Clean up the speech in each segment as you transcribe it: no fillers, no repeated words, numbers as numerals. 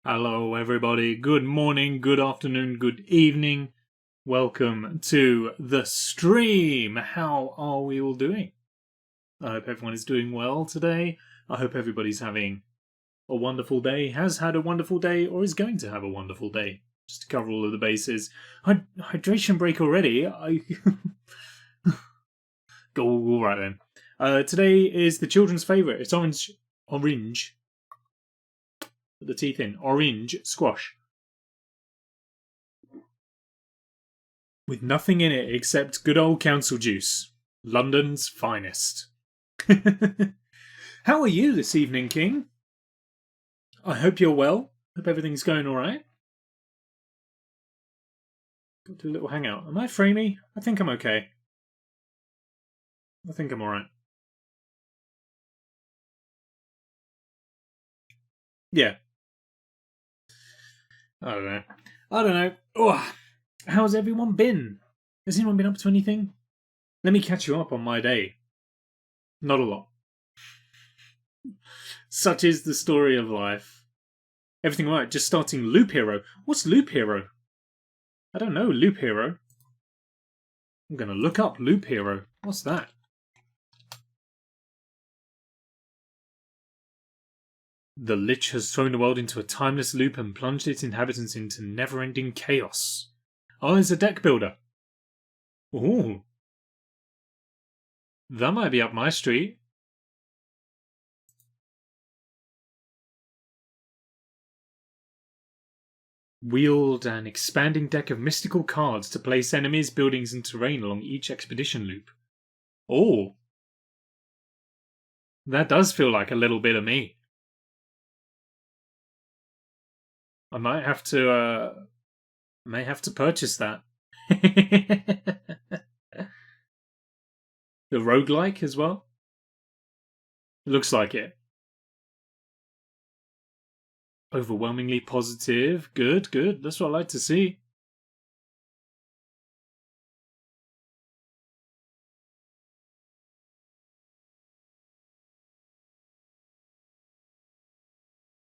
Hello, everybody. Good morning, good afternoon, good evening. Welcome to the stream. How are we all doing? I hope everyone is doing well today. I hope everybody's having a wonderful day, has had a wonderful day, or is going to have a wonderful day. Just to cover all of the bases. Hydration break already? Go all right then. Today is the children's favourite. It's orange. Put the teeth in. Orange squash. With nothing in it except good old council juice. London's finest. How are you this evening, King? I hope you're well. Hope everything's going alright. Got to do a little hangout. Am I framey? I think I'm okay. I think I'm alright. Yeah. I don't know. Oh, how's everyone been? Has anyone been up to anything? Let me catch you up on my day. Not a lot. Such is the story of life. Everything right, just starting Loop Hero. What's Loop Hero? I don't know, Loop Hero. I'm gonna look up Loop Hero. What's that? The Lich has thrown the world into a timeless loop and plunged its inhabitants into never-ending chaos. Oh, it's a deck builder. Ooh. That might be up my street. Wield an expanding deck of mystical cards to place enemies, buildings, and terrain along each expedition loop. Oh. That does feel like a little bit of me. I might have to purchase that. The roguelike as well? It looks like it. Overwhelmingly positive. Good, good. That's what I like to see.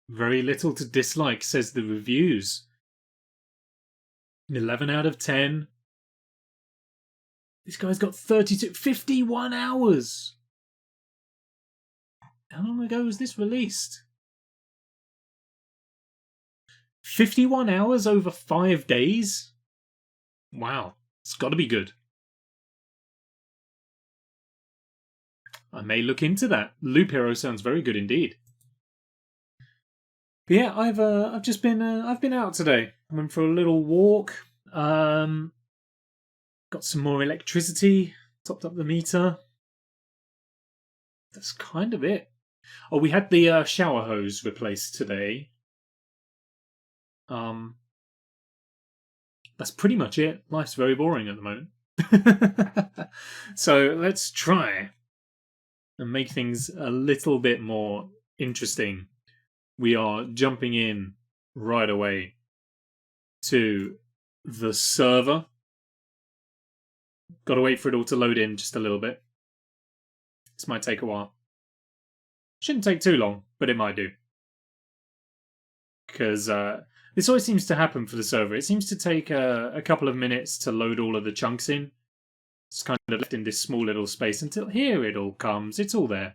Very little to dislike, says the reviews. 11 out of 10. This guy's got 51 hours. How long ago was this released? 51 hours over 5 days? Wow, it's got to be good. I may look into that. Loop Hero sounds very good indeed. But yeah, I've just been I've been out today. I went for a little walk. Got some more electricity. Topped up the meter. That's kind of it. Oh, we had the shower hose replaced today. That's pretty much it. Life's very boring at the moment. So let's try and make things a little bit more interesting. We are jumping in right away to the server. Got to wait for it all to load in just a little bit. This might take a while. Shouldn't take too long, but it might do. Because this always seems to happen for the server. It seems to take a couple of minutes to load all of the chunks in. It's kind of left in this small little space until here it all comes. It's all there.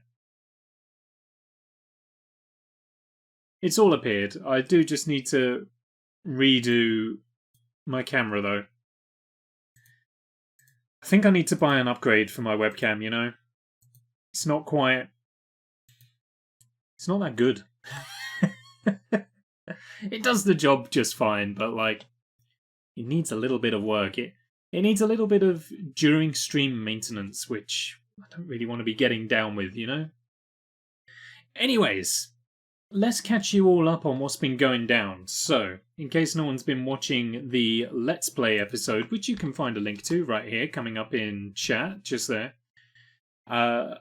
It's all appeared. I do just need to redo my camera, though. I think I need to buy an upgrade for my webcam, you know? It's not quite... It's not that good. It does the job just fine, but, like, it needs a little bit of work. It needs a little bit of during stream maintenance, which I don't really want to be getting down with, you know? Anyways, let's catch you all up on what's been going down. So, in case no one's been watching the Let's Play episode, which you can find a link to right here, coming up in chat, just there. Is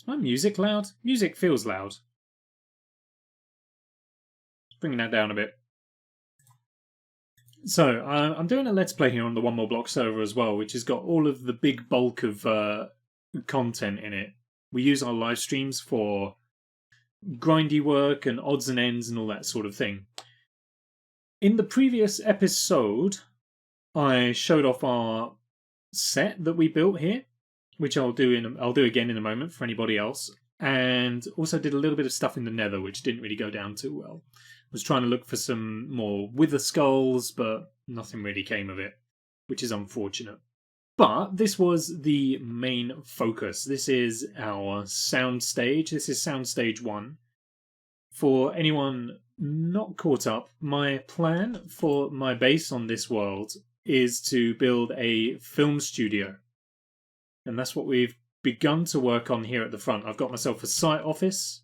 my music loud? Music feels loud. Bringing that down a bit. So, I'm doing a Let's Play here on the One More Block server as well, which has got all of the big bulk of content in it. We use our live streams for grindy work and odds and ends and all that sort of thing. In the previous episode, I showed off our set that we built here, which I'll do again in a moment for anybody else, and also did a little bit of stuff in the Nether, which didn't really go down too well. I was trying to look for some more wither skulls, but nothing really came of it, which is unfortunate. But this was the main focus. This is our sound stage. This is sound stage 1. For anyone not caught up, my plan for my base on this world is to build a film studio. And that's what we've begun to work on here at the front. I've got myself a site office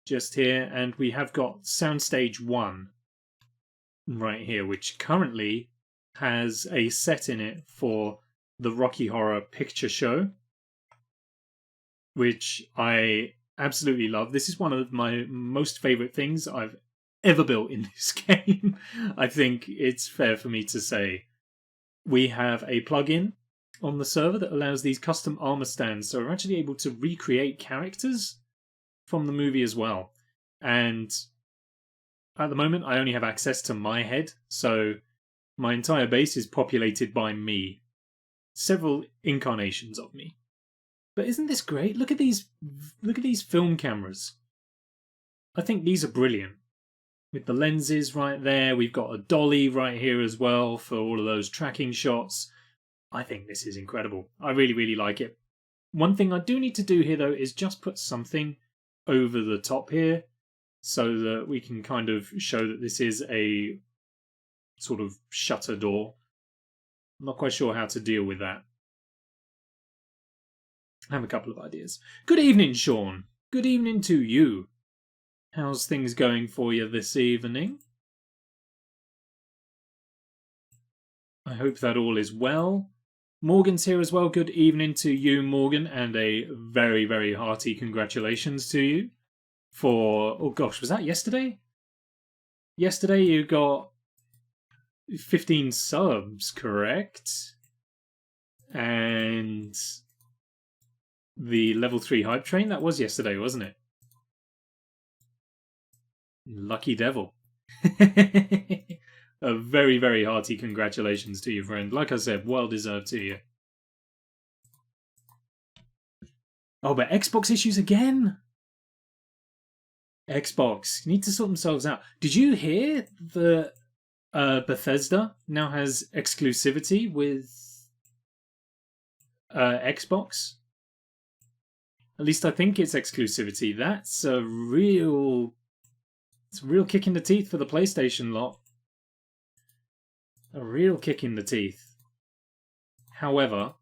just here, and we have got Soundstage 1 right here, which currently has a set in it for the Rocky Horror Picture Show, which I absolutely love. This is one of my most favourite things I've ever built in this game. I think it's fair for me to say. We have a plugin on the server that allows these custom armor stands, so we're actually able to recreate characters from the movie as well. And at the moment I only have access to my head, so my entire base is populated by me. Several incarnations of me. But isn't this great? Look at these film cameras. I think these are brilliant. With the lenses right there, we've got a dolly right here as well for all of those tracking shots. I think this is incredible. I really, really like it. One thing I do need to do here, though, is just put something over the top here so that we can kind of show that this is a sort of shutter door. I'm not quite sure how to deal with that. I have a couple of ideas. Good evening, Sean. Good evening to you. How's things going for you this evening? I hope that all is well. Morgan's here as well. Good evening to you, Morgan, and a very, very hearty congratulations to you for... Oh gosh, was that yesterday? Yesterday you got 15 subs, correct? And the level 3 hype train, that was yesterday, wasn't it? Lucky devil. A very, very hearty congratulations to you, friend. Like I said, well deserved to you. Oh, but Xbox issues again? Xbox need to sort themselves out. Did you hear that Bethesda now has exclusivity with Xbox? At least I think it's exclusivity. That's a real... It's a real kick in the teeth for the PlayStation lot. A real kick in the teeth. However,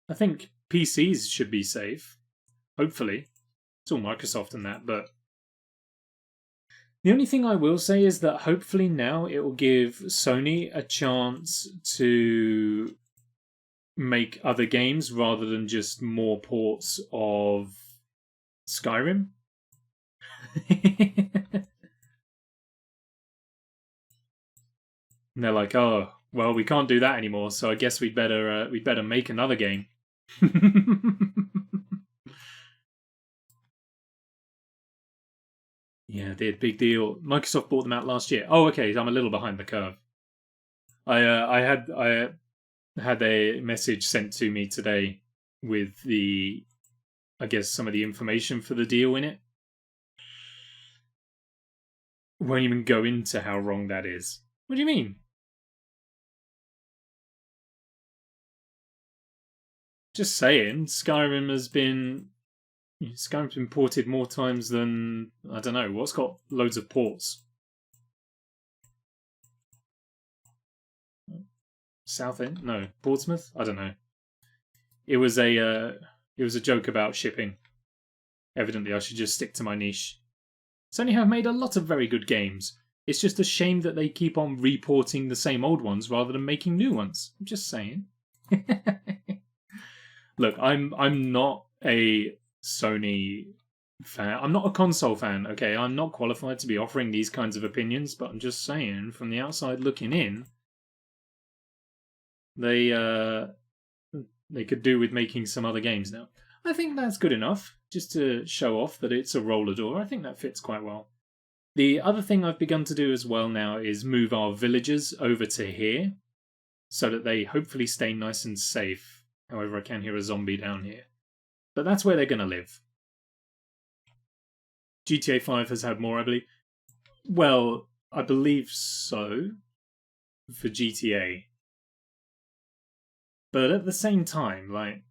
I think PCs should be safe. Hopefully. It's all Microsoft and that, but... The only thing I will say is that hopefully now it will give Sony a chance to make other games rather than just more ports of Skyrim. And they're like, oh, well, we can't do that anymore, so I guess we'd better make another game. Yeah, did. Big deal. Microsoft bought them out last year. Oh, okay, I'm a little behind the curve. I had a message sent to me today with I guess some of the information for the deal in it. Won't even go into how wrong that is. What do you mean? Just saying, Skyrim's been ported more times than, I don't know, what's got loads of ports? Southend? No, Portsmouth? I don't know. It was a joke about shipping. Evidently, I should just stick to my niche. Sony have made a lot of very good games. It's just a shame that they keep on reporting the same old ones rather than making new ones. I'm just saying. Look, I'm not a Sony fan. I'm not a console fan, okay? I'm not qualified to be offering these kinds of opinions, but I'm just saying, from the outside looking in, they could do with making some other games now. I think that's good enough. just to show off that it's a roller door. I think that fits quite well. The other thing I've begun to do as well now is move our villagers over to here, so that they hopefully stay nice and safe. However, I can hear a zombie down here. But that's where they're going to live. GTA 5 has had more, I believe. Well, I believe so for GTA. But at the same time, like,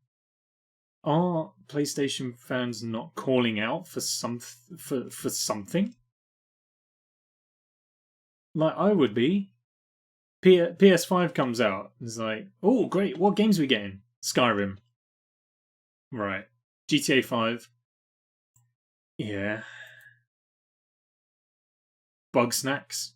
are PlayStation fans not calling out for something? Like, I would be. PS5 comes out. It's like, oh, great, what games are we getting? Skyrim. Right. GTA 5. Yeah. Bug snacks.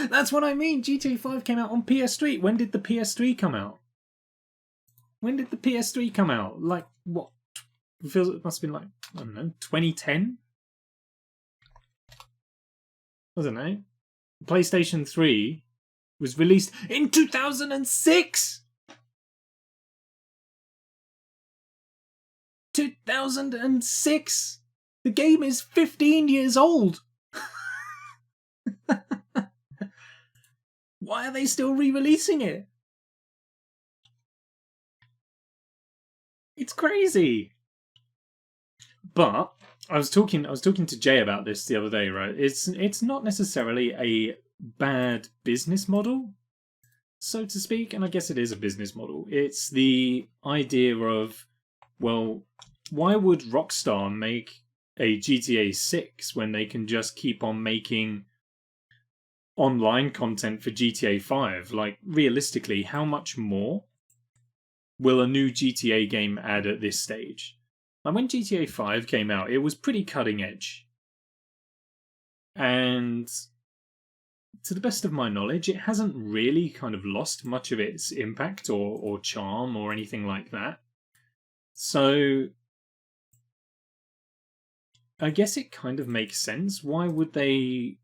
That's what I mean. GTA 5 came out on PS3. When did the PS3 come out? When did the PS3 come out? Like, what? It feels it must have been like, I don't know, 2010? I don't know. PlayStation 3 was released in 2006! 2006! The game is 15 years old! Why are they still re-releasing it? It's crazy. But I was talking to Jay about this the other day, right? It's not necessarily a bad business model, so to speak, and I guess it is a business model. It's the idea of, well, why would Rockstar make a GTA 6 when they can just keep on making online content for GTA 5? Like, realistically, how much more will a new GTA game add at this stage? Like, when GTA 5 came out, it was pretty cutting edge. And to the best of my knowledge, it hasn't really kind of lost much of its impact or charm or anything like that. So I guess it kind of makes sense. Why would they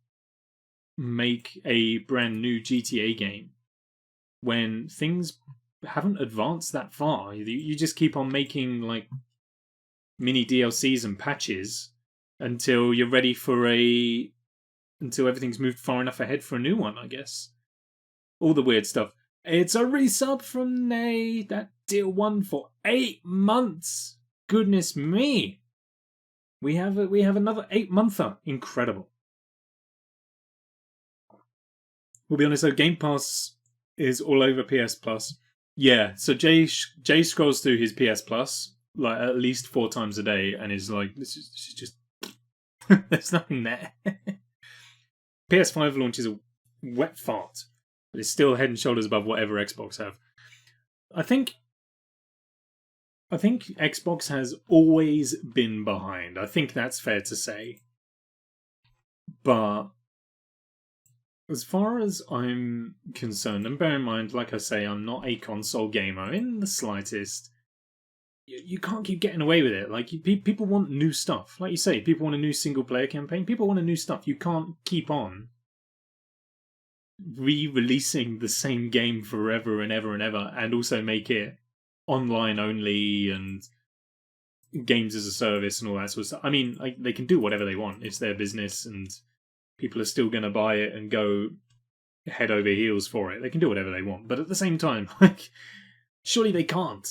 make a brand new GTA game when things haven't advanced that far? You just keep on making like mini DLCs and patches until you're ready for until everything's moved far enough ahead for a new one, I guess. All the weird stuff. It's a resub from Nay. That deal won for 8 months. Goodness me. We have another 8-monther. Incredible. We'll be honest though, Game Pass is all over PS Plus. Yeah, so Jay scrolls through his PS Plus like at least 4 times a day and is like, this is just there's nothing there. PS5 launch is a wet fart, but it's still head and shoulders above whatever Xbox have. I think Xbox has always been behind. I think that's fair to say. But as far as I'm concerned, and bear in mind, like I say, I'm not a console gamer in the slightest. You can't keep getting away with it. Like, people want new stuff. Like you say, people want a new single-player campaign. People want a new stuff. You can't keep on re-releasing the same game forever and ever and ever, and also make it online only and games as a service and all that sort of stuff. I mean, like, they can do whatever they want. It's their business, and people are still going to buy it and go head over heels for it. They can do whatever they want. But at the same time, like, surely they can't.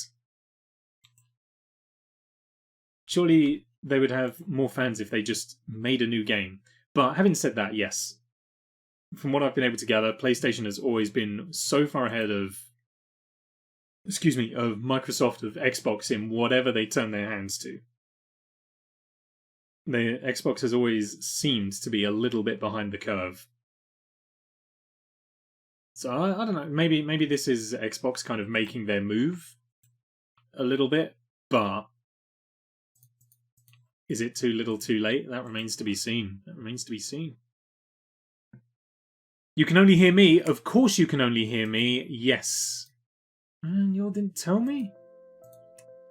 Surely they would have more fans if they just made a new game. But having said that, yes. From what I've been able to gather, PlayStation has always been so far ahead of Microsoft, of Xbox in whatever they turn their hands to. The Xbox has always seemed to be a little bit behind the curve. So I don't know, maybe this is Xbox kind of making their move a little bit, but is it too little too late? That remains to be seen. You can only hear me. Of course you can only hear me. Yes. And you all didn't tell me?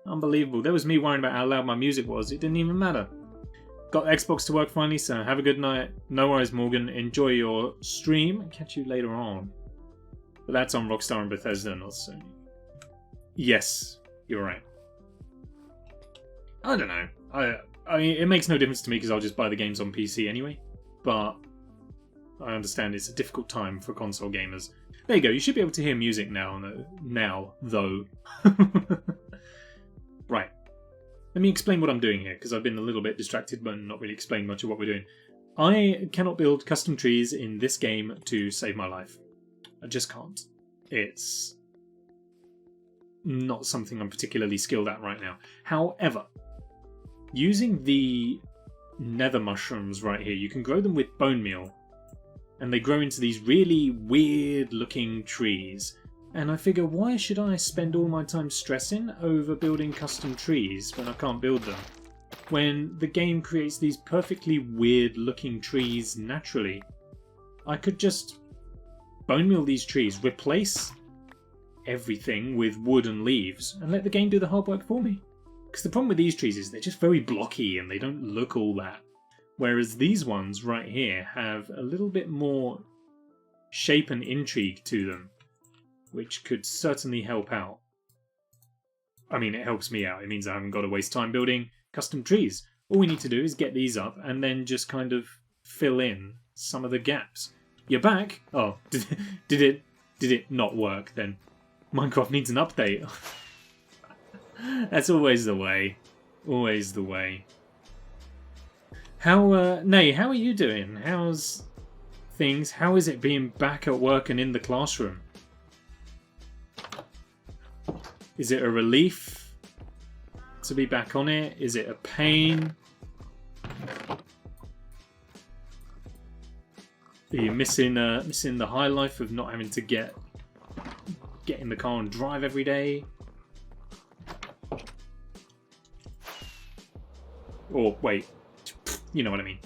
Unbelievable. That was me worrying about how loud my music was. It didn't even matter. Got Xbox to work finally, so have a good night. No worries, Morgan. Enjoy your stream. Catch you later on. But that's on Rockstar and Bethesda, not Sony. Yes, you're right. I don't know. I mean, it makes no difference to me because I'll just buy the games on PC anyway. But I understand it's a difficult time for console gamers. There you go. You should be able to hear music now. Now, though. Right. Let me explain what I'm doing here, because I've been a little bit distracted but not really explained much of what we're doing. I cannot build custom trees in this game to save my life. I just can't. It's not something I'm particularly skilled at right now. However, using the nether mushrooms right here, you can grow them with bone meal, and they grow into these really weird looking trees. And I figure, why should I spend all my time stressing over building custom trees when I can't build them? When the game creates these perfectly weird looking trees naturally. I could just bone meal these trees, replace everything with wood and leaves, and let the game do the hard work for me. Because the problem with these trees is they're just very blocky and they don't look all that. Whereas these ones right here have a little bit more shape and intrigue to them, which could certainly help out. I mean, it helps me out. It means I haven't got to waste time building custom trees. All we need to do is get these up and then just kind of fill in some of the gaps. You're back? Oh, did it not work then? Minecraft needs an update. That's always the way. Always the way. Nay, how are you doing? How's things? How is it being back at work and in the classroom? Is it a relief to be back on it? Is it a pain? Are you missing the high life of not having to get in the car and drive every day? Or wait, you know what I mean.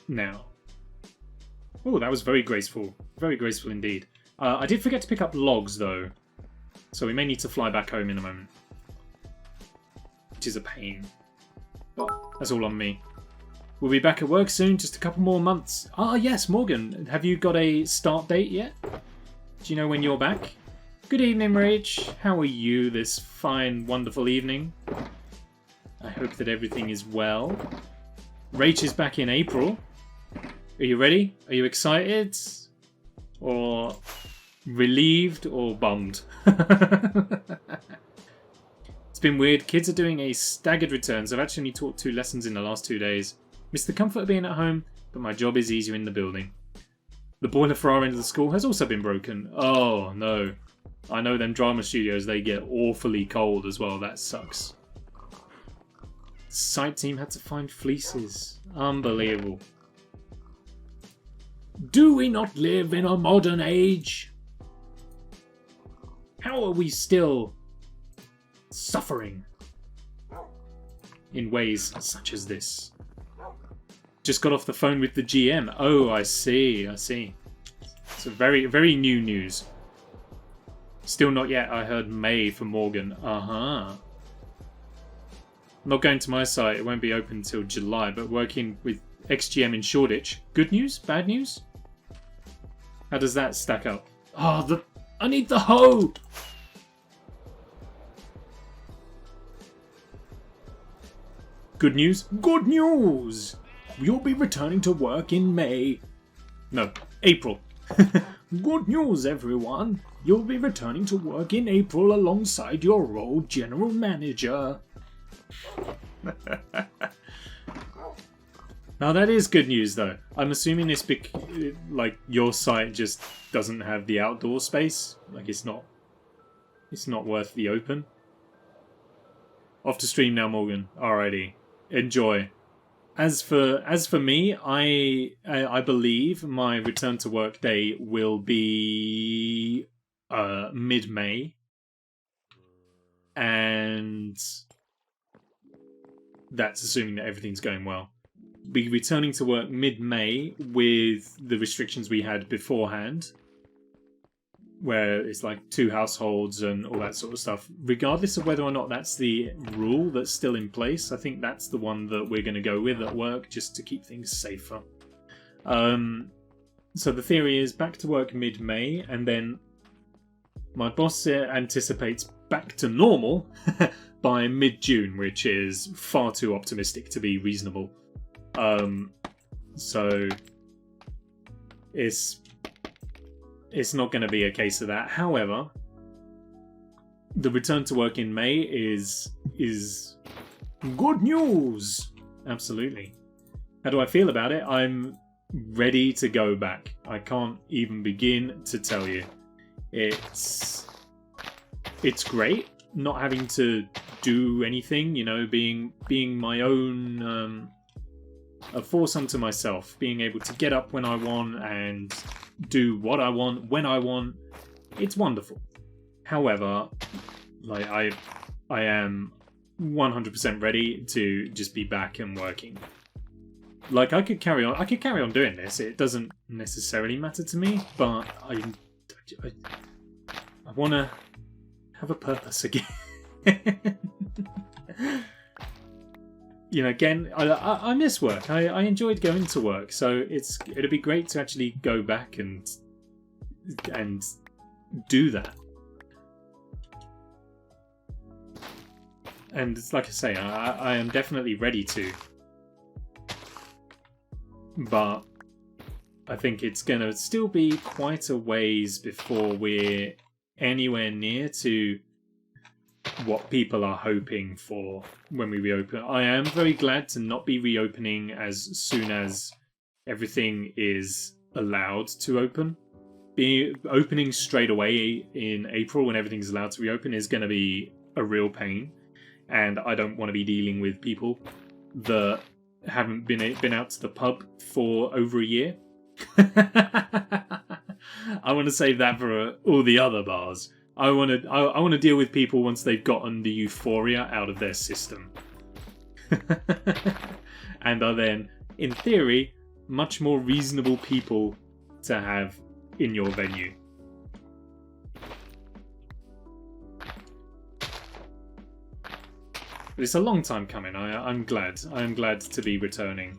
Now. Oh, that was very graceful. Very graceful indeed. I did forget to pick up logs, though. So we may need to fly back home in a moment. Which is a pain. But that's all on me. We'll be back at work soon, just a couple more months. Ah, yes, Morgan. Have you got a start date yet? Do you know when you're back? Good evening, Rach. How are you this fine, wonderful evening? I hope that everything is well. Rach is back in April. Are you ready? Are you excited? Or relieved or bummed? It's been weird. Kids are doing a staggered return, so I've actually taught 2 lessons in the last 2 days. Miss the comfort of being at home, but my job is easier in the building. The boiler for our end of the school has also been broken. Oh, no. I know them drama studios, they get awfully cold as well. That sucks. The site team had to find fleeces. Unbelievable. Do we not live in a modern age? How are we still suffering in ways such as this? Just got off the phone with the GM. Oh, I see, I see. It's a very, very new news. Still not yet. I heard May from Morgan. Uh-huh. Not going to my site. It won't be open until July, but working with XGM in Shoreditch. Good news? Bad news? How does that stack up? Oh, I need the hoe! Good news? Good news! You'll be returning to work in May. No, April. Good news, everyone. You'll be returning to work in April alongside your old general manager. Now that is good news, though. I'm assuming it's like your site just doesn't have the outdoor space. Like it's not worth the open. Off to stream now, Morgan. Alrighty, enjoy. As for me, I believe my return to work day will be mid-May, and that's assuming that everything's going well. Be returning to work mid-May with the restrictions we had beforehand, where it's like 2 households and all that sort of stuff. Regardless of whether or not that's the rule that's still in place, I think that's the one that we're going to go with at work, just to keep things safer. So the theory is back to work mid-May, and then my boss anticipates back to normal by mid-June, which is far too optimistic to be reasonable. So it's not going to be a case of that. However, the return to work in May is good news. Absolutely. How do I feel about it? I'm ready to go back. I can't even begin to tell you. It's great not having to do anything, you know, being my own a force unto myself, being able to get up when I want and do what I want when I want. It's wonderful. However, like I am 100% ready to just be back and working. Like I could carry on doing this. It doesn't necessarily matter to me, but I want to have a purpose again. You know, again, I miss work. I enjoyed going to work, so it'd be great to actually go back and do that. And like I say, I am definitely ready to. But I think it's going to still be quite a ways before we're anywhere near to what people are hoping for when we reopen. I am very glad to not be reopening as soon as everything is allowed to open. Opening straight away in April when everything's allowed to reopen is going to be a real pain. And I don't want to be dealing with people that haven't been out to the pub for over a year. I want to save that for all the other bars. I want to deal with people once they've gotten the euphoria out of their system, and are then, in theory, much more reasonable people to have in your venue. But it's a long time coming. I'm glad. I'm glad to be returning.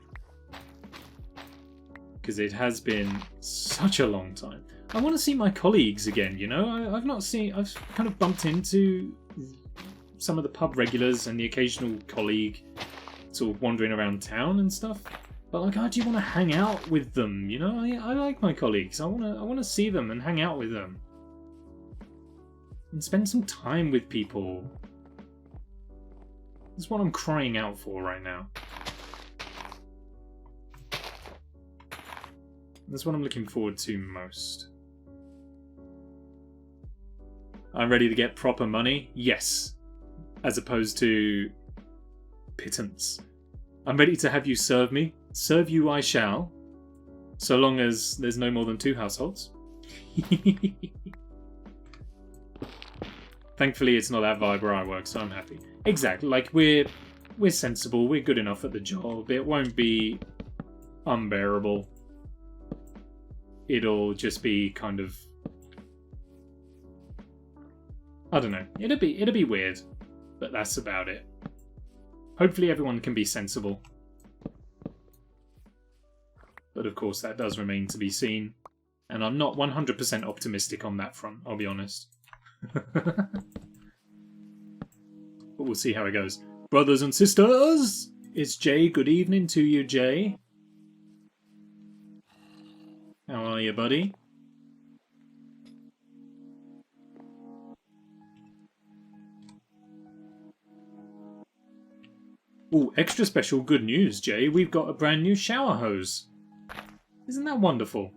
Because it has been such a long time. I want to see my colleagues again, you know? I've kind of bumped into some of the pub regulars and the occasional colleague sort of wandering around town and stuff. But like, I do want to hang out with them, you know? I like my colleagues. I want to see them and hang out with them. And spend some time with people. That's what I'm crying out for right now. That's what I'm looking forward to most. I'm ready to get proper money, yes. As opposed to pittance. I'm ready to have you serve me. Serve you I shall. So long as there's no more than 2 households. Thankfully it's not that vibe where I work, so I'm happy. Exactly, like we're sensible, we're good enough at the job, it won't be unbearable. It'll just be kind of, I don't know, it'll be weird, but that's about it. Hopefully everyone can be sensible. But of course that does remain to be seen, and I'm not 100% optimistic on that front, I'll be honest. But we'll see how it goes. Brothers and sisters, it's Jay. Good evening to you, Jay. How are you, buddy? Ooh, extra special good news, Jay. We've got a brand new shower hose. Isn't that wonderful?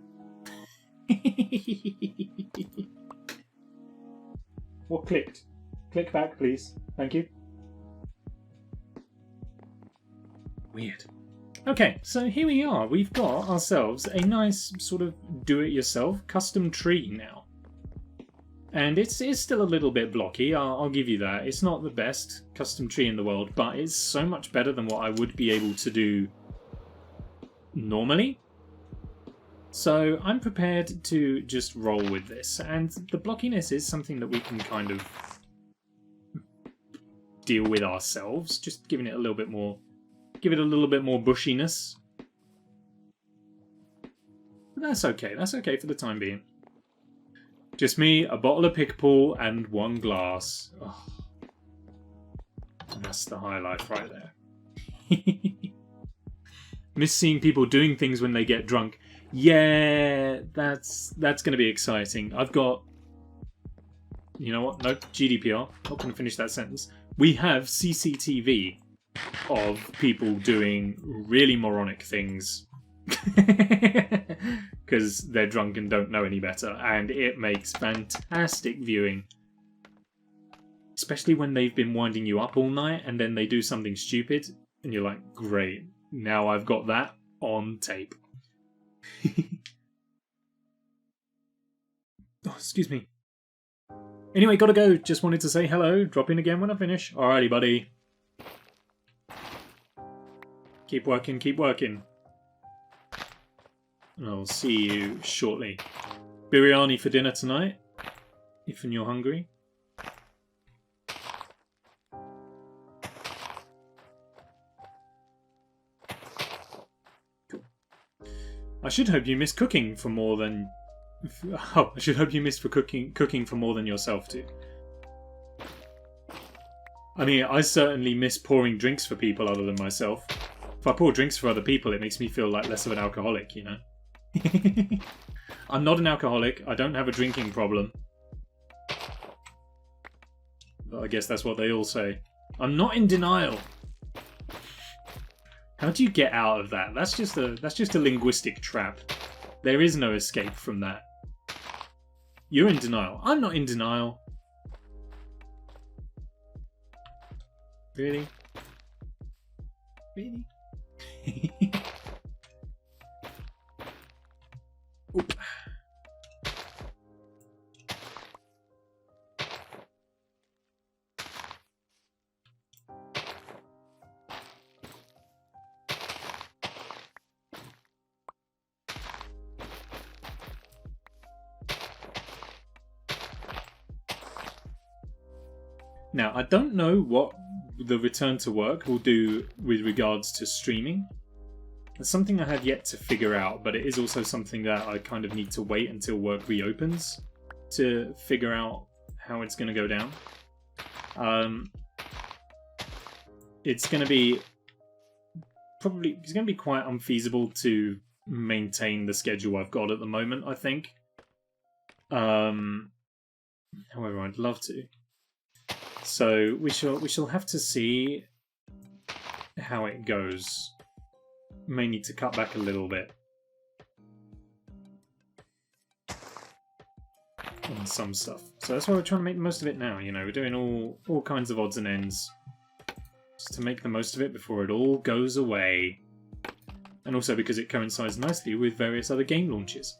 What clicked? Click back, please. Thank you. Weird. Okay, so here we are. We've got ourselves a nice sort of do-it-yourself custom tree now. And it's still a little bit blocky, I'll give you that. It's not the best custom tree in the world, but it's so much better than what I would be able to do normally. So I'm prepared to just roll with this. And the blockiness is something that we can kind of deal with ourselves, just giving it a little bit more, give it a little bit more bushiness. That's okay. That's okay for the time being. Just me, a bottle of pickle, and one glass. Oh. And that's the highlight right there. Miss seeing people doing things when they get drunk. Yeah, that's going to be exciting. I've got... You know what? Nope, GDPR. Not going to finish that sentence. We have CCTV of people doing really moronic things because they're drunk and don't know any better, and it makes fantastic viewing. Especially when they've been winding you up all night and then they do something stupid and you're like, great, now I've got that on tape. Oh, excuse me. Anyway, gotta go. Just wanted to say hello. Drop in again when I finish. Alrighty, buddy. Keep working, keep working. And I'll see you shortly. Biryani for dinner tonight, if you're hungry. Cool. I should hope you miss cooking for more than... Oh, I should hope you miss cooking for more than yourself too. I mean, I certainly miss pouring drinks for people other than myself. If I pour drinks for other people, it makes me feel like less of an alcoholic, you know? I'm not an alcoholic. I don't have a drinking problem. But I guess that's what they all say. I'm not in denial. How do you get out of that? That's just a linguistic trap. There is no escape from that. You're in denial. I'm not in denial. Really? Really? Oop. Now, I don't know what the return to work will do with regards to streaming. It's something I have yet to figure out, but it is also something that I kind of need to wait until work reopens to figure out how it's going to go down. It's going to be quite unfeasible to maintain the schedule I've got at the moment, I think. However, I'd love to. So we shall have to see how it goes. May need to cut back a little bit on some stuff. So that's why we're trying to make the most of it now. You know, we're doing all kinds of odds and ends just to make the most of it before it all goes away. And also because it coincides nicely with various other game launches.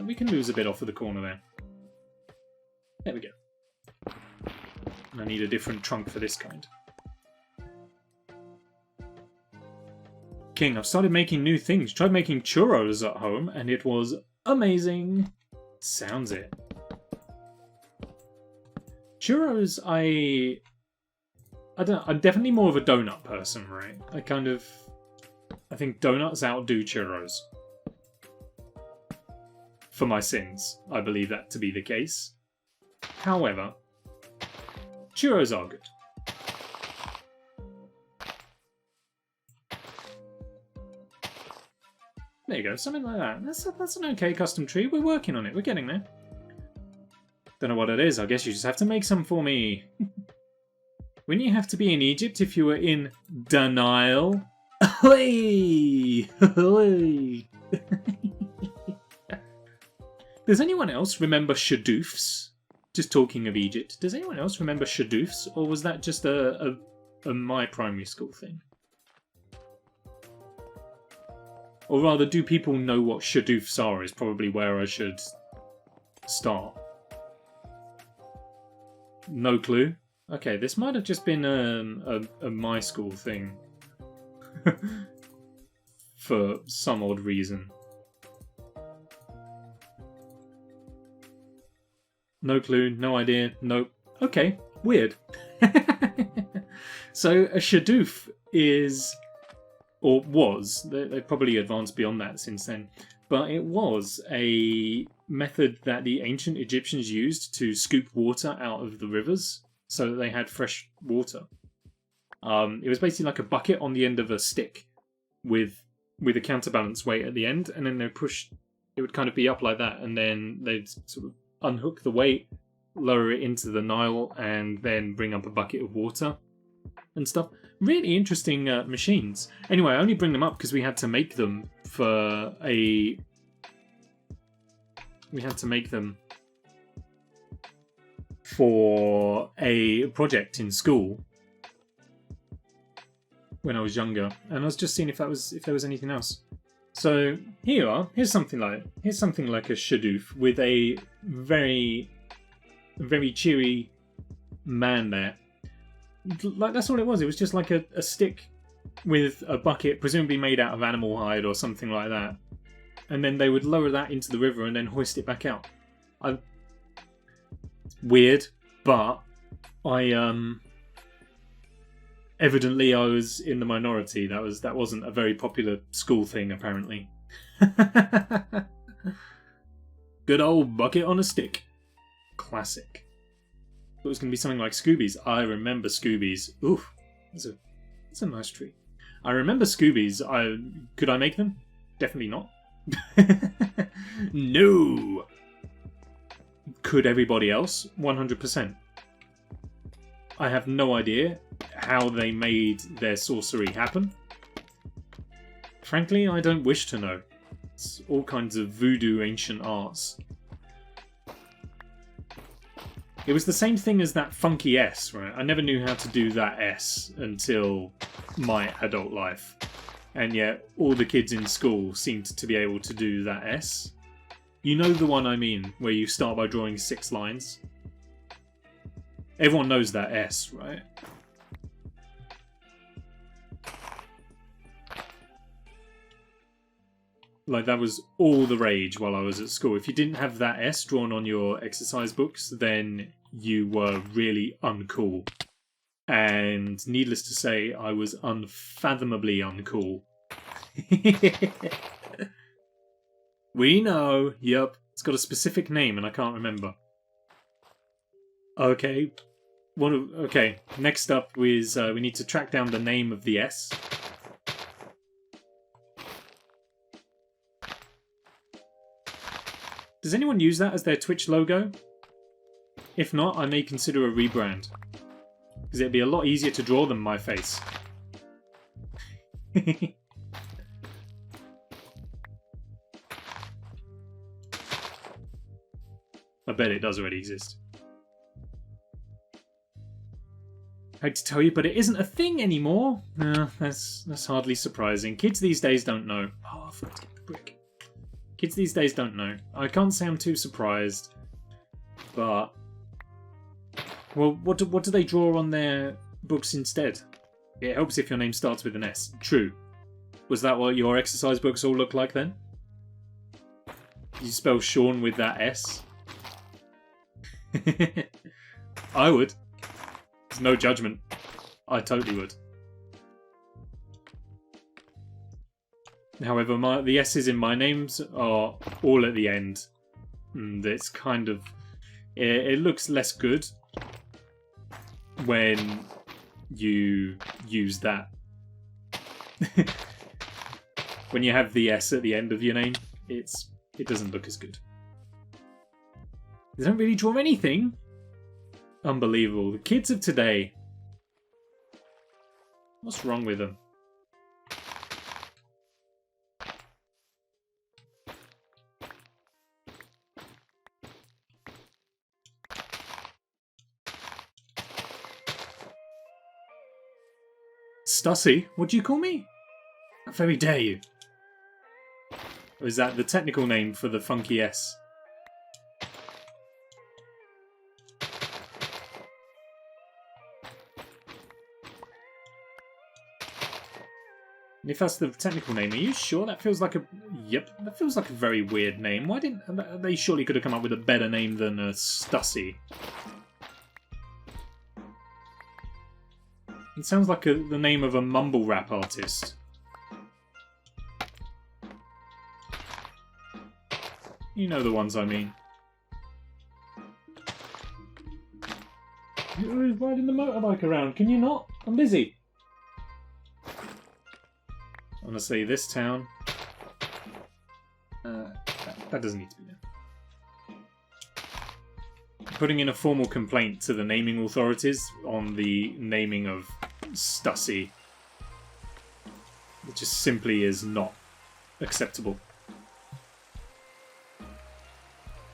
We can lose a bit off of the corner there. There we go. And I need a different trunk for this kind. King, I've started making new things. Tried making churros at home, and it was amazing. Sounds it. Churros, I don't know, I'm definitely more of a donut person, right? I think donuts outdo churros. For my sins, I believe that to be the case. However, churros are good. There you go, something like that. That's an okay custom tree. We're working on it. We're getting there. Don't know what it is. I guess you just have to make some for me. Wouldn't you have to be in Egypt if you were in denial? Ahoy! Ahoy! Does anyone else remember shadoofs? Just talking of Egypt, does anyone else remember shadoofs, or was that just a my primary school thing? Or rather, do people know what shadoofs are is probably where I should start. No clue? Okay, this might have just been a my school thing. For some odd reason. No clue, no idea, nope. Okay, weird. So a shadoof is or was, they've probably advanced beyond that since then, but it was a method that the ancient Egyptians used to scoop water out of the rivers so that they had fresh water. It was basically like a bucket on the end of a stick with a counterbalance weight at the end, and then they'd push, it would kind of be up like that, and then they'd sort of unhook the weight, lower it into the Nile, and then bring up a bucket of water and stuff. Really interesting machines. Anyway, I only bring them up because we had to make them for a... We had to make them for a project in school when I was younger, and I was just seeing if there was anything else. So here you are. Here's something like a shadoof with a very, very cheery man there. Like, that's all it was. It was just like a stick with a bucket, presumably made out of animal hide or something like that. And then they would lower that into the river and then hoist it back out. Weird, but evidently I was in the minority. That wasn't a very popular school thing, apparently. Good old bucket on a stick. Classic. It was going to be something like Scoobies. I remember Scoobies. Ooh, that's a nice tree. I remember Scoobies. Could I make them? Definitely not. No. Could everybody else? 100%. I have no idea how they made their sorcery happen. Frankly, I don't wish to know. It's all kinds of voodoo ancient arts. It was the same thing as that funky S, right? I never knew how to do that S until my adult life. And yet, all the kids in school seemed to be able to do that S. You know the one I mean, where you start by drawing 6 lines? Everyone knows that S, right? Like, that was all the rage while I was at school. If you didn't have that S drawn on your exercise books, then you were really uncool. And needless to say, I was unfathomably uncool. We know. Yep. It's got a specific name and I can't remember. Okay. Okay. Next up is we need to track down the name of the S. Does anyone use that as their Twitch logo? If not, I may consider a rebrand. Because it'd be a lot easier to draw than my face. I bet it does already exist. I hate to tell you, but it isn't a thing anymore. No, that's hardly surprising. Kids these days don't know. Oh, I forgot to get the brick. Kids these days don't know. I can't say I'm too surprised, but... Well, what do they draw on their books instead? It helps if your name starts with an S. True. Was that what your exercise books all look like then? You spell Sean with that S? I would. There's no judgment. I totally would. However, the S's in my names are all at the end. And it's kind of... It looks less good when you use that. When you have the S at the end of your name, it doesn't look as good. They don't really draw anything. Unbelievable. The kids of today. What's wrong with them? Stussy? What do you call me? How very dare you? Or is that the technical name for the funky S? And if that's the technical name, are you sure? That feels like a... Yep, that feels like a very weird name. Why didn't... They surely could have come up with a better name than Stussy. It sounds like the name of a mumble rap artist. You know the ones I mean. Who's riding the motorbike around? Can you not? I'm busy. Honestly, this town... that doesn't need to be there. Putting in a formal complaint to the naming authorities on the naming of Stussy. It just simply is not acceptable.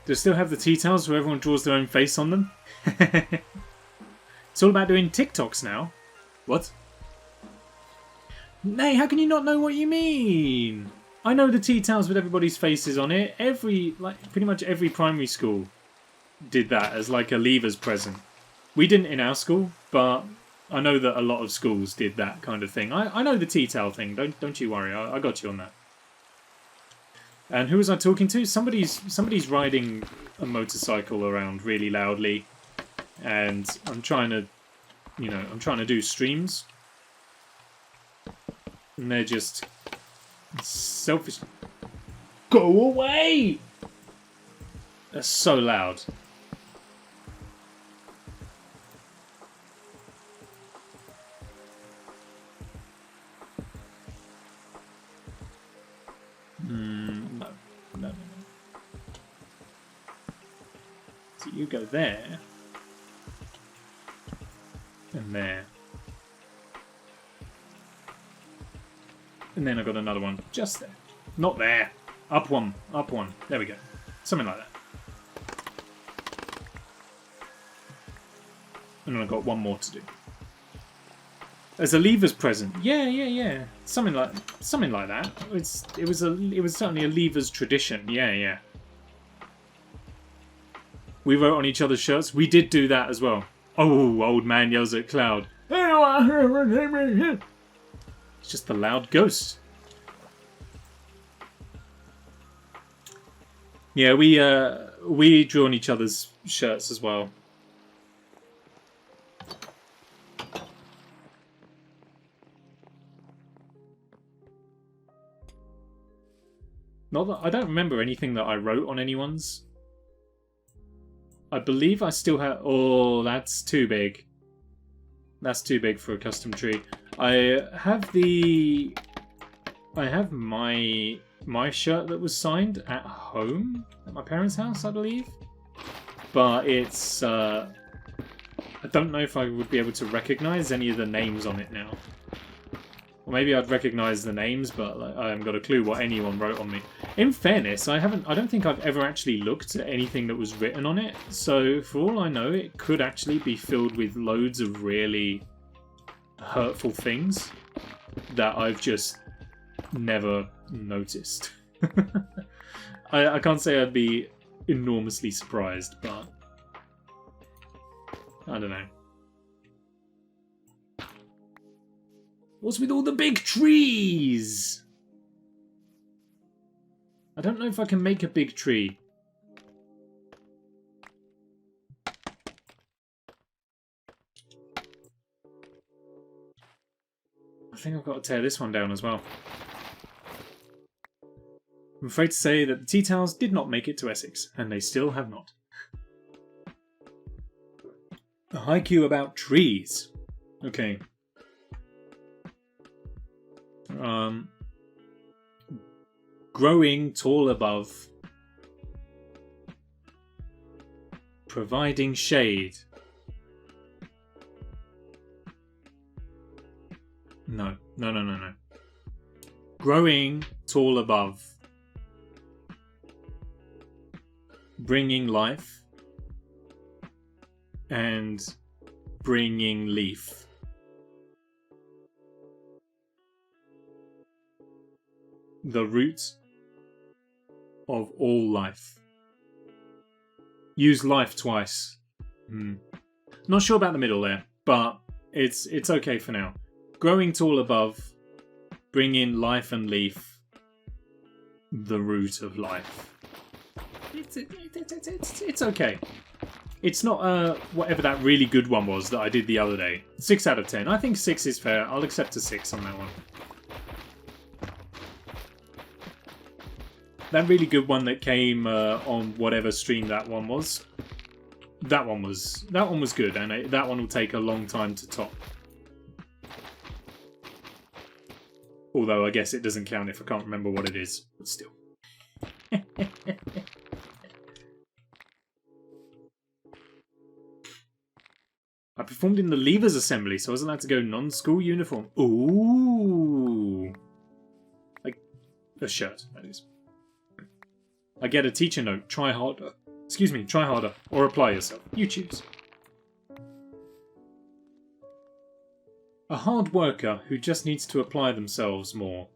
Do I still have the tea towels where everyone draws their own face on them? It's all about doing TikToks now. What? Nay, how can you not know what you mean? I know the tea towels with everybody's faces on it. Pretty much every primary school did that as like a leavers present. We didn't in our school, but I know that a lot of schools did that kind of thing. I know the tea towel thing. Don't you worry. I got you on that. And who was I talking to? Somebody's riding a motorcycle around really loudly, and I'm trying to do streams, and they're just selfish. Go away! They're so loud. No. So you go there. And there. And then I got another one just there. Not there. Up one. Up one. There we go. Something like that. And then I got one more to do. As a leavers present. Yeah. Something like that. It was certainly a leavers tradition. Yeah. We wrote on each other's shirts. We did do that as well. Oh, old man yells at Cloud. It's just the loud ghost. Yeah, we drew on each other's shirts as well. Not that I don't remember anything that I wrote on anyone's. I believe I still have... Oh, that's too big. That's too big for a custom tree. I have my shirt that was signed at home, at my parents' house, I believe. But it's... I don't know if I would be able to recognise any of the names on it now. Or maybe I'd recognise the names, but I haven't got a clue what anyone wrote on me. In fairness, I don't think I've ever actually looked at anything that was written on it. So for all I know, it could actually be filled with loads of really hurtful things that I've just never noticed. I can't say I'd be enormously surprised, but I don't know. What's with all the big trees? I don't know if I can make a big tree. I think I've got to tear this one down as well. I'm afraid to say that the tea towels did not make it to Essex, and they still have not. A haiku about trees. Okay. Growing tall above, providing shade. No. Growing tall above, bringing life, and bringing leaf. The root of all life. Use life twice. Not sure about the middle there, but it's okay for now. Growing tall above, bring in life and leaf. The root of life. It's okay. It's not whatever that really good one was that I did the other day. 6 out of 10. I think 6 is fair. I'll accept a 6 on that one. That really good one that came on whatever stream that one was. That one was good, and that one will take a long time to top. Although I guess it doesn't count if I can't remember what it is, but still. I performed in the Leavers Assembly, so I was allowed to go non-school uniform. Ooh. Like a shirt, that is. I get a teacher note. Try harder. Excuse me, try harder. Or apply yourself. You choose. A hard worker who just needs to apply themselves more.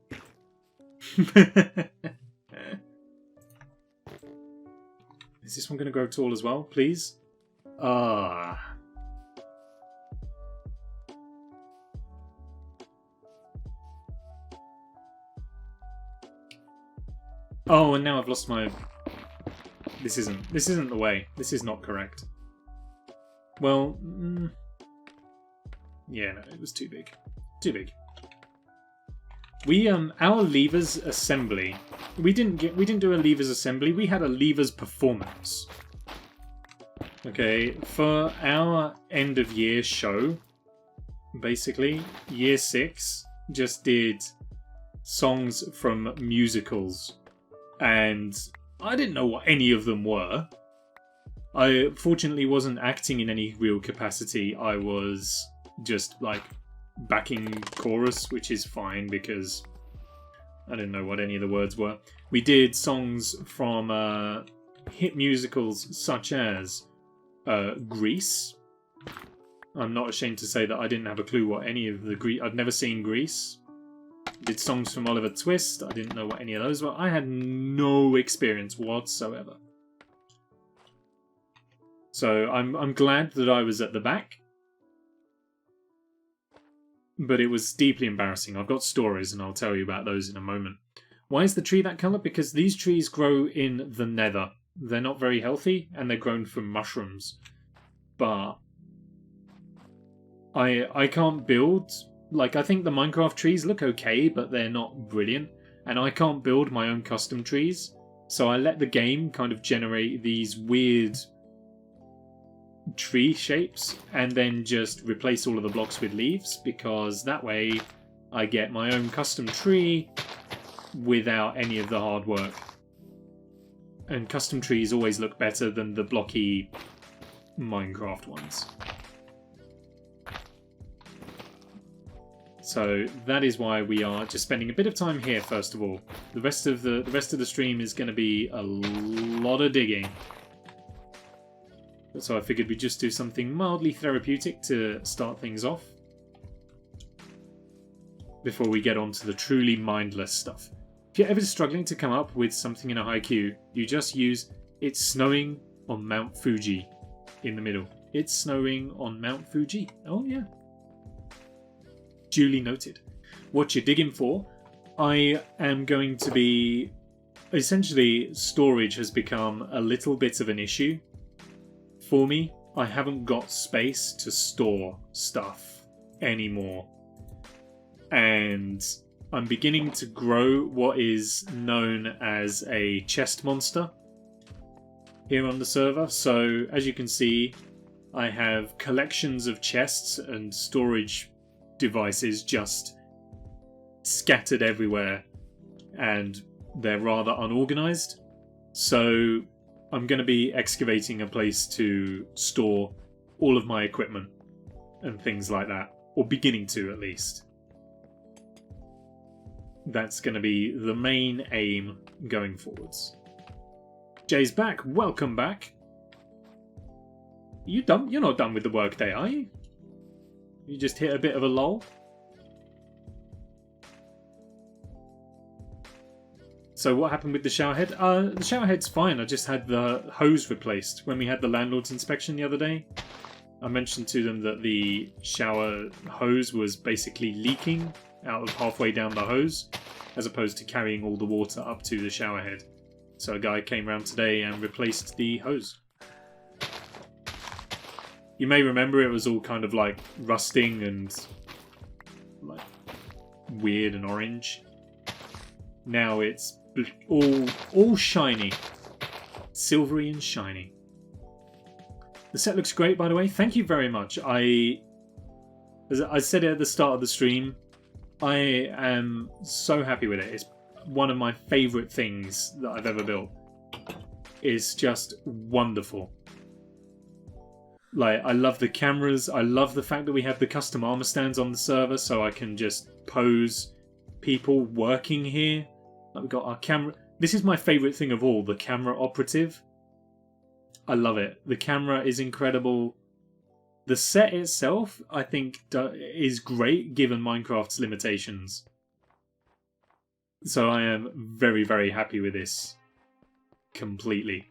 Is this one going to grow tall as well, please? Ah. Oh, and now I've lost my... This isn't the way. This is not correct. Well, yeah, no, it was too big. Too big. We our levers assembly. We didn't do a levers assembly. We had a levers performance. Okay, for our end of year show, basically, year 6 just did songs from musicals. And I didn't know what any of them were. I fortunately wasn't acting in any real capacity. I was just like backing chorus, which is fine because I didn't know what any of the words were. We did songs from hit musicals such as Grease. I'm not ashamed to say that I didn't have a clue what any of the I'd never seen Grease. Did songs from Oliver Twist. I didn't know what any of those were. I had no experience whatsoever. So I'm glad that I was at the back. But it was deeply embarrassing. I've got stories and I'll tell you about those in a moment. Why is the tree that colour? Because these trees grow in the nether. They're not very healthy and they're grown from mushrooms. But I can't build... Like, I think the Minecraft trees look okay, but they're not brilliant. And I can't build my own custom trees. So I let the game kind of generate these weird tree shapes and then just replace all of the blocks with leaves, because that way I get my own custom tree without any of the hard work. And custom trees always look better than the blocky Minecraft ones. So that is why we are just spending a bit of time here first of all. The rest of the stream is going to be a lot of digging. So I figured we'd just do something mildly therapeutic to start things off before we get on to the truly mindless stuff. If you're ever struggling to come up with something in a haiku, you just use "It's snowing on Mount Fuji" in the middle. It's snowing on Mount Fuji. Oh yeah. Duly noted. What you're digging for, I am going to be... Essentially, storage has become a little bit of an issue for me. I haven't got space to store stuff anymore. And I'm beginning to grow what is known as a chest monster here on the server. So, as you can see, I have collections of chests and storage devices just scattered everywhere, and they're rather unorganized. So I'm going to be excavating a place to store all of my equipment and things like that, or beginning to at least. That's going to be the main aim going forwards. Jay's back. Welcome back. You done? You're not done with the workday, are you? You just hit a bit of a lull. So what happened with the shower head? The shower head's fine. I just had the hose replaced. When we had the landlord's inspection the other day, I mentioned to them that the shower hose was basically leaking out of halfway down the hose, as opposed to carrying all the water up to the shower head. So a guy came round today and replaced the hose. You may remember it was all kind of like rusting and like weird and orange. Now it's all shiny. Silvery and shiny. The set looks great, by the way. Thank you very much. As I said it at the start of the stream, I am so happy with it. It's one of my favourite things that I've ever built. It's just wonderful. Like, I love the cameras. I love the fact that we have the custom armor stands on the server, so I can just pose people working here. Like, we've got our camera. This is my favourite thing of all, the camera operative. I love it. The camera is incredible. The set itself, I think, is great given Minecraft's limitations. So I am very, very happy with this. Completely.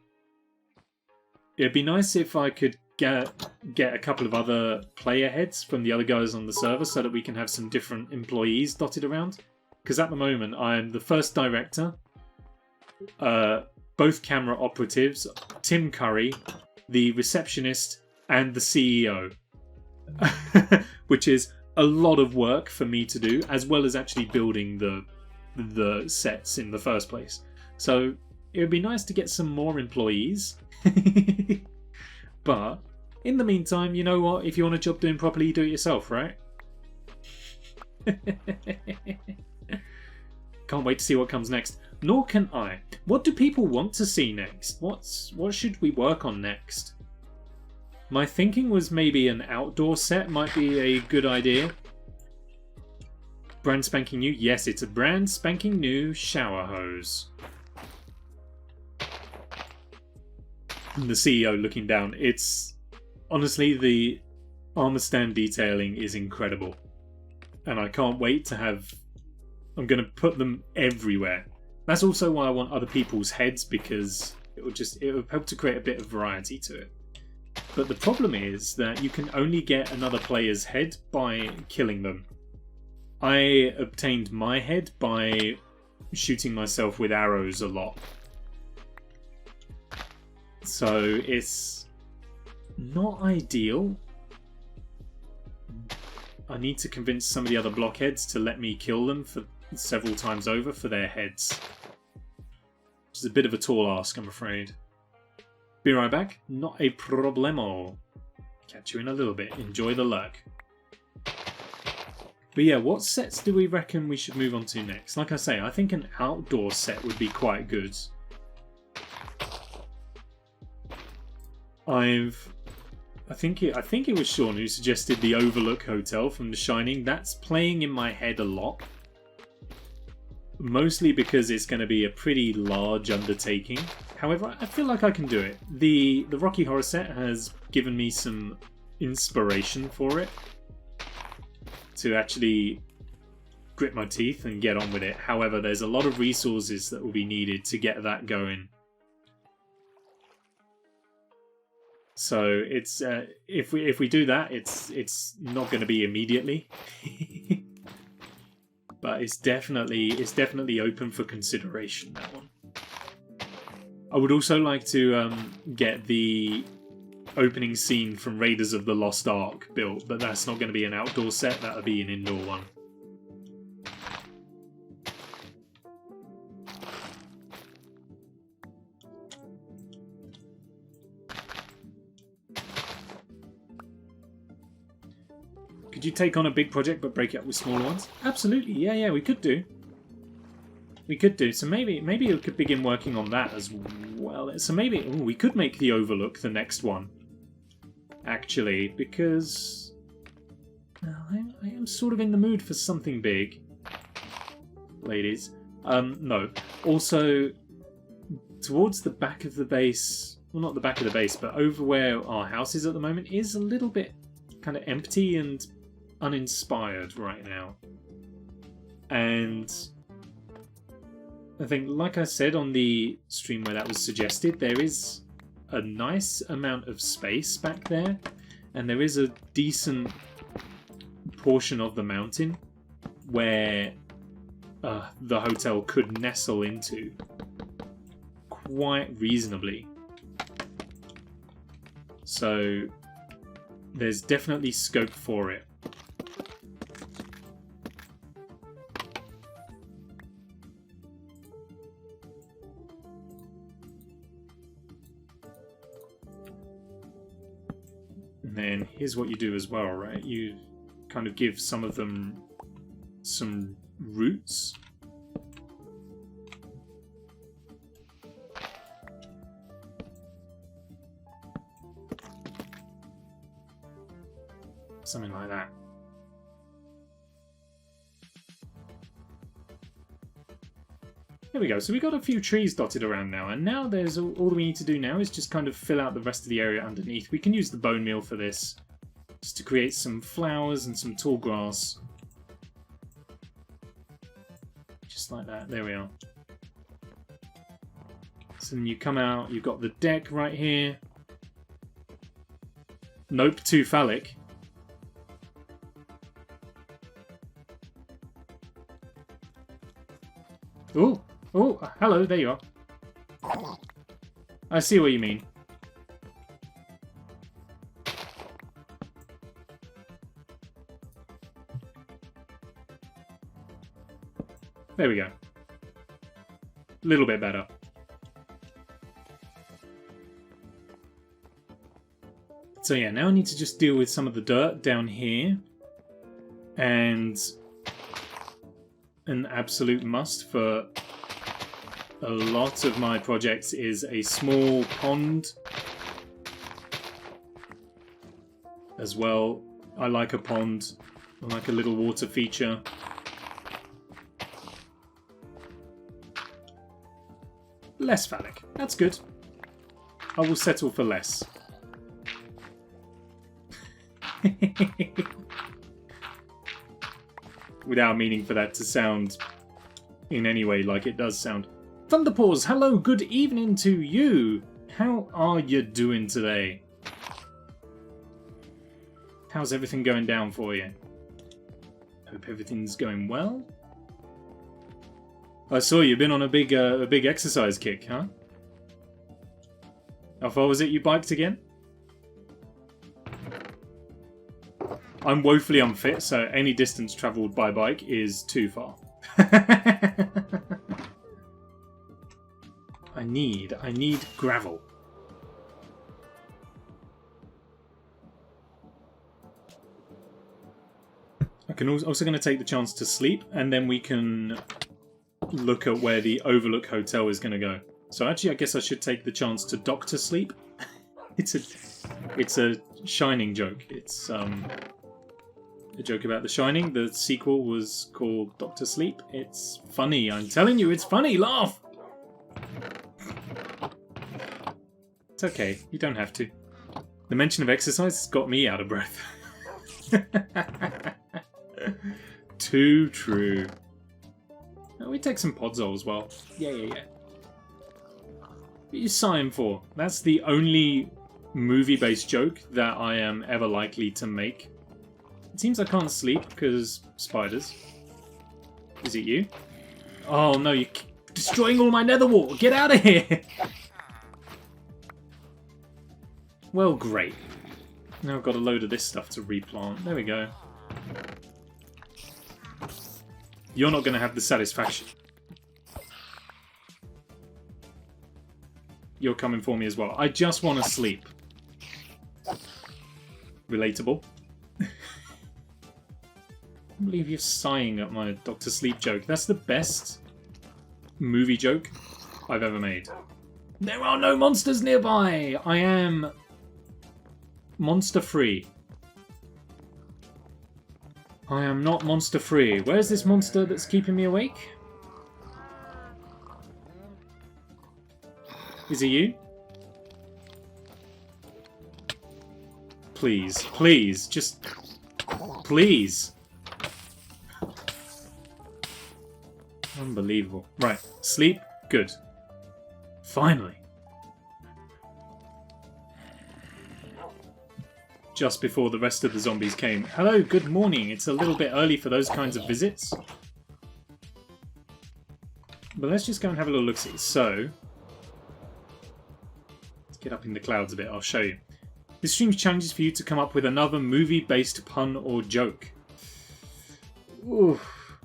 It'd be nice if I could get a couple of other player heads from the other guys on the server so that we can have some different employees dotted around. Because at the moment, I am the first director, both camera operatives, Tim Curry, the receptionist, and the CEO. Which is a lot of work for me to do, as well as actually building the sets in the first place. So it would be nice to get some more employees. But in the meantime, you know what? If you want a job doing properly, you do it yourself, right? Can't wait to see what comes next. Nor can I. What do people want to see next? What should we work on next? My thinking was maybe an outdoor set might be a good idea. Brand spanking new? Yes, it's a brand spanking new shower hose. And the CEO looking down. It's honestly, the armor stand detailing is incredible. And I can't wait to have... I'm going to put them everywhere. That's also why I want other people's heads, because it will help to create a bit of variety to it. But the problem is that you can only get another player's head by killing them. I obtained my head by shooting myself with arrows a lot. So it's not ideal. I need to convince some of the other blockheads to let me kill them for several times over for their heads. Which is a bit of a tall ask, I'm afraid. Be right back. Not a problemo. Catch you in a little bit. Enjoy the lurk. But yeah, what sets do we reckon we should move on to next? Like I say, I think an outdoor set would be quite good. I think it was Sean who suggested the Overlook Hotel from The Shining. That's playing in my head a lot. Mostly because it's going to be a pretty large undertaking. However, I feel like I can do it. The Rocky Horror set has given me some inspiration for it. To actually grit my teeth and get on with it. However, there's a lot of resources that will be needed to get that going. So it's if we do that, it's not going to be immediately. But it's definitely open for consideration, that one. I would also like to get the opening scene from Raiders of the Lost Ark built, but that's not going to be an outdoor set, that'll be an indoor one. Could you take on a big project but break it up with smaller ones? Absolutely, yeah, we could do. We could do. So maybe we could begin working on that as well. So maybe we could make the Overlook the next one. Actually, because I am sort of in the mood for something big. Ladies. No. Also, towards the back of the base, well, not the back of the base, but over where our house is at the moment is a little bit kind of empty and uninspired right now. And I think, like I said on the stream where that was suggested, there is a nice amount of space back there, and there is a decent portion of the mountain where the hotel could nestle into quite reasonably. So there's definitely scope for it. And then here's what you do as well, right? You kind of give some of them some roots. Something like that. There we go. So we got a few trees dotted around now, and now there's all we need to do now is just kind of fill out the rest of the area underneath. We can use the bone meal for this, just to create some flowers and some tall grass. Just like that. There we are. So then you come out, you've got the deck right here. Nope, too phallic. Oh, oh, hello, there you are. I see what you mean. There we go. A little bit better. So yeah, now I need to just deal with some of the dirt down here. And an absolute must for a lot of my projects is a small pond as well. I like a pond. I like a little water feature. Less phallic. That's good. I will settle for less. Without meaning for that to sound in any way like it does sound. Thunderpaws, hello, good evening to you. How are you doing today? How's everything going down for you? Hope everything's going well. I saw you've been on a big exercise kick, huh? How far was it you biked again? I'm woefully unfit, so any distance travelled by bike is too far. I need gravel. I can also going to take the chance to sleep, and then we can look at where the Overlook Hotel is going to go. So actually, I guess I should take the chance to doctor sleep. It's a Shining joke. It's a joke about The Shining. The sequel was called Doctor Sleep. It's funny. I'm telling you, it's funny. Laugh. It's okay. You don't have to. The mention of exercise has got me out of breath. Too true. Oh, we take some podzol as well. Yeah. What are you sighing for? That's the only movie-based joke that I am ever likely to make. It seems I can't sleep because spiders. Is it you? Oh no, you're destroying all my nether wall! Get out of here! Well, great. Now I've got a load of this stuff to replant. There we go. You're not going to have the satisfaction. You're coming for me as well. I just want to sleep. Relatable. I can't believe you're sighing at my Dr. Sleep joke. That's the best movie joke I've ever made. There are no monsters nearby! I am monster-free. I am not monster-free. Where's this monster that's keeping me awake? Is it you? Please, please, just... please. Unbelievable. Right, sleep, good. Finally. Just before the rest of the zombies came. Hello, good morning. It's a little bit early for those kinds of visits. But let's just go and have a little look-see. So, let's get up in the clouds a bit. I'll show you. This stream's challenge is for you to come up with another movie-based pun or joke. Oof.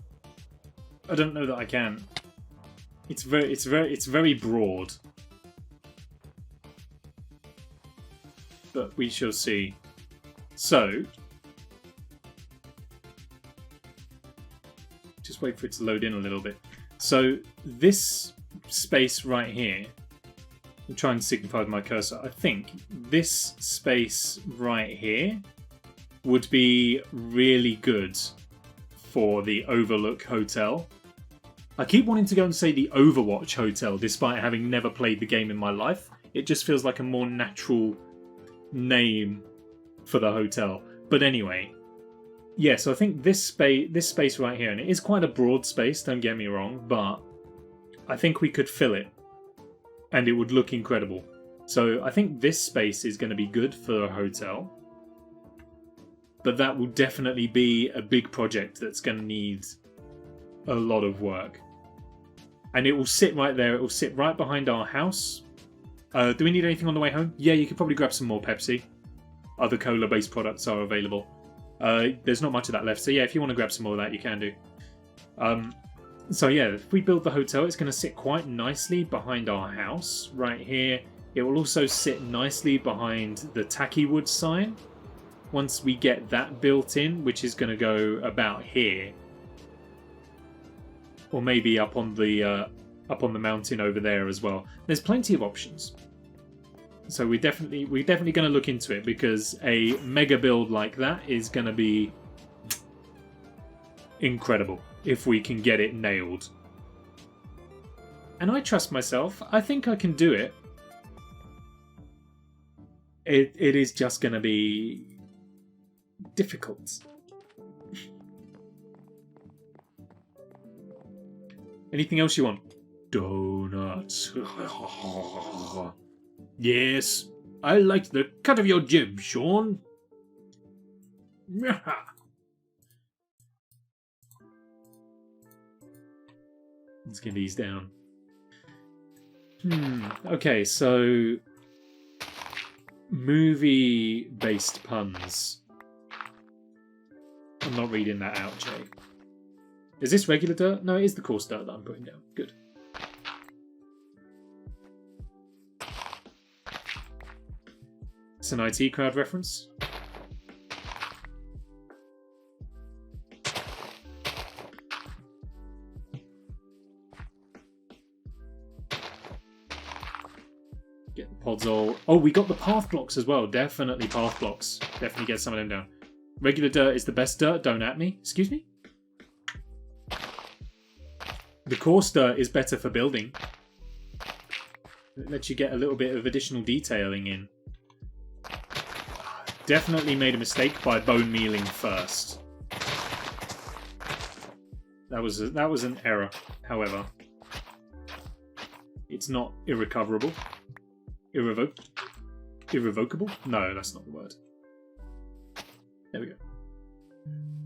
I don't know that I can. It's very broad. But we shall see. So, just wait for it to load in a little bit. So, this space right here, I'm trying to signify with my cursor. I think this space right here would be really good for the Overlook Hotel. I keep wanting to go and say the Overwatch Hotel, despite having never played the game in my life. It just feels like a more natural name for the hotel. But anyway, yeah, so I think this space right here, and it is quite a broad space, don't get me wrong, but I think we could fill it, and it would look incredible. So I think this space is going to be good for a hotel, but that will definitely be a big project that's going to need a lot of work. And it will sit right there. It will sit right behind our house. Do we need anything on the way home? Yeah, you could probably grab some more Pepsi. Other cola-based products are available. There's not much of that left. So yeah, if you want to grab some more of that, you can do. So yeah, if we build the hotel, it's going to sit quite nicely behind our house right here. It will also sit nicely behind the Tacky Wood sign. Once we get that built in, which is going to go about here. Or maybe up on the mountain over there as well. There's plenty of options. So we're definitely going to look into it, because a mega build like that is going to be incredible if we can get it nailed. And I trust myself. I think I can do it. It is just going to be difficult. Anything else you want? Donuts. Yes, I like the cut of your jib, Sean. Let's get these down. Okay, so movie-based puns. I'm not reading that out, Jay. Is this regular dirt? No, it is the coarse dirt that I'm putting down. Good. It's an IT crowd reference. Get the pods all... Oh, we got the path blocks as well. Definitely path blocks. Definitely get some of them down. Regular dirt is the best dirt. Don't at me. Excuse me? The coarse dirt is better for building. It lets you get a little bit of additional detailing in. Definitely made a mistake by bone mealing first. That was an error, however. It's not irrecoverable. Irrevocable? No, that's not the word. There we go.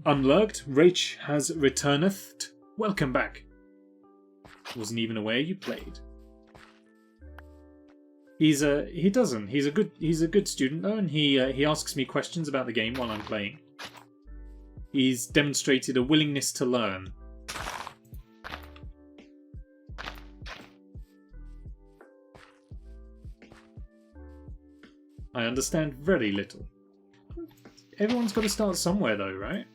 Unlurked, Rach has returneth. Welcome back. Wasn't even aware you played. He's a good student though, and he asks me questions about the game while I'm playing. He's demonstrated a willingness to learn. I understand very little. Everyone's got to start somewhere though, right?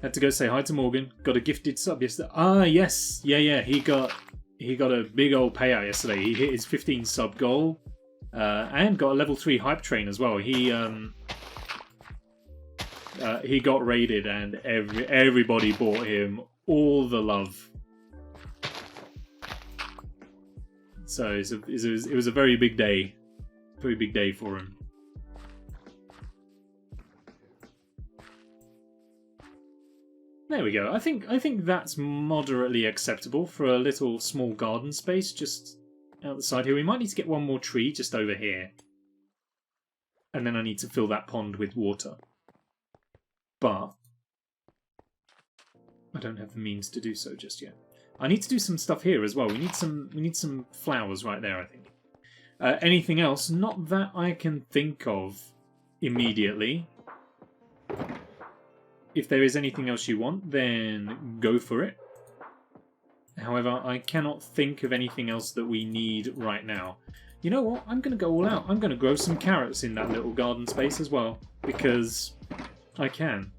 Had to go say hi to Morgan. Got a gifted sub yesterday. Ah, yes. Yeah. He got a big old payout yesterday. He hit his 15 sub goal. And got a level 3 hype train as well. He got raided and everybody bought him all the love. So it was a very big day. Very big day for him. There we go. I think that's moderately acceptable for a little small garden space just out the side here. We might need to get one more tree just over here. And then I need to fill that pond with water. But I don't have the means to do so just yet. I need to do some stuff here as well. We need some flowers right there, I think. Anything else? Not that I can think of immediately. If there is anything else you want, then go for it. However, I cannot think of anything else that we need right now. You know what? I'm going to go all out. I'm going to grow some carrots in that little garden space as well. Because I can.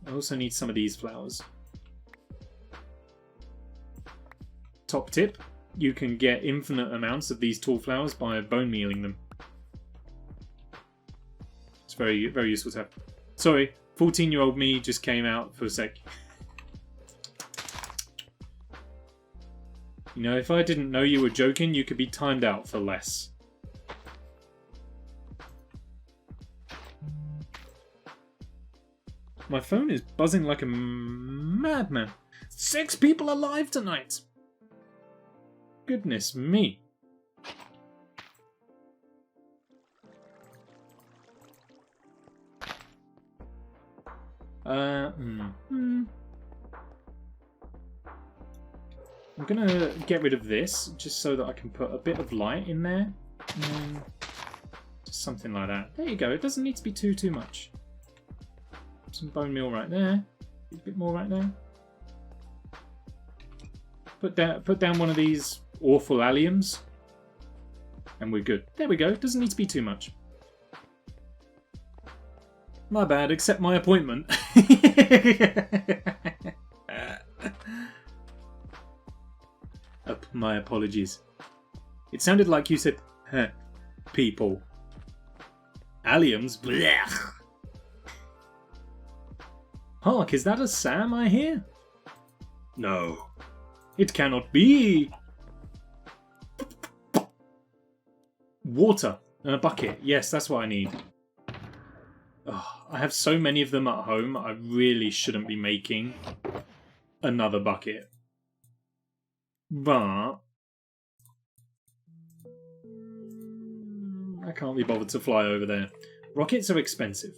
I also need some of these flowers. Top tip. You can get infinite amounts of these tall flowers by bone mealing them. It's very, very useful to have. Sorry, 14-year-old me just came out for a sec. You know, if I didn't know you were joking, you could be timed out for less. My phone is buzzing like a madman. 6 people alive tonight! Goodness me. I'm gonna get rid of this just so that I can put a bit of light in there. Just something like that. There you go. It doesn't need to be too much. Some bone meal right there. A bit more right there. Put down one of these awful alliums. And we're good. There we go. Doesn't need to be too much. My bad, accept my appointment. My apologies. It sounded like you said, huh, people. Alliums? Blech. Hark, is that a Sam I hear? No. It cannot be. Water. And a bucket. Yes, that's what I need. Oh, I have so many of them at home, I really shouldn't be making another bucket. But I can't be bothered to fly over there. Rockets are expensive.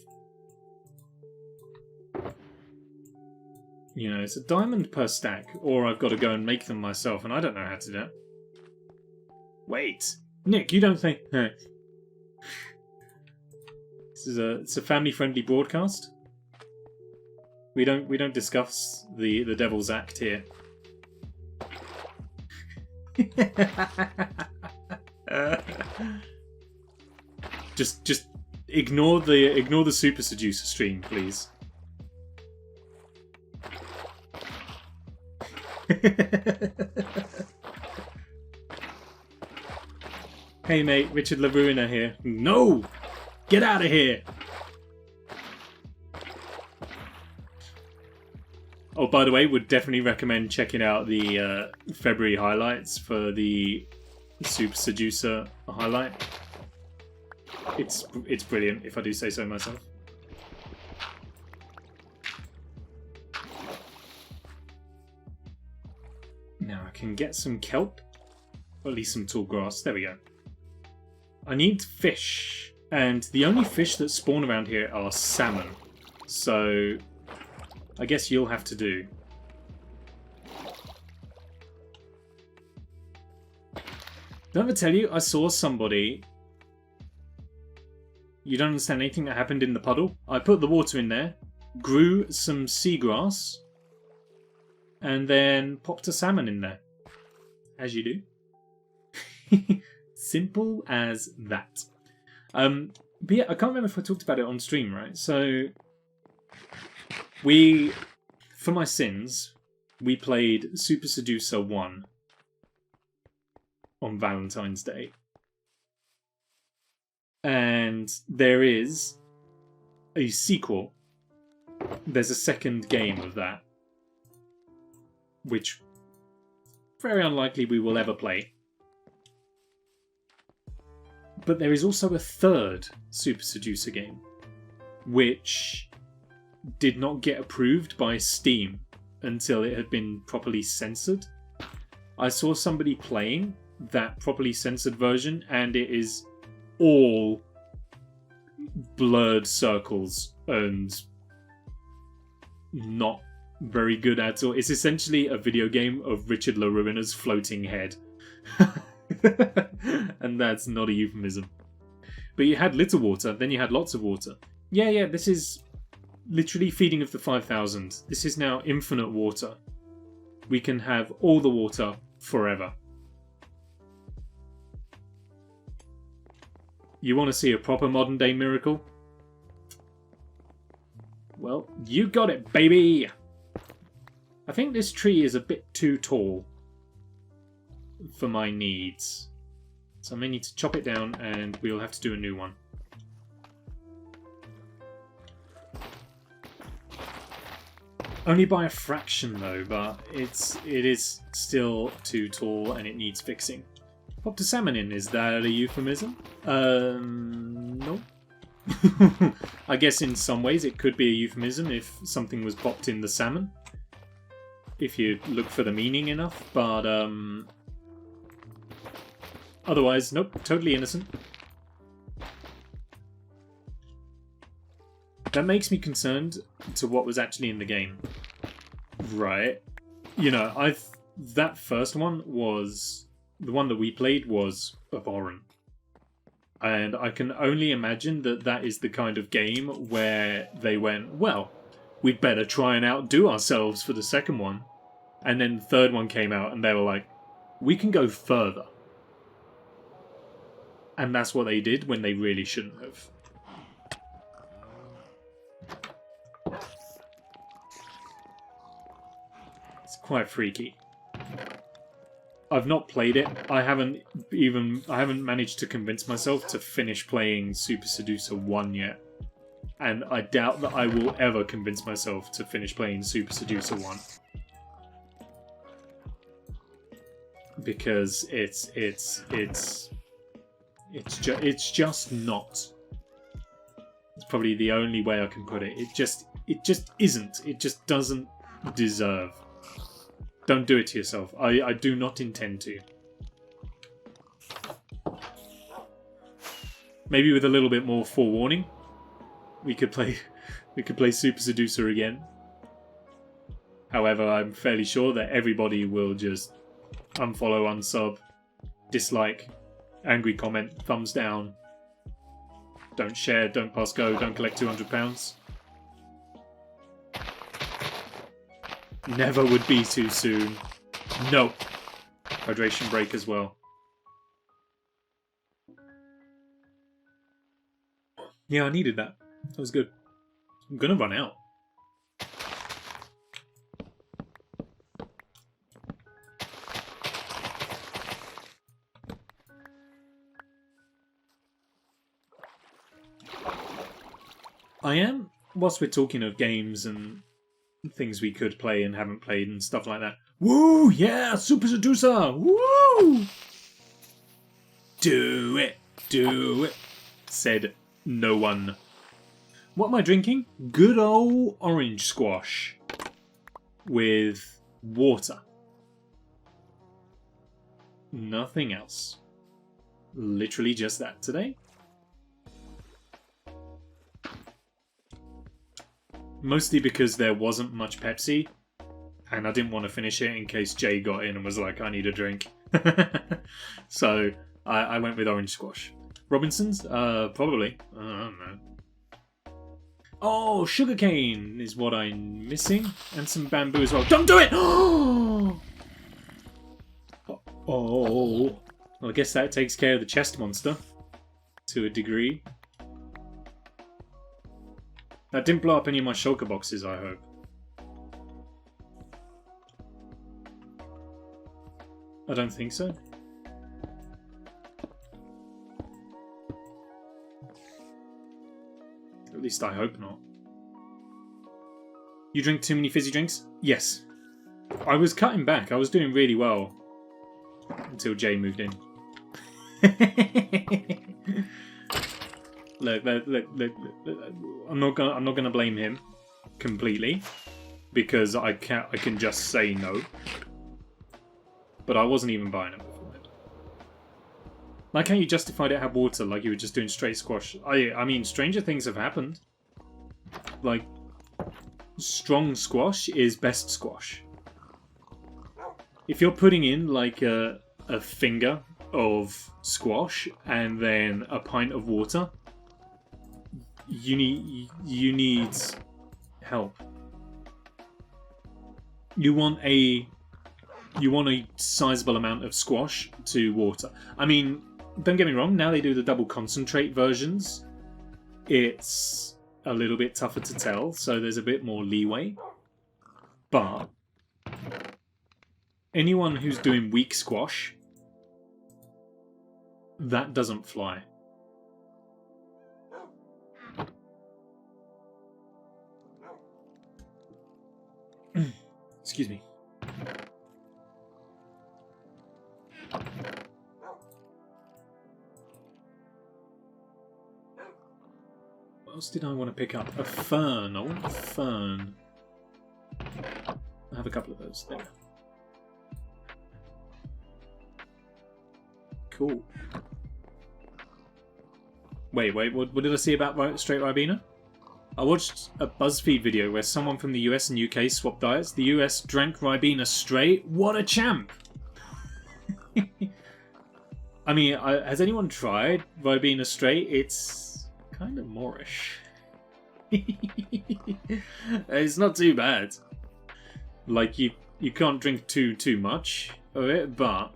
You know, it's a diamond per stack, or I've got to go and make them myself, and I don't know how to do that. Wait, Nick, you don't think... It's a family-friendly broadcast. We don't discuss the devil's act here. Just ignore the Super Seducer stream, please. Hey mate, Richard LaRuina here. No! Get out of here! Oh, by the way, would definitely recommend checking out the February highlights for the Super Seducer highlight. It's brilliant, if I do say so myself. Now I can get some kelp, or at least some tall grass. There we go. I need fish, and the only fish that spawn around here are salmon. So I guess you'll have to do. Did I ever tell you I saw somebody... You don't understand anything that happened in the puddle? I put the water in there, grew some seagrass, and then popped a salmon in there. As you do. Simple as that. But yeah, I can't remember if I talked about it on stream, right? So... for my sins, we played Super Seducer 1 on Valentine's Day. And there is a sequel. There's a second game of that, which very unlikely we will ever play. But there is also a third Super Seducer game, which did not get approved by Steam until it had been properly censored. I saw somebody playing that properly censored version, and it is all blurred circles and not very good at all. It's essentially a video game of Richard LaRuina's floating head. And that's not a euphemism. But you had little water, then you had lots of water. Yeah, this is literally feeding of the 5,000. This is now infinite water. We can have all the water forever. You want to see a proper modern day miracle? Well, you got it, baby! I think this tree is a bit too tall for my needs. So I may need to chop it down and we'll have to do a new one. Only by a fraction though, but it is still too tall and it needs fixing. Popped a salmon in, is that a euphemism? No. I guess in some ways it could be a euphemism if something was popped in the salmon. If you look for the meaning enough, but otherwise, nope, totally innocent. That makes me concerned to what was actually in the game. Right. You know, that first one was... The one that we played was abhorrent. And I can only imagine that that is the kind of game where they went, well, we'd better try and outdo ourselves for the second one. And then the third one came out and they were like, we can go further. And that's what they did when they really shouldn't have. It's quite freaky. I've not played it. I haven't managed to convince myself to finish playing Super Seducer 1 yet. And I doubt that I will ever convince myself to finish playing Super Seducer 1. Because it's just not. It's probably the only way I can put it. It just isn't. It just doesn't deserve. Don't do it to yourself. I do not intend to. Maybe with a little bit more forewarning, we could play Super Seducer again. However, I'm fairly sure that everybody will just unfollow, unsub, dislike, angry comment, thumbs down, don't share, don't pass go, don't collect £200. Never would be too soon. No. Hydration break as well. Yeah, I needed that. That was good. I'm gonna run out. I am, whilst we're talking of games and things we could play and haven't played and stuff like that. Woo! Yeah! Super Seducer! Woo! Do it! Do it! Said no one. What am I drinking? Good old orange squash. With water. Nothing else. Literally just that today. Mostly because there wasn't much Pepsi, and I didn't want to finish it in case Jay got in and was like, I need a drink. So I went with orange squash. Robinson's? Probably. I don't know. Oh, sugarcane is what I'm missing. And some bamboo as well. Don't do it! Oh! Well, I guess that takes care of the chest monster. To a degree. That didn't blow up any of my shulker boxes, I hope. I don't think so. At least I hope not. You drink too many fizzy drinks? Yes. I was cutting back. I was doing really well. Until Jay moved in. Look, I'm not gonna blame him completely because I can just say no. But I wasn't even buying it beforehand. Like how you justified it had water, like you were just doing straight squash. I mean, stranger things have happened. Like, strong squash is best squash. If you're putting in like a finger of squash and then a pint of water, you need help. You want a sizable amount of squash to water. I mean, don't get me wrong, now they do the double concentrate versions. It's a little bit tougher to tell, so there's a bit more leeway. But anyone who's doing weak squash, that doesn't fly. Excuse me. What else did I want to pick up? A fern. I want a fern. I have a couple of those. There. Cool. Wait, what did I see about straight Ribena? I watched a BuzzFeed video where someone from the US and UK swapped diets. The US drank Ribena straight. What a champ! I mean, has anyone tried Ribena straight? It's kind of moreish. It's not too bad. Like, you can't drink too much of it, but...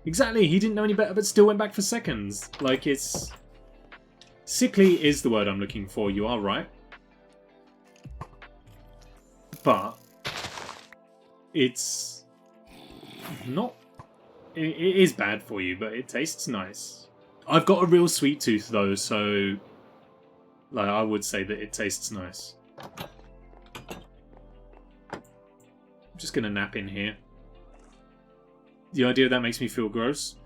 Exactly, he didn't know any better but still went back for seconds. Like, it's... Sickly is the word I'm looking for, you are right. But... It's... not... It is bad for you, but it tastes nice. I've got a real sweet tooth, though, so... Like, I would say that it tastes nice. I'm just gonna nap in here. The idea that makes me feel gross.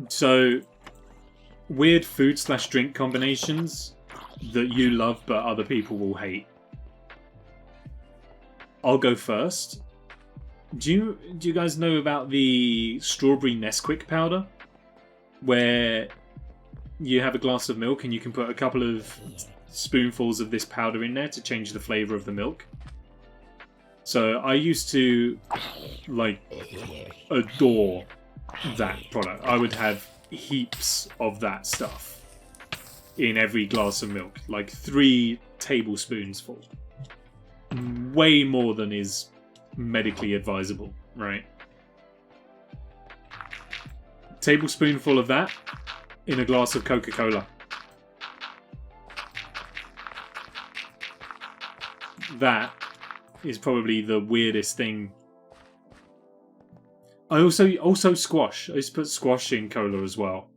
So, weird food/drink combinations that you love but other people will hate. I'll go first. Do you guys know about the strawberry Nesquik powder? Where you have a glass of milk and you can put a couple of spoonfuls of this powder in there to change the flavour of the milk. So I used to, like, adore that product. I would have heaps of that stuff in every glass of milk. Like 3 tablespoons full. Way more than is medically advisable, right? Tablespoonful of that in a glass of Coca-Cola. That is probably the weirdest thing. I also squash. I used to put squash in cola as well.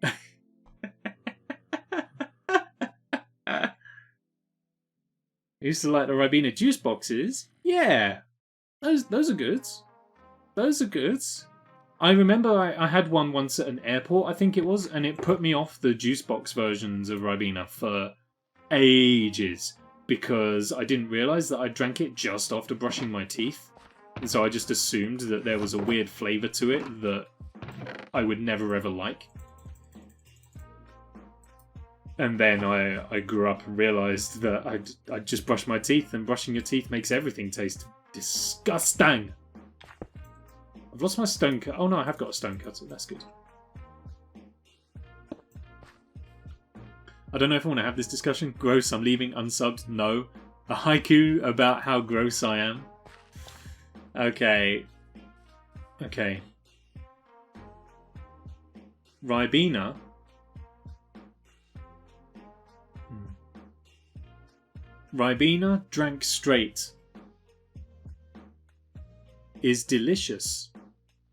I used to like the Ribena juice boxes. Yeah, those are good. Those are good. I remember I had one once at an airport, I think it was, and it put me off the juice box versions of Ribena for ages. Because I didn't realise that I drank it just after brushing my teeth. And so I just assumed that there was a weird flavour to it that I would never ever like. And then I grew up and realised that I'd just brush my teeth, and brushing your teeth makes everything taste disgusting. I've lost my stone cutter. Oh no, I have got a stone cutter. That's good. I don't know if I want to have this discussion. Gross, I'm leaving unsubbed. No. A haiku about how gross I am. Okay. Okay. Ribena. Ribena drank straight is delicious,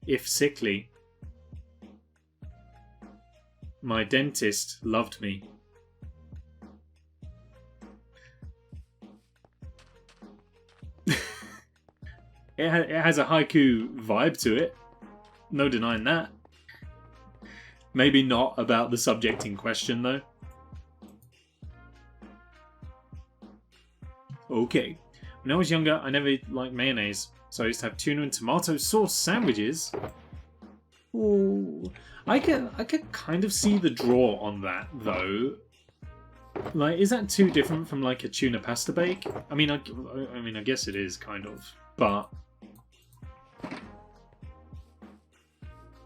if sickly. My dentist loved me. It has a haiku vibe to it. No denying that. Maybe not about the subject in question, though. Okay. When I was younger, I never liked mayonnaise, so I used to have tuna and tomato sauce sandwiches. Ooh. I could kind of see the draw on that, though. Like, is that too different from, like, a tuna pasta bake? I mean, I guess it is, kind of. But...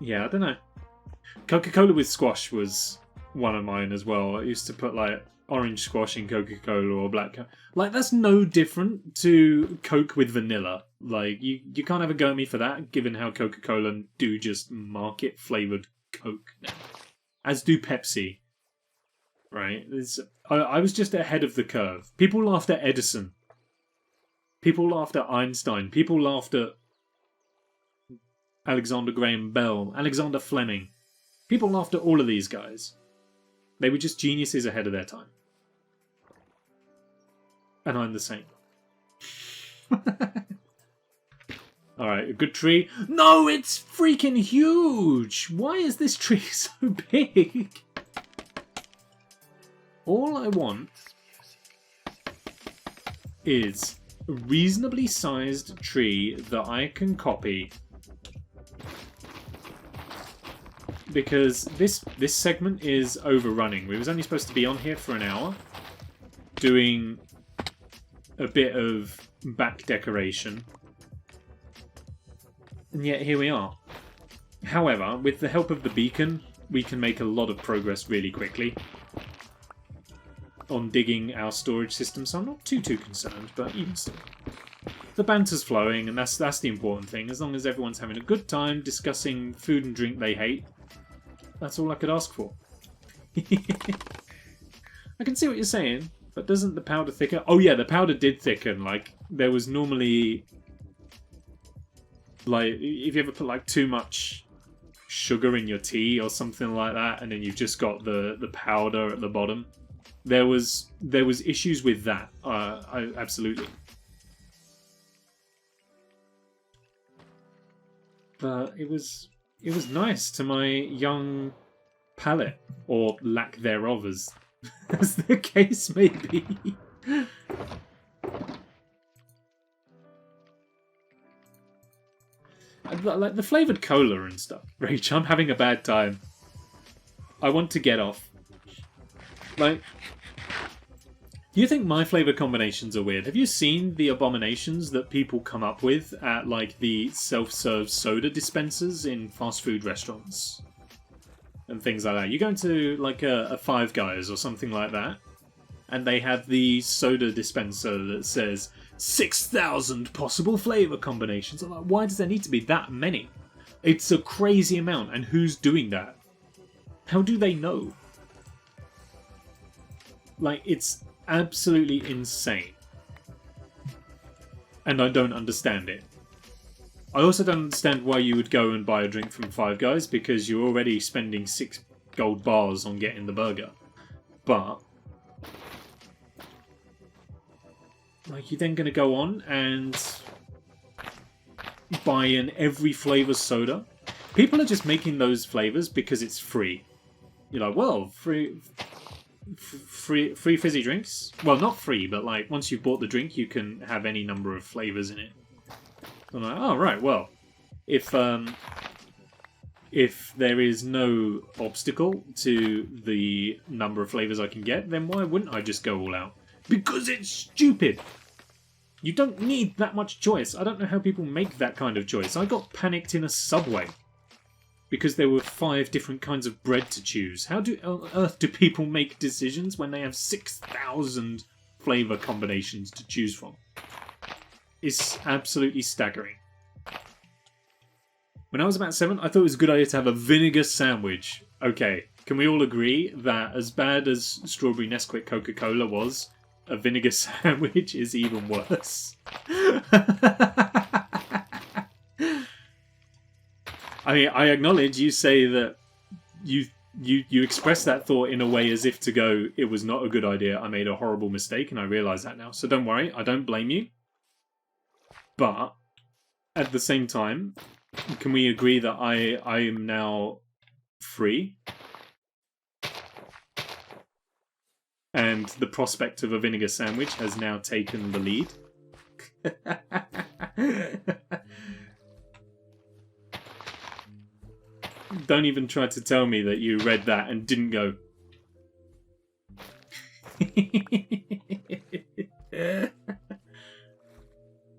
yeah, I don't know. Coca-Cola with squash was one of mine as well. I used to put, like, orange squash in Coca-Cola or black Coke. Like, that's no different to Coke with vanilla. Like, you can't have a go at me for that, given how Coca-Cola do just market-flavoured Coke now. As do Pepsi. Right? I was just ahead of the curve. People laughed at Edison. People laughed at Einstein. People laughed at Alexander Graham Bell. Alexander Fleming. People laughed at all of these guys. They were just geniuses ahead of their time. And I'm the same. Alright, a good tree. No, it's freaking huge! Why is this tree so big? All I want is a reasonably sized tree that I can copy. Because this segment is overrunning. We was only supposed to be on here for an hour, doing a bit of back decoration, and yet here we are. However, with the help of the beacon, we can make a lot of progress really quickly on digging our storage system, so I'm not too concerned, but even still. The banter's flowing, and that's the important thing. As long as everyone's having a good time discussing food and drink they hate, that's all I could ask for. I can see what you're saying, but doesn't the powder thicken? Oh yeah, the powder did thicken. Like, there was normally... Like, if you ever put, like, too much sugar in your tea or something like that, and then you've just got the powder at the bottom, there was issues with that. Absolutely. But it was nice to my young palate, or lack thereof, as the case may be. Like the flavoured cola and stuff. Rach, I'm having a bad time. I want to get off. Like, do you think my flavour combinations are weird? Have you seen the abominations that people come up with at, like, the self-serve soda dispensers in fast food restaurants? And things like that. You go into, like, a Five Guys or something like that, and they have the soda dispenser that says 6,000 possible flavour combinations. I'm like, why does there need to be that many? It's a crazy amount, and who's doing that? How do they know? Like, it's absolutely insane. And I don't understand it. I also don't understand why you would go and buy a drink from Five Guys, because you're already spending 6 gold bars on getting the burger. But, like, you're then going to go on and buy in every flavour soda. People are just making those flavours because it's free. You're like, well, free fizzy drinks. Well, not free, but like once you've bought the drink, you can have any number of flavors in it. I'm like, oh right, well, if there is no obstacle to the number of flavors I can get, then why wouldn't I just go all out? Because it's stupid. You don't need that much choice. I don't know how people make that kind of choice. I got panicked in a Subway because there were 5 different kinds of bread to choose. How on earth do people make decisions when they have 6,000 flavour combinations to choose from? It's absolutely staggering. When I was about 7, I thought it was a good idea to have a vinegar sandwich. Okay, can we all agree that as bad as strawberry Nesquik Coca-Cola was, a vinegar sandwich is even worse? I mean, I acknowledge you say that you express that thought in a way as if to go, it was not a good idea, I made a horrible mistake, and I realise that now. So don't worry, I don't blame you. But, at the same time, can we agree that I am now free? And the prospect of a vinegar sandwich has now taken the lead? Don't even try to tell me that you read that and didn't go.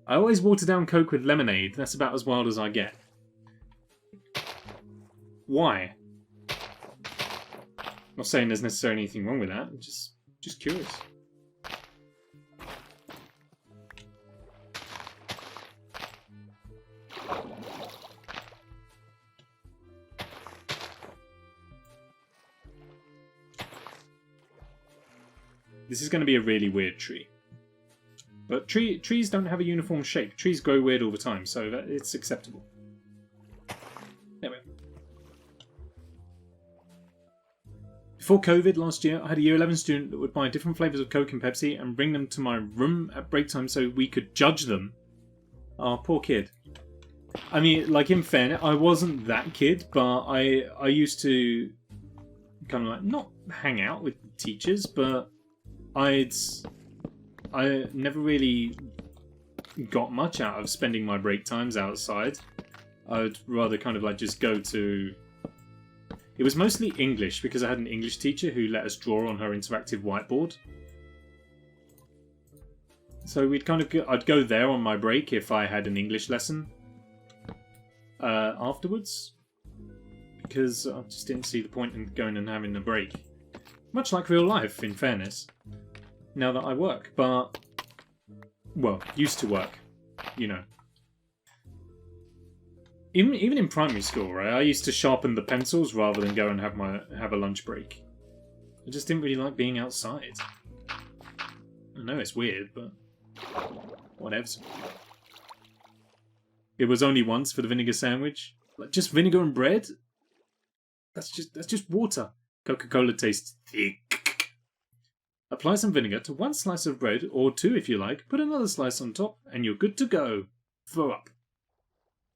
I always water down Coke with lemonade. That's about as wild as I get. Why? I'm not saying there's necessarily anything wrong with that. Just Just curious. This is going to be a really weird tree. But trees don't have a uniform shape. Trees grow weird all the time, so it's acceptable. There we go. Before COVID last year, I had a Year 11 student that would buy different flavours of Coke and Pepsi and bring them to my room at break time so we could judge them. Oh, poor kid. I mean, like, in fairness, I wasn't that kid, but I used to kind of like, not hang out with teachers, but I never really got much out of spending my break times outside. I'd rather kind of like just go to... It was mostly English, because I had an English teacher who let us draw on her interactive whiteboard. So we'd kind of I'd go there on my break if I had an English lesson afterwards, because I just didn't see the point in going and having a break. Much like real life, in fairness. Now that I work, but... Well, used to work, you know. Even in primary school, right, I used to sharpen the pencils rather than go and have a lunch break. I just didn't really like being outside. I know it's weird, but... Whatevs. It was only once for the vinegar sandwich. Like, just vinegar and bread? That's just water. Coca-Cola tastes thick. Apply some vinegar to one slice of bread, or two if you like, put another slice on top, and you're good to go. Throw up.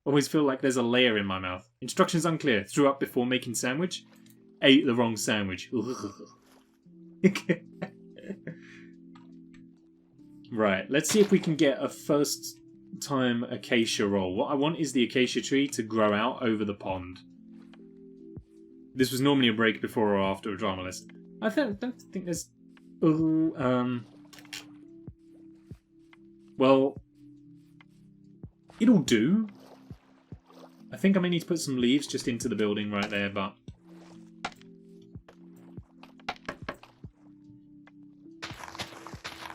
Always feel like there's a layer in my mouth. Instructions unclear. Threw up before making sandwich. Ate the wrong sandwich. Right, let's see if we can get a first time acacia roll. What I want is the acacia tree to grow out over the pond. This was normally a break before or after a drama lesson. I don't think there's... Well, it'll do. I think I may need to put some leaves just into the building right there, but...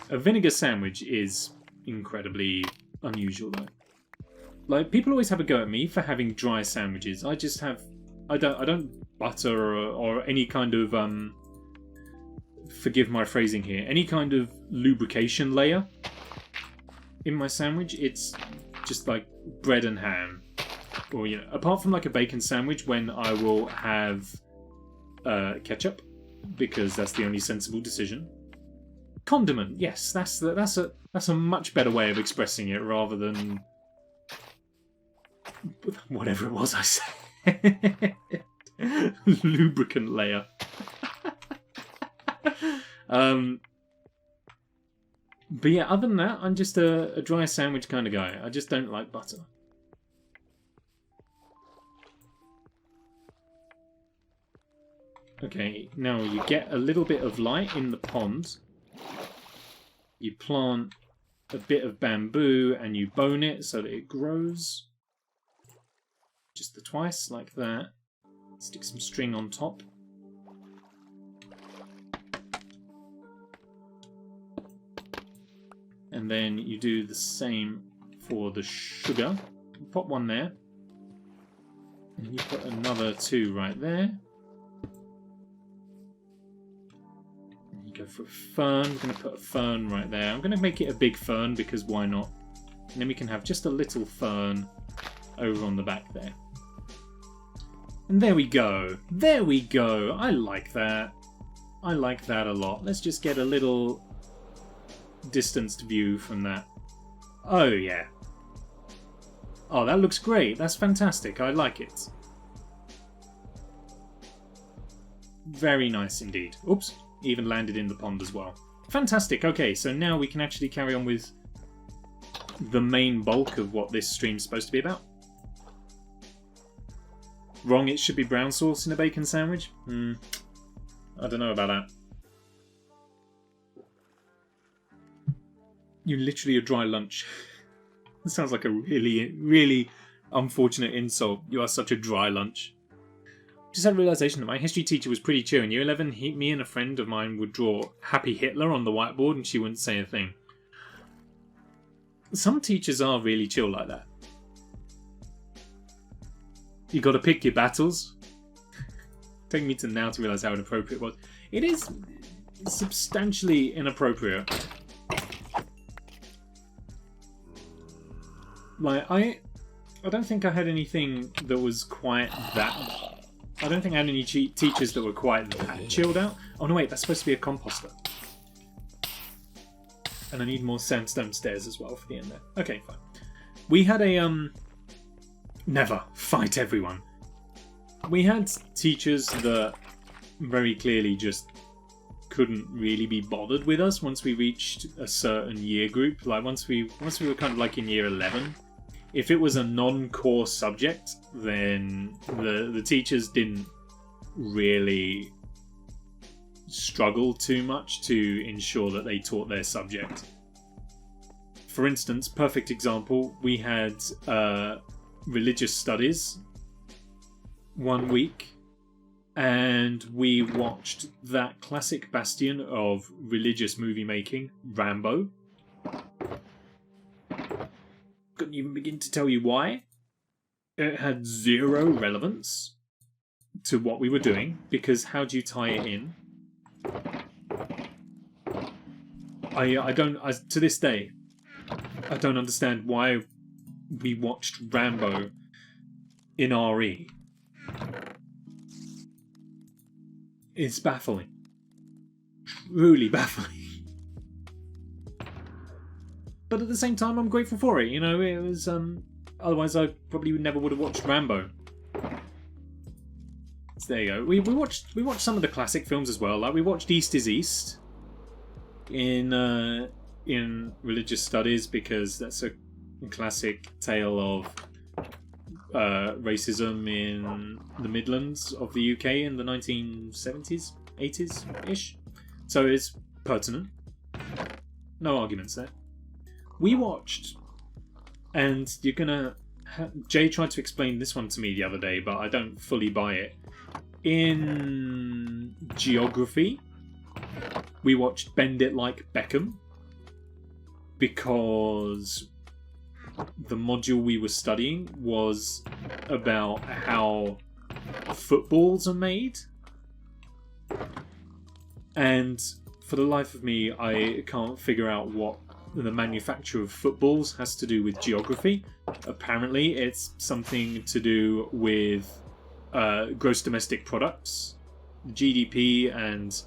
A vinegar sandwich is incredibly unusual, though. Like, people always have a go at me for having dry sandwiches. I just have... I don't butter or any kind of, forgive my phrasing here, any kind of lubrication layer in my sandwich. It's just like bread and ham. Or, you know, apart from like a bacon sandwich when I will have ketchup, because that's the only sensible decision. Condiment, yes, that's a much better way of expressing it rather than whatever it was I said. Lubricant layer. But yeah, other than that, I'm just a dry sandwich kind of guy. I just don't like butter. Okay, now you get a little bit of light in the pond. You plant a bit of bamboo and you bone it so that it grows. Just the twice, like that. Stick some string on top. And then you do the same for the sugar. You pop one there. And you put another two right there. And you go for a fern. I'm going to put a fern right there. I'm going to make it a big fern because why not? And then we can have just a little fern over on the back there. And there we go. There we go. I like that. I like that a lot. Let's just get a little distanced view from that. Oh, yeah. Oh, that looks great. That's fantastic. I like it. Very nice indeed. Oops. Even landed in the pond as well. Fantastic. Okay, so now we can actually carry on with the main bulk of what this stream's supposed to be about. Wrong, it should be brown sauce in a bacon sandwich? I don't know about that. You're literally a dry lunch. That sounds like a really, really unfortunate insult. You are such a dry lunch. Just had a realisation that my history teacher was pretty chill. In year 11, me and a friend of mine would draw Happy Hitler on the whiteboard and she wouldn't say a thing. Some teachers are really chill like that. You got to pick your battles. Taking me to now to realise how inappropriate it was. It is substantially inappropriate. Like, I don't think I had anything that was quite that... I don't think I had any teachers that were quite that chilled out. Oh no, wait, that's supposed to be a composter. And I need more sandstone stairs as well for the end there. Okay, fine. We had a, never fight everyone. We had teachers that very clearly just couldn't really be bothered with us once we reached a certain year group. Like, once we were kind of like in year 11. If it was a non-core subject, then the teachers didn't really struggle too much to ensure that they taught their subject. For instance, perfect example, we had religious studies one week, and we watched that classic bastion of religious movie making, Rambo. Couldn't even begin to tell you why. It had zero relevance to what we were doing, because how do you tie it in? To this day, I don't understand why we watched Rambo in RE. It's baffling. Truly baffling. But at the same time, I'm grateful for it. You know, it was... otherwise, I probably never would have watched Rambo. So there you go. We watched some of the classic films as well. Like, we watched East is East in religious studies, because that's a classic tale of racism in the Midlands of the UK in the 1970s, 80s-ish. So it's pertinent. No arguments there. We watched, and you're gonna... Jay tried to explain this one to me the other day, but I don't fully buy it. In geography, we watched Bend It Like Beckham, because the module we were studying was about how footballs are made. And for the life of me, I can't figure out what the manufacture of footballs has to do with geography. Apparently it's something to do with gross domestic products, GDP, and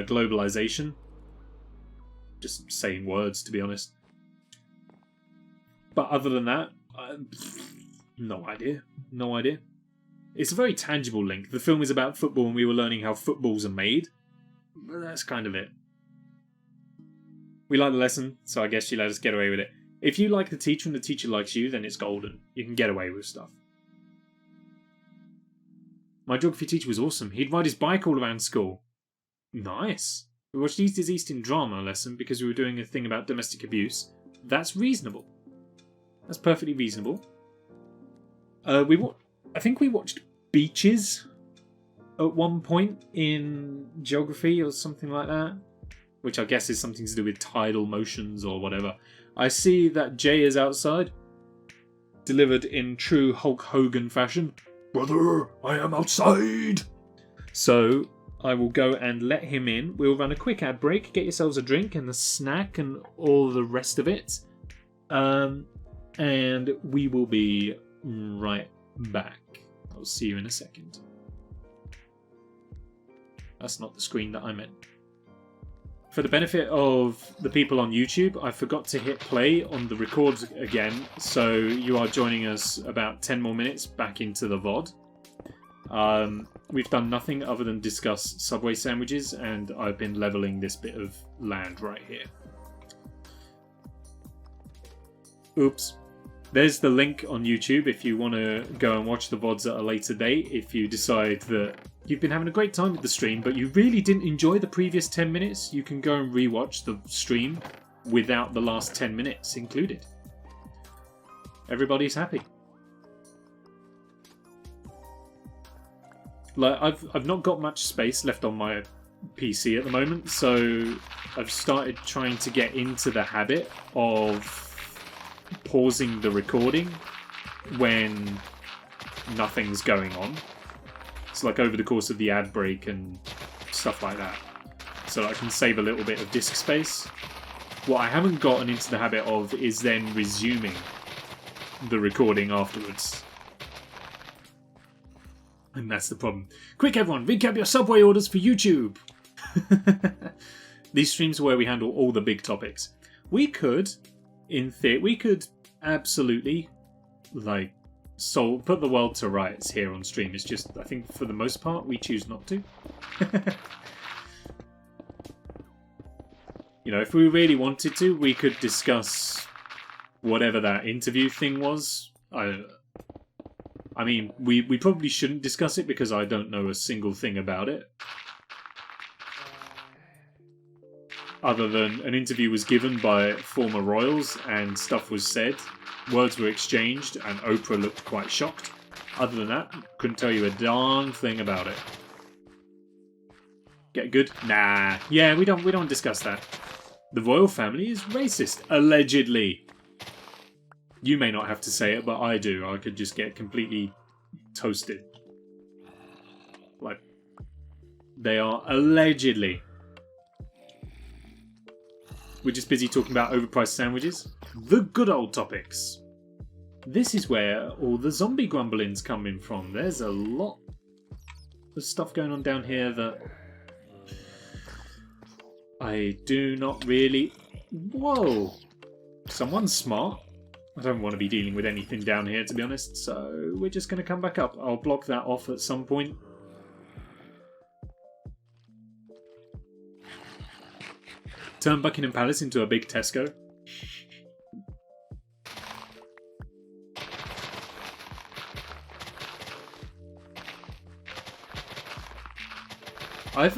globalization. Just saying words, to be honest. But other than that, no idea. No idea. It's a very tangible link. The film is about football and we were learning how footballs are made. But that's kind of it. We like the lesson, so I guess she let us get away with it. If you like the teacher and the teacher likes you, then it's golden. You can get away with stuff. My geography teacher was awesome. He'd ride his bike all around school. Nice. We watched East is East in drama lesson because we were doing a thing about domestic abuse. That's reasonable. That's perfectly reasonable. I think we watched Beaches at one point in geography or something like that, which I guess is something to do with tidal motions or whatever. I see that Jay is outside, delivered in true Hulk Hogan fashion. Brother, I am outside! So I will go and let him in. We'll run a quick ad break, get yourselves a drink and a snack and all the rest of it. And we will be right back. I'll see you in a second. That's not the screen that I meant. For the benefit of the people on YouTube, I forgot to hit play on the records again, so you are joining us about 10 more minutes back into the VOD. We've done nothing other than discuss Subway sandwiches, and I've been levelling this bit of land right here. Oops. There's the link on YouTube if you want to go and watch the VODs at a later date, if you decide that you've been having a great time with the stream, but you really didn't enjoy the previous 10 minutes, you can go and rewatch the stream without the last 10 minutes included. Everybody's happy. Like, I've not got much space left on my PC at the moment, so I've started trying to get into the habit of pausing the recording when nothing's going on. So like over the course of the ad break and stuff like that. So I can save a little bit of disk space. What I haven't gotten into the habit of is then resuming the recording afterwards. And that's the problem. Quick everyone, recap your Subway orders for YouTube! These streams are where we handle all the big topics. We could, in theory, we could absolutely, like, put the world to rights here on stream. It's just, I think for the most part, we choose not to. You know, if we really wanted to, we could discuss whatever that interview thing was. I mean, we probably shouldn't discuss it because I don't know a single thing about it. Other than an interview was given by former royals and stuff was said, words were exchanged, and Oprah looked quite shocked. Other than that, couldn't tell you a darn thing about it. Get good? Nah. Yeah, we don't discuss that. The royal family is racist, allegedly. You may not have to say it, but I do. I could just get completely toasted. Like, they are allegedly. We're just busy talking about overpriced sandwiches. The good old topics. This is where all the zombie grumblings come in from. There's a lot of stuff going on down here that I do not really... Whoa! Someone's smart. I don't want to be dealing with anything down here, to be honest, so we're just going to come back up. I'll block that off at some point. Turn Buckingham Palace into a big Tesco. I've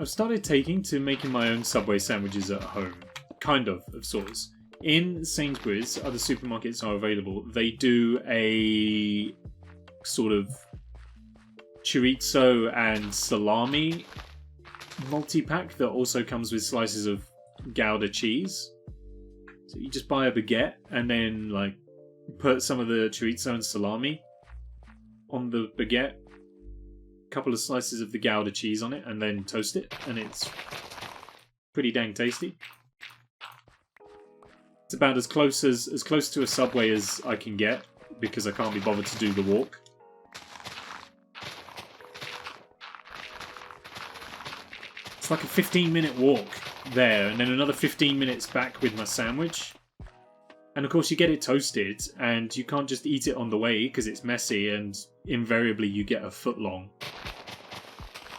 started taking to making my own Subway sandwiches at home. Kind of sorts. In Sainsbury's, other supermarkets are available. They do a sort of chorizo and salami multi-pack that also comes with slices of Gouda cheese. So you just buy a baguette and then like put some of the chorizo and salami on the baguette, a couple of slices of the Gouda cheese on it, and then toast it, and it's pretty dang tasty. It's about as close to a Subway as I can get because I can't be bothered to do the walk. It's like a 15-minute walk there, and then another 15 minutes back with my sandwich. And of course you get it toasted, and you can't just eat it on the way because it's messy, and invariably you get a foot long.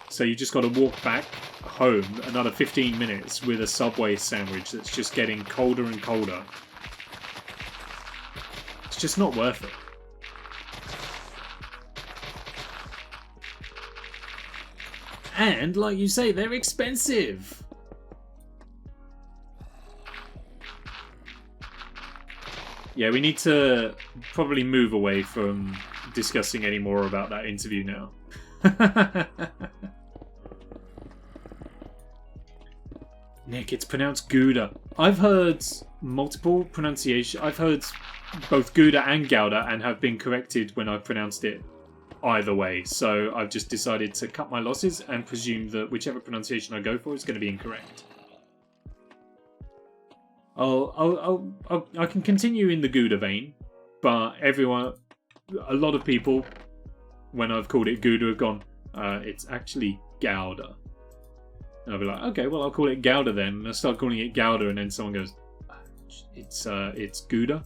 So you just got to walk back home another 15 minutes with a Subway sandwich that's just getting colder and colder. It's just not worth it. And, like you say, they're expensive. Yeah, we need to probably move away from discussing any more about that interview now. Nick, it's pronounced Gouda. I've heard multiple pronunciations. I've heard both Gouda and Gouda and have been corrected when I've pronounced it either way. So I've just decided to cut my losses and presume that whichever pronunciation I go for is going to be incorrect. I can continue in the Gouda vein, but a lot of people, when I've called it Gouda, have gone, it's actually Gouda. And I'll be like, okay, well, I'll call it Gouda then. And I start calling it Gouda, and then someone goes, it's Gouda.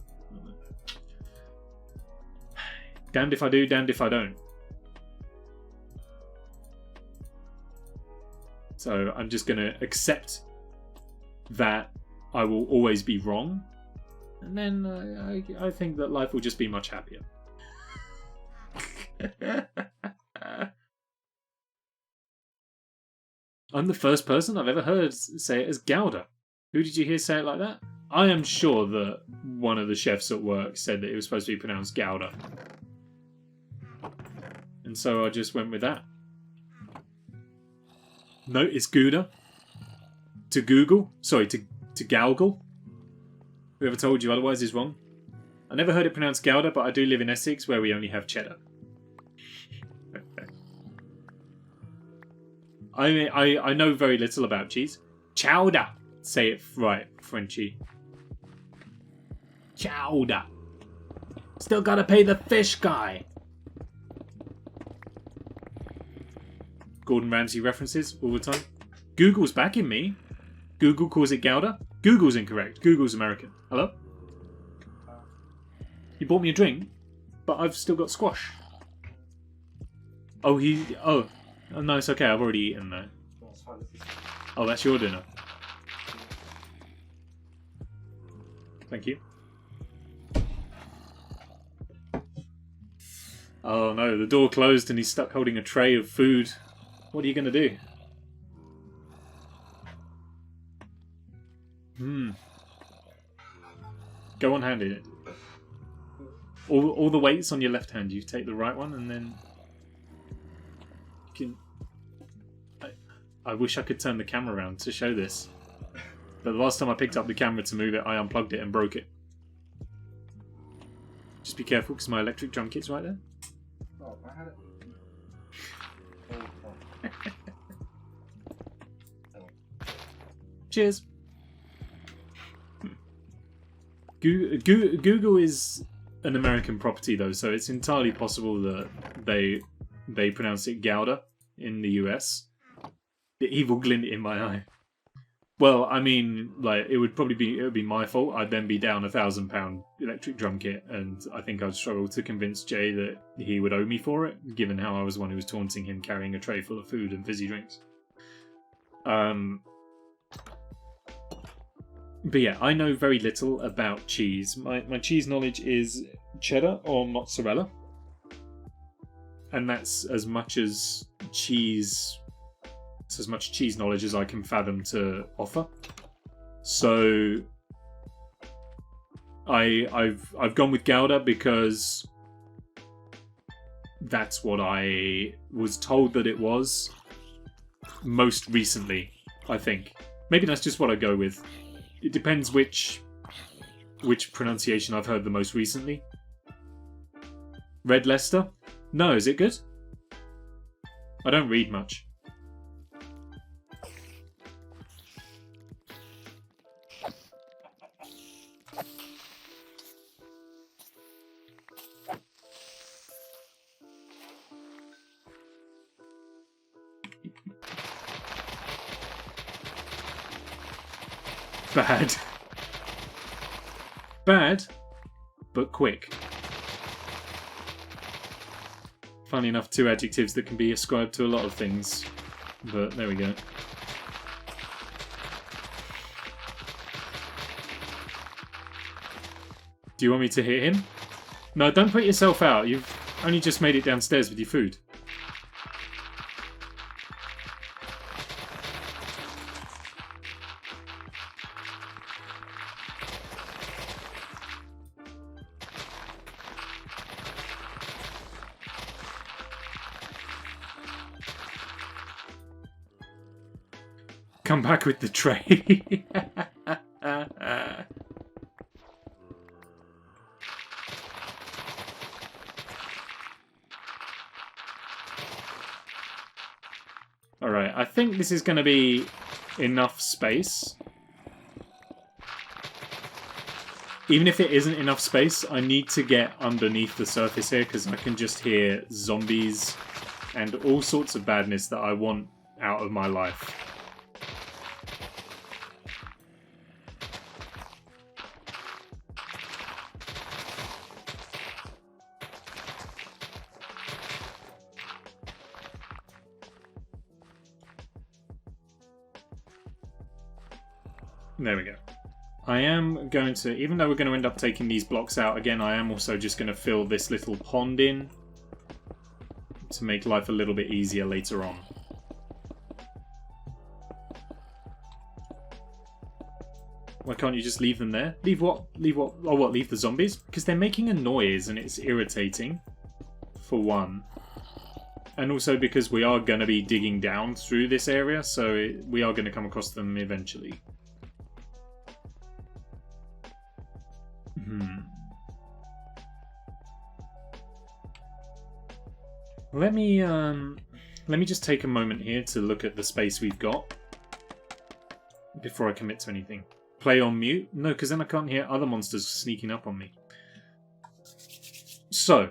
Damned if I do, damned if I don't. So I'm just going to accept that I will always be wrong. And then I think that life will just be much happier. I'm the first person I've ever heard say it as Gouda. Who did you hear say it like that? I am sure that one of the chefs at work said that it was supposed to be pronounced Gouda. and so I just went with that. No, it's Gouda. To Google. Sorry, to Galgal. Whoever told you otherwise is wrong. I never heard it pronounced Gouda, but I do live in Essex, where we only have cheddar. I know very little about cheese. Chowder. Say it right, Frenchie. Chowder. Still gotta pay the fish guy. Gordon Ramsay references all the time. Google's backing me. Google calls it Gouda. Google's incorrect. Google's American. Hello? You bought me a drink, but I've still got squash. Oh, oh, no, it's okay. I've already eaten though. Oh, that's your dinner. Thank you. Oh no, the door closed and he's stuck holding a tray of food. What are you going to do? Go on handing it. All the weights on your left hand. You take the right one and then you can. I wish I could turn the camera around to show this, but the last time I picked up the camera to move it, I unplugged it and broke it. Just be careful because my electric drum kit's right there. Oh, I had it. Cheers. Google is an American property though, so it's entirely possible that they pronounce it Gouda in the US. The evil glint in my eye. Well, I mean, like it would be my fault. I'd then be down £1,000 electric drum kit, and I think I'd struggle to convince Jay that he would owe me for it, given how I was the one who was taunting him carrying a tray full of food and fizzy drinks. But yeah, I know very little about cheese. My cheese knowledge is cheddar or mozzarella. And that's as much as cheese... It's as much cheese knowledge as I can fathom to offer. So... I've gone with Gouda because... That's what I was told that it was most recently, I think. Maybe that's just what I go with. It depends which pronunciation I've heard the most recently. Red Leicester? No, is it good? I don't read much. Bad. Bad, but quick. Funny enough, two adjectives that can be ascribed to a lot of things. But there we go. Do you want me to hit him? No, don't put yourself out. You've only just made it downstairs with your food. Come back with the tray. Alright, I think this is going to be enough space. Even if it isn't enough space, I need to get underneath the surface here because I can just hear zombies and all sorts of badness that I want out of my life. There we go. I am going to, even though we're going to end up taking these blocks out again, I am also just going to fill this little pond in to make life a little bit easier later on. Why can't you just leave them there? Leave what? Leave what? Oh, what? Leave the zombies? Because they're making a noise and it's irritating, for one. And also because we are going to be digging down through this area, so we are going to come across them eventually. Let me just take a moment here to look at the space we've got before I commit to anything. Play on mute? No, because then I can't hear other monsters sneaking up on me. So,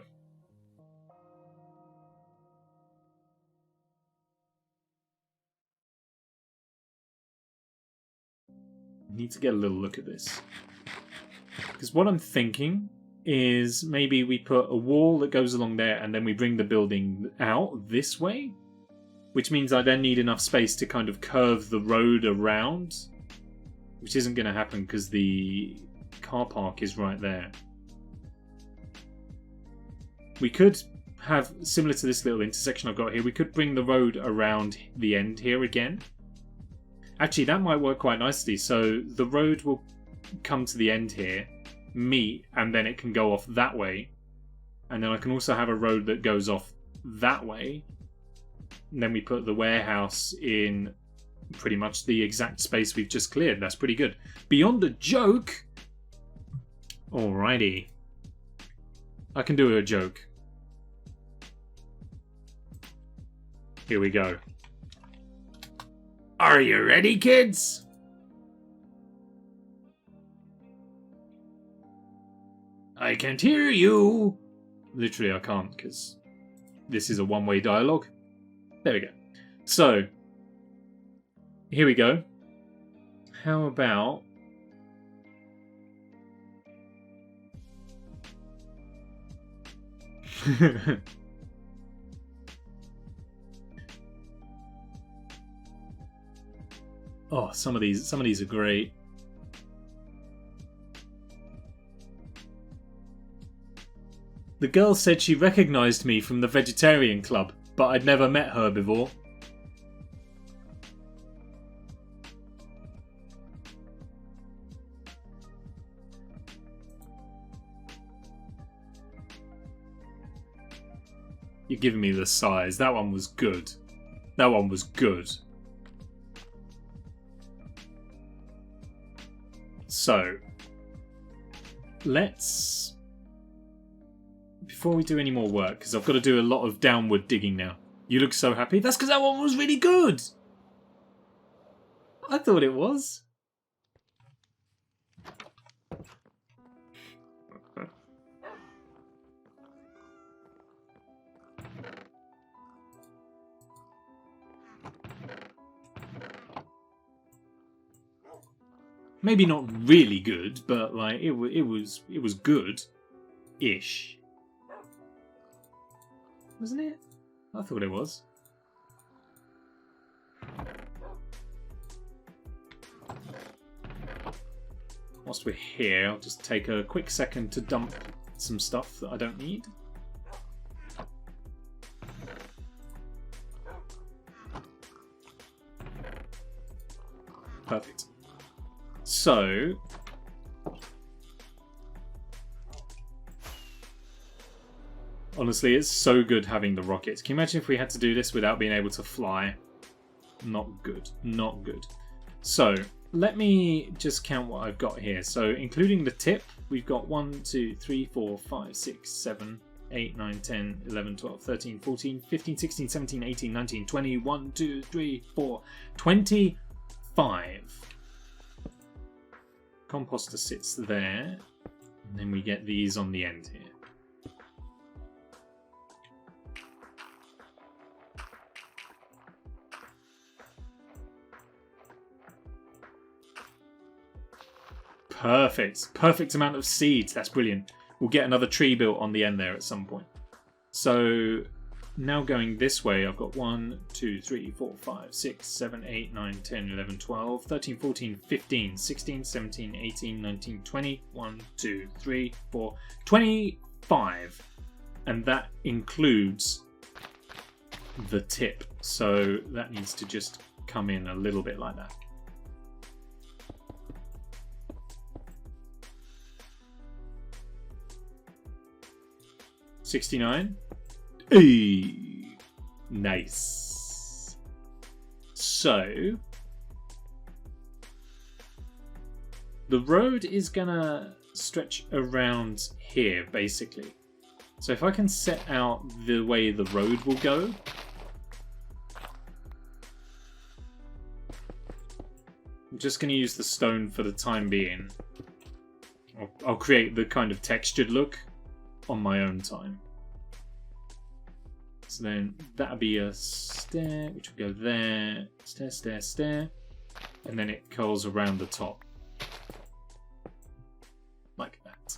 I need to get a little look at this. Because what I'm thinking is maybe we put a wall that goes along there and then we bring the building out this way. Which means I then need enough space to kind of curve the road around. Which isn't going to happen because the car park is right there. We could have, similar to this little intersection I've got here, we could bring the road around the end here again. Actually, that might work quite nicely. So the road will come to the end here, meet, and then it can go off that way. And then I can also have a road that goes off that way. And then we put the warehouse in pretty much the exact space we've just cleared. That's pretty good. Beyond a joke! Alrighty. I can do a joke. Here we go. Are you ready, kids? I can't hear you. Literally, I can't, because this is a one-way dialogue. There we go. So, here we go. How about... Oh, some of these are great. The girl said she recognized me from the vegetarian club, but I'd never met her before. You're giving me the size. That one was good. That one was good. So, let's... Before we do any more work, because I've got to do a lot of downward digging now. You look so happy. That's because that one was really good. I thought it was. Maybe not really good, but like it was good-ish. Wasn't it? I thought it was. Whilst we're here, I'll just take a quick second to dump some stuff that I don't need. Perfect. So, honestly, it's so good having the rockets. Can you imagine if we had to do this without being able to fly? Not good. Not good. So, let me just count what I've got here. So, including the tip, we've got 1, 2, 3, 4, 5, 6, 7, 8, 9, 10, 11, 12, 13, 14, 15, 16, 17, 18, 19, 20, 1, 2, 3, 4, 25. Composter sits there, and then we get these on the end here. Perfect. Perfect amount of seeds. That's brilliant. We'll get another tree built on the end there at some point. So now going this way, I've got 1, 2, 3, 4, 5, 6, 7, 8, 9, 10, 11, 12, 13, 14, 15, 16, 17, 18, 19, 20, 1, 2, 3, 4, 25. And that includes the tip. So that needs to just come in a little bit like that. $69. Hey. Nice. So the road is gonna stretch around here, basically. So if I can set out the way the road will go. I'm just going to use the stone for the time being. I'll create the kind of textured look on my own time. So then that'll be a stair, which will go there. Stair, stair, stair. And then it curls around the top. Like that.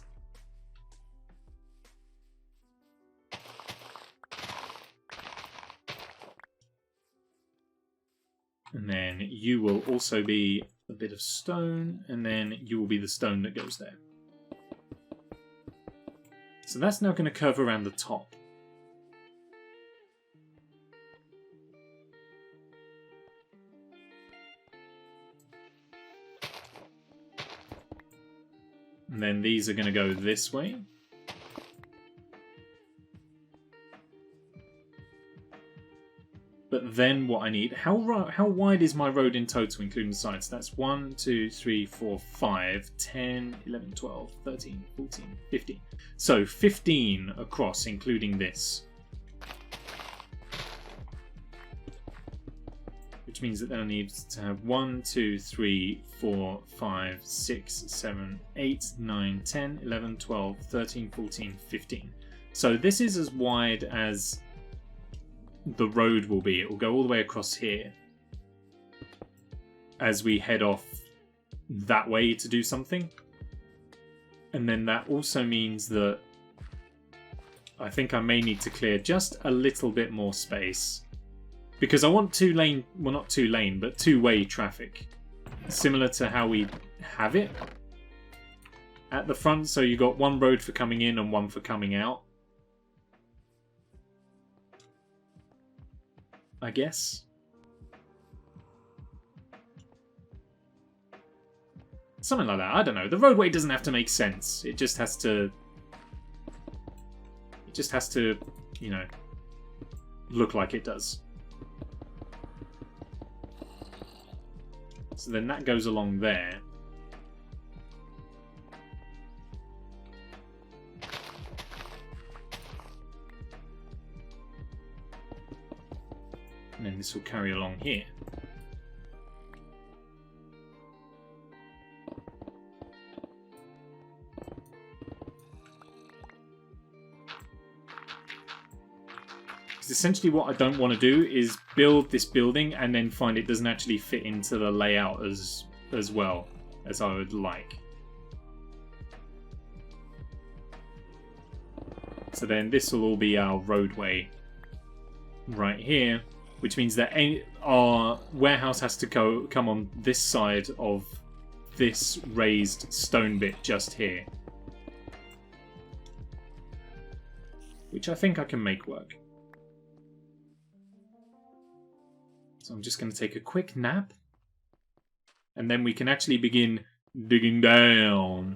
And then you will also be a bit of stone, and then you will be the stone that goes there. So that's now going to curve around the top. And then these are going to go this way. But then what I need... How wide is my road in total, including the sides? That's 1, 2, 3, 4, 5, 10, 11, 12, 13, 14, 15. So 15 across, including this. Which means that then I need to have 1, 2, 3, 4, 5, 6, 7, 8, 9, 10, 11, 12, 13, 14, 15. So this is as wide as the road will be. It will go all the way across here as we head off that way to do something. And then that also means that I think I may need to clear just a little bit more space, because I want two-lane, well, not two-lane, but two-way traffic, similar to how we have it at the front. So you got one road for coming in and one for coming out, I guess. Something like that. I don't know. The roadway doesn't have to make sense. It just has to... It just has to, you know, look like it does. So then that goes along there. And then this will carry along here. Because essentially what I don't want to do is build this building and then find it doesn't actually fit into the layout as well as I would like. So then this will all be our roadway right here, which means that our warehouse has to come on this side of this raised stone bit just here. Which I think I can make work. So I'm just going to take a quick nap. And then we can actually begin digging down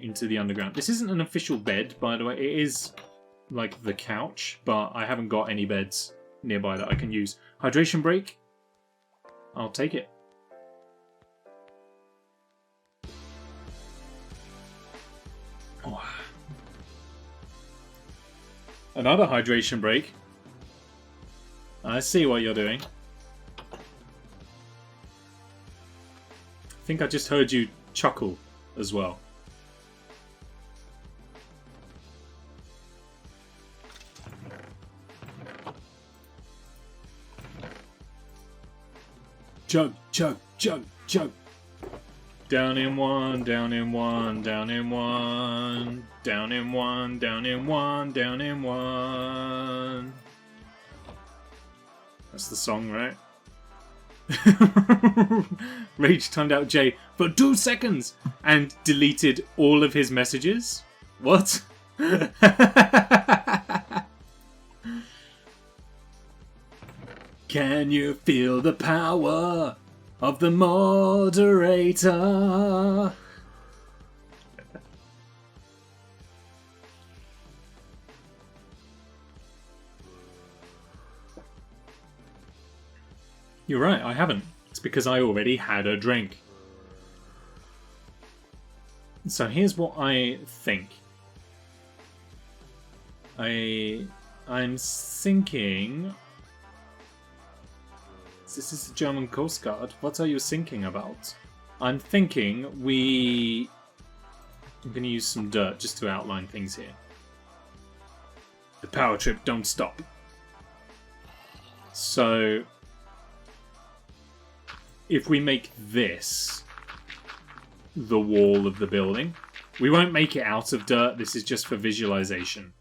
into the underground. This isn't an official bed, by the way. It is like the couch, but I haven't got any beds nearby that I can use. Hydration break. I'll take it. Oh. Another hydration break. I see what you're doing. I think I just heard you chuckle as well. Chug, chug, chug, chug. Down in one, down in one, down in one. Down in one, down in one, down in one. That's the song, right? Rage timed out Jay for 2 seconds and deleted all of his messages. What? Can you feel the power of the moderator? You're right, I haven't. It's because I already had a drink. So here's what I think. I'm thinking... This is the German Coast Guard. What are you thinking about? I'm thinking I'm going to use some dirt just to outline things here. The power trip don't stop. So... if we make this the wall of the building, we won't make it out of dirt. This is just for visualization.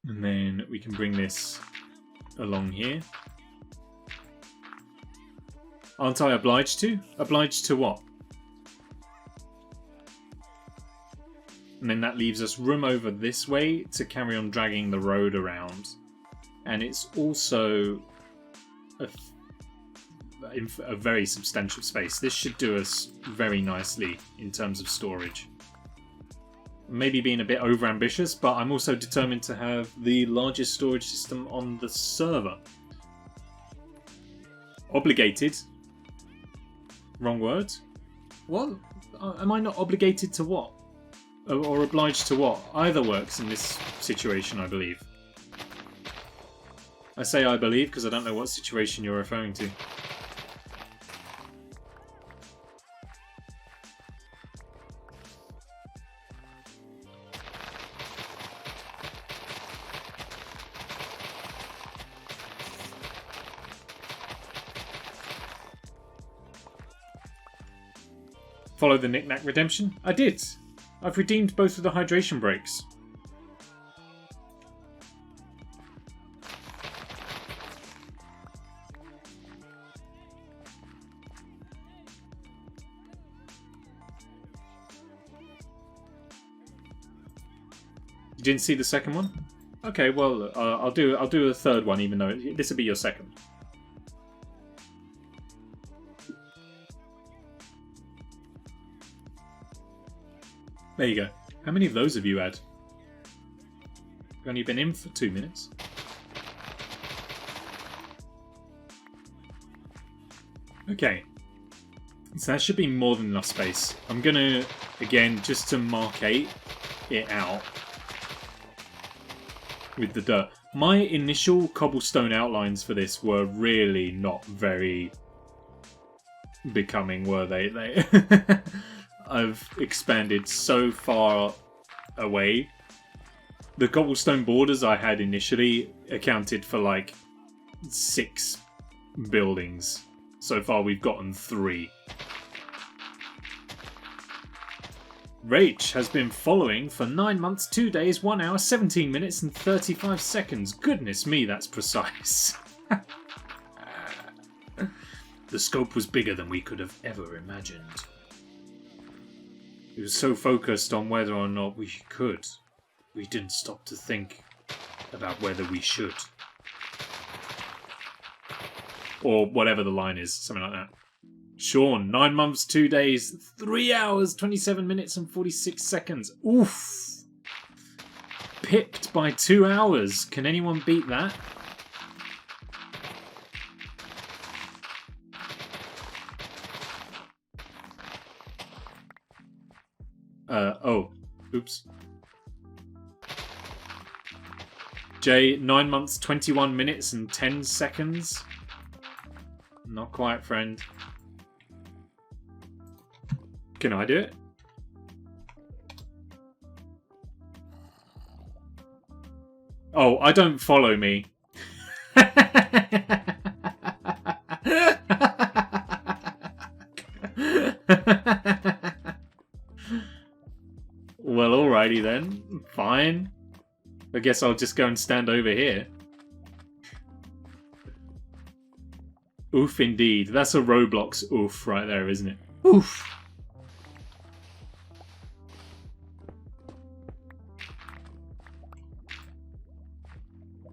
And then we can bring this along here. Aren't I obliged to? Obliged to what? And then that leaves us room over this way to carry on dragging the road around. And it's also a very substantial space. This should do us very nicely in terms of storage. Maybe being a bit overambitious, but I'm also determined to have the largest storage system on the server. Obligated. Wrong word. What? Am I not obligated to what? Or obliged to what? Either works in this situation, I believe. I say I believe because I don't know what situation you're referring to. Follow the knick-knack redemption? I did. I've redeemed both of the hydration breaks. You didn't see the second one? Okay, well, I'll do a third one, even though this will be your second. There you go. How many of those have you had? You've only been in for 2 minutes. Okay. So that should be more than enough space. I'm gonna, again, just to markate it out with the dirt. My initial cobblestone outlines for this were really not very becoming, were they? I've expanded so far away. The cobblestone borders I had initially accounted for like 6 buildings. So far we've gotten 3. Rach has been following for 9 months, 2 days, 1 hour, 17 minutes and 35 seconds. Goodness me, that's precise. The scope was bigger than we could have ever imagined. It was so focused on whether or not we could, we didn't stop to think about whether we should. Or whatever the line is, something like that. Sean, 9 months, 2 days, 3 hours, 27 minutes and 46 seconds. Oof! Pipped by 2 hours. Can anyone beat that? Oh, oops. Jay, 9 months, 21 minutes and 10 seconds. Not quite, friend. Can I do it? Oh, I don't follow me. Well, alrighty then. Fine. I guess I'll just go and stand over here. Oof, indeed. That's a Roblox oof right there, isn't it? Oof.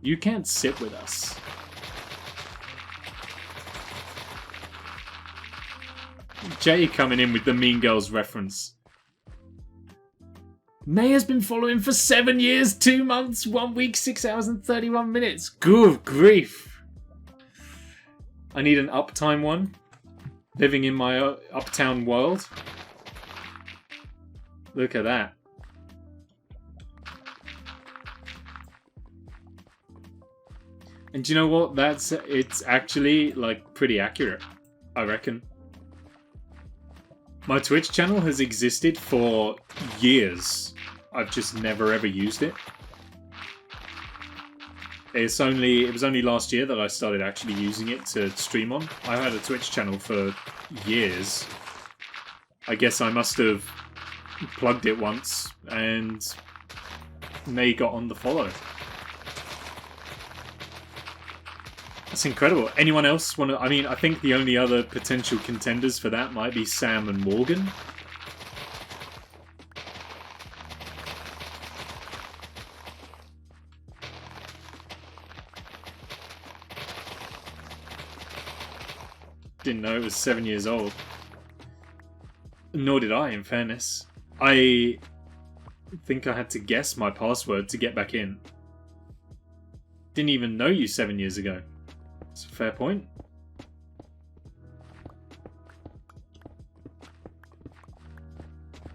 You can't sit with us. Jay coming in with the Mean Girls reference. May has been following for 7 years, 2 months, 1 week, 6 hours and 31 minutes. Good grief. I need an uptime one. Living in my uptown world. Look at that. And do you know what? It's actually like pretty accurate, I reckon. My Twitch channel has existed for years. I've just never ever used it. It was only last year that I started actually using it to stream on. I had a Twitch channel for years. I guess I must have plugged it once and they got on the follow. That's incredible. Anyone else want to... I mean, I think the only other potential contenders for that might be Sam and Morgan. Didn't know it was 7 years old. Nor did I, in fairness. I think I had to guess my password to get back in. Didn't even know you 7 years ago. It's a fair point.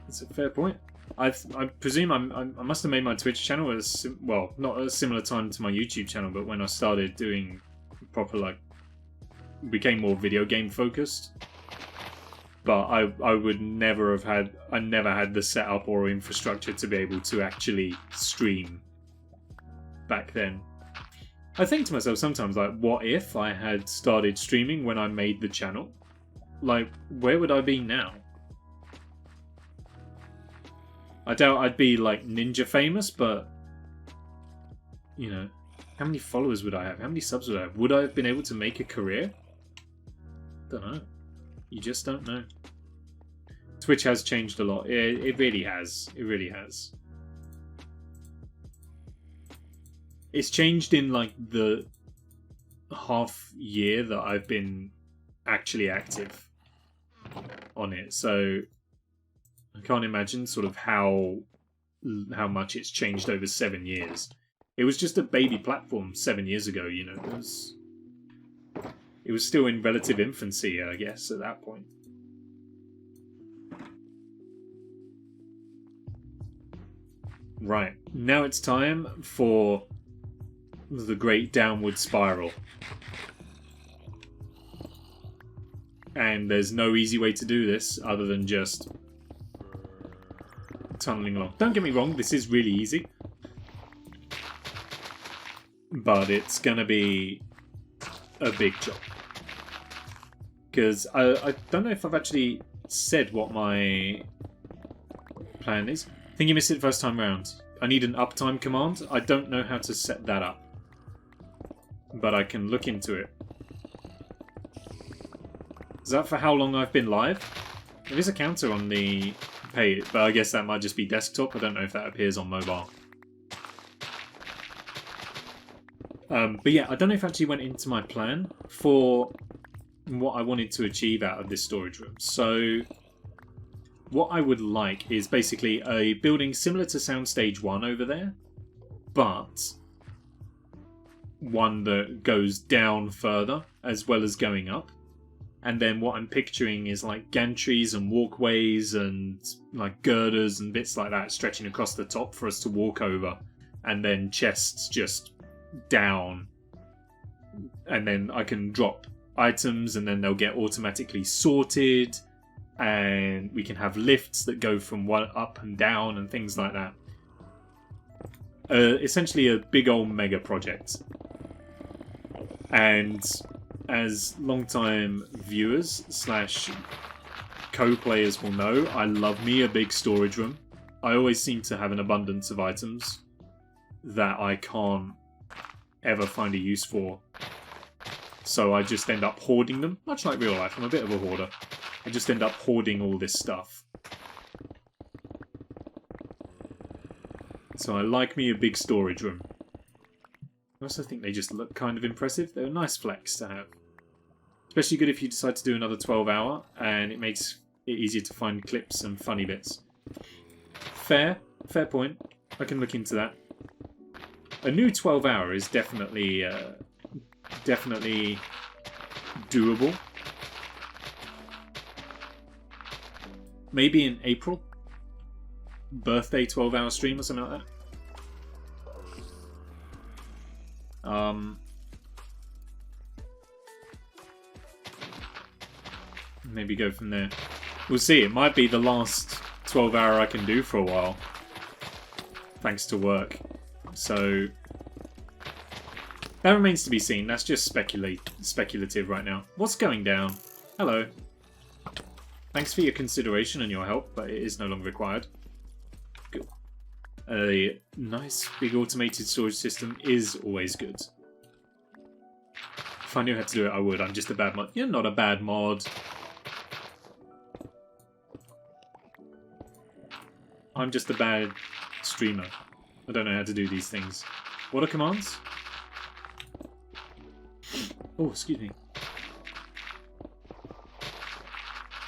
It's a fair point. I presume I must have made my Twitch channel as well, not at a similar time to my YouTube channel, but when I started doing proper, like, became more video game focused. But I would never have had... I never had the setup or infrastructure to be able to actually stream back then. I think to myself sometimes, like, what if I had started streaming when I made the channel? Like, where would I be now? I doubt I'd be, like, ninja famous, but... You know, how many followers would I have? How many subs would I have? Would I have been able to make a career? Don't know. You just don't know. Twitch has changed a lot. It really has. It really has. It's changed in like the half year that I've been actually active on it. So I can't imagine sort of how much it's changed over 7 years. It was just a baby platform 7 years ago, you know. It was still in relative infancy, I guess, at that point. Right, now it's time for the great downward spiral. And there's no easy way to do this other than just tunneling along. Don't get me wrong, this is really easy. But it's gonna be a big job. Because I don't know if I've actually said what my plan is. I think you missed it the first time round. I need an uptime command. I don't know how to set that up. But I can look into it. Is that for how long I've been live? There is a counter on the page, but I guess that might just be desktop. I don't know if that appears on mobile. But yeah, I don't know if I actually went into my plan for what I wanted to achieve out of this storage room. So what I would like is basically a building similar to Soundstage 1 over there, but one that goes down further as well as going up. And then what I'm picturing is like gantries and walkways and like girders and bits like that stretching across the top for us to walk over. And then chests just down. And then I can drop items and then they'll get automatically sorted. And we can have lifts that go from one up and down and things like that. Essentially a big old mega project. And as long-time viewers / co-players will know, I love me a big storage room. I always seem to have an abundance of items that I can't ever find a use for. So I just end up hoarding them, much like real life. I'm a bit of a hoarder. I just end up hoarding all this stuff. So I like me a big storage room. I also think they just look kind of impressive. They're a nice flex to have. Especially good if you decide to do another 12-hour, and it makes it easier to find clips and funny bits. Fair. Fair point. I can look into that. A new 12-hour is definitely doable. Maybe in April. Birthday 12-hour stream or something like that. Maybe go from there. We'll see. It might be the last 12-hour I can do for a while. Thanks to work. So that remains to be seen. That's just speculative right now. What's going down? Hello. Thanks for your consideration and your help, but it is no longer required. Good. A nice big automated storage system is always good. If I knew how to do it, I would. I'm just a bad mod. You're not a bad mod. I'm just a bad streamer. I don't know how to do these things. What are commands? Oh, excuse me.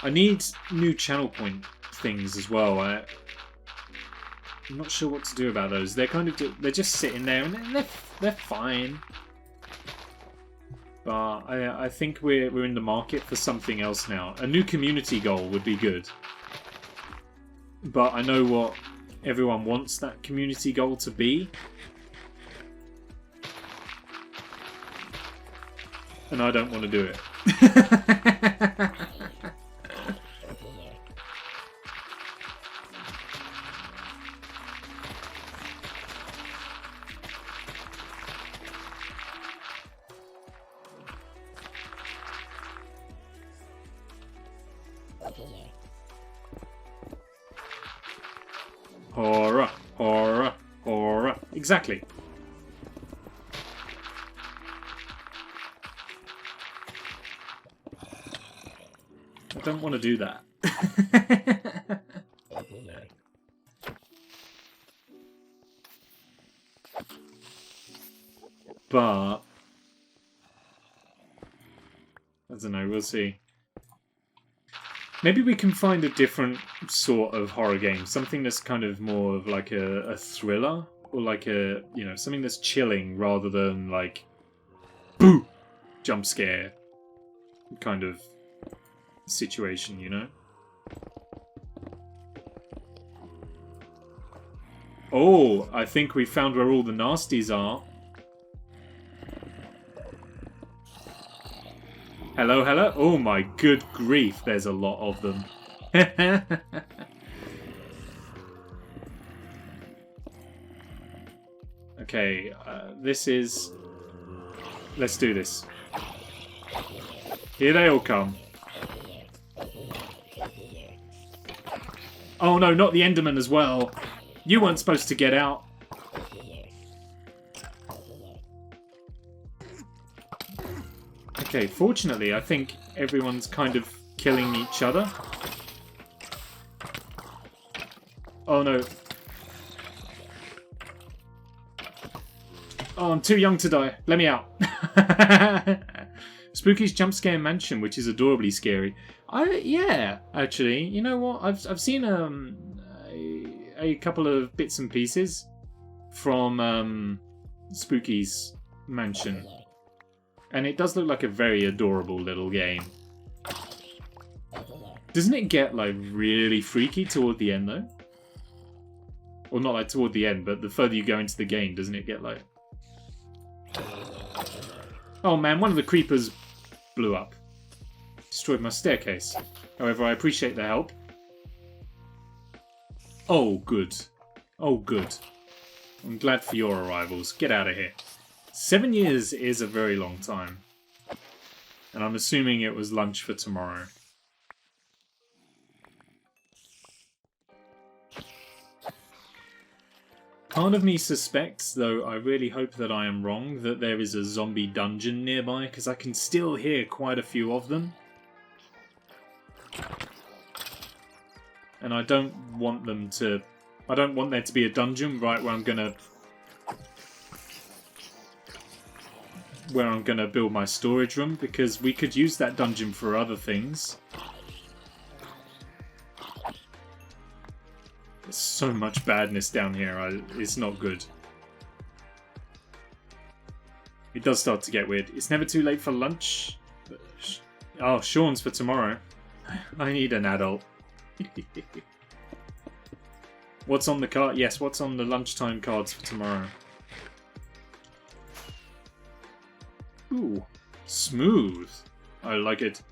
I need new channel point things as well. I'm not sure what to do about those. They're kind of they're just sitting there and they're fine. But I think we're in the market for something else now. A new community goal would be good. But I know what everyone wants that community goal to be. And I don't want to do it. Horror, horror, horror. Exactly. I don't want to do that. But I don't know, we'll see. Maybe we can find a different sort of horror game. Something that's kind of more of like a thriller. Or like a, you know, something that's chilling rather than like, boo! Jump scare kind of situation, you know? Oh, I think we found where all the nasties are. Hello, hello. Oh my good grief, there's a lot of them. Okay, this is... Let's do this. Here they all come. Oh no, not the Enderman as well. You weren't supposed to get out. Okay, fortunately, I think everyone's kind of killing each other. Oh no. Oh, I'm too young to die. Let me out. Spooky's Jump Scare Mansion, which is adorably scary. Yeah, actually. You know what? I've seen a couple of bits and pieces from Spooky's Mansion. And it does look like a very adorable little game. Doesn't it get, like, really freaky toward the end, though? Or not, like, toward the end, but the further you go into the game, doesn't it get, like... Oh, man, one of the creepers blew up. Destroyed my staircase. However, I appreciate the help. Oh, good. Oh, good. I'm glad for your arrivals. Get out of here. 7 years is a very long time. And I'm assuming it was lunch for tomorrow. Part of me suspects, though I really hope that I am wrong, that there is a zombie dungeon nearby, because I can still hear quite a few of them. And I don't want them to... I don't want there to be a dungeon right where I'm gonna build my storage room, because we could use that dungeon for other things. There's so much badness down here. It's not good. It does start to get weird. It's never too late for lunch. Oh, Sean's for tomorrow. I need an adult. What's on the card? Yes, what's on the lunchtime cards for tomorrow? Ooh, smooth. I like it.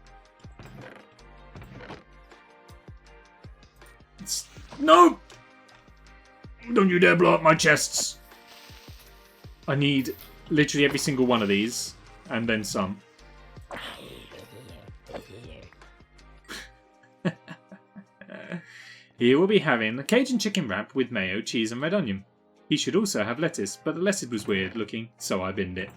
No! Don't you dare blow up my chests! I need literally every single one of these, and then some. Here we'll be having a Cajun chicken wrap with mayo, cheese and red onion. He should also have lettuce, but the lettuce was weird looking, so I binned it.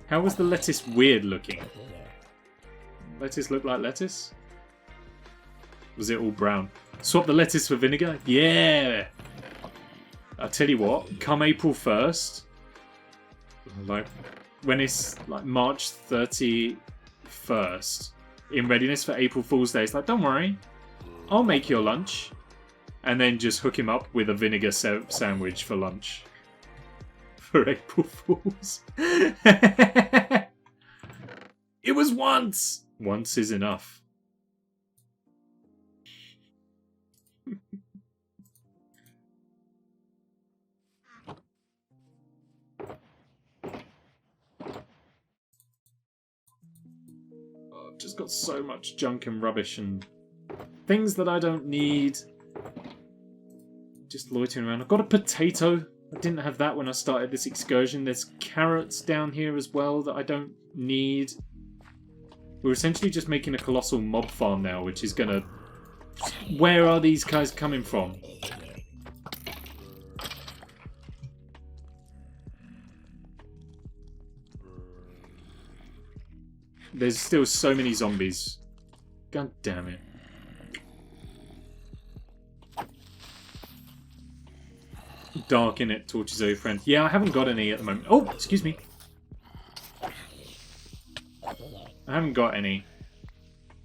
How was the lettuce weird looking? Lettuce looked like lettuce? Was it all brown? Swap the lettuce for vinegar? Yeah! I'll tell you what, come April 1st, like when it's like March 31st, in readiness for April Fool's Day, it's like, don't worry, I'll make your lunch. And then just hook him up with a vinegar sandwich for lunch. For April Fools. It was once! Once is enough. I've just got so much junk and rubbish and things that I don't need. Just loitering around. I've got a potato. I didn't have that when I started this excursion. There's carrots down here as well that I don't need. We're essentially just making a colossal mob farm now, which is gonna... Where are these guys coming from? There's still so many zombies. God damn it. Dark in it, torches over friend. Yeah, I haven't got any at the moment. Oh, excuse me. I haven't got any.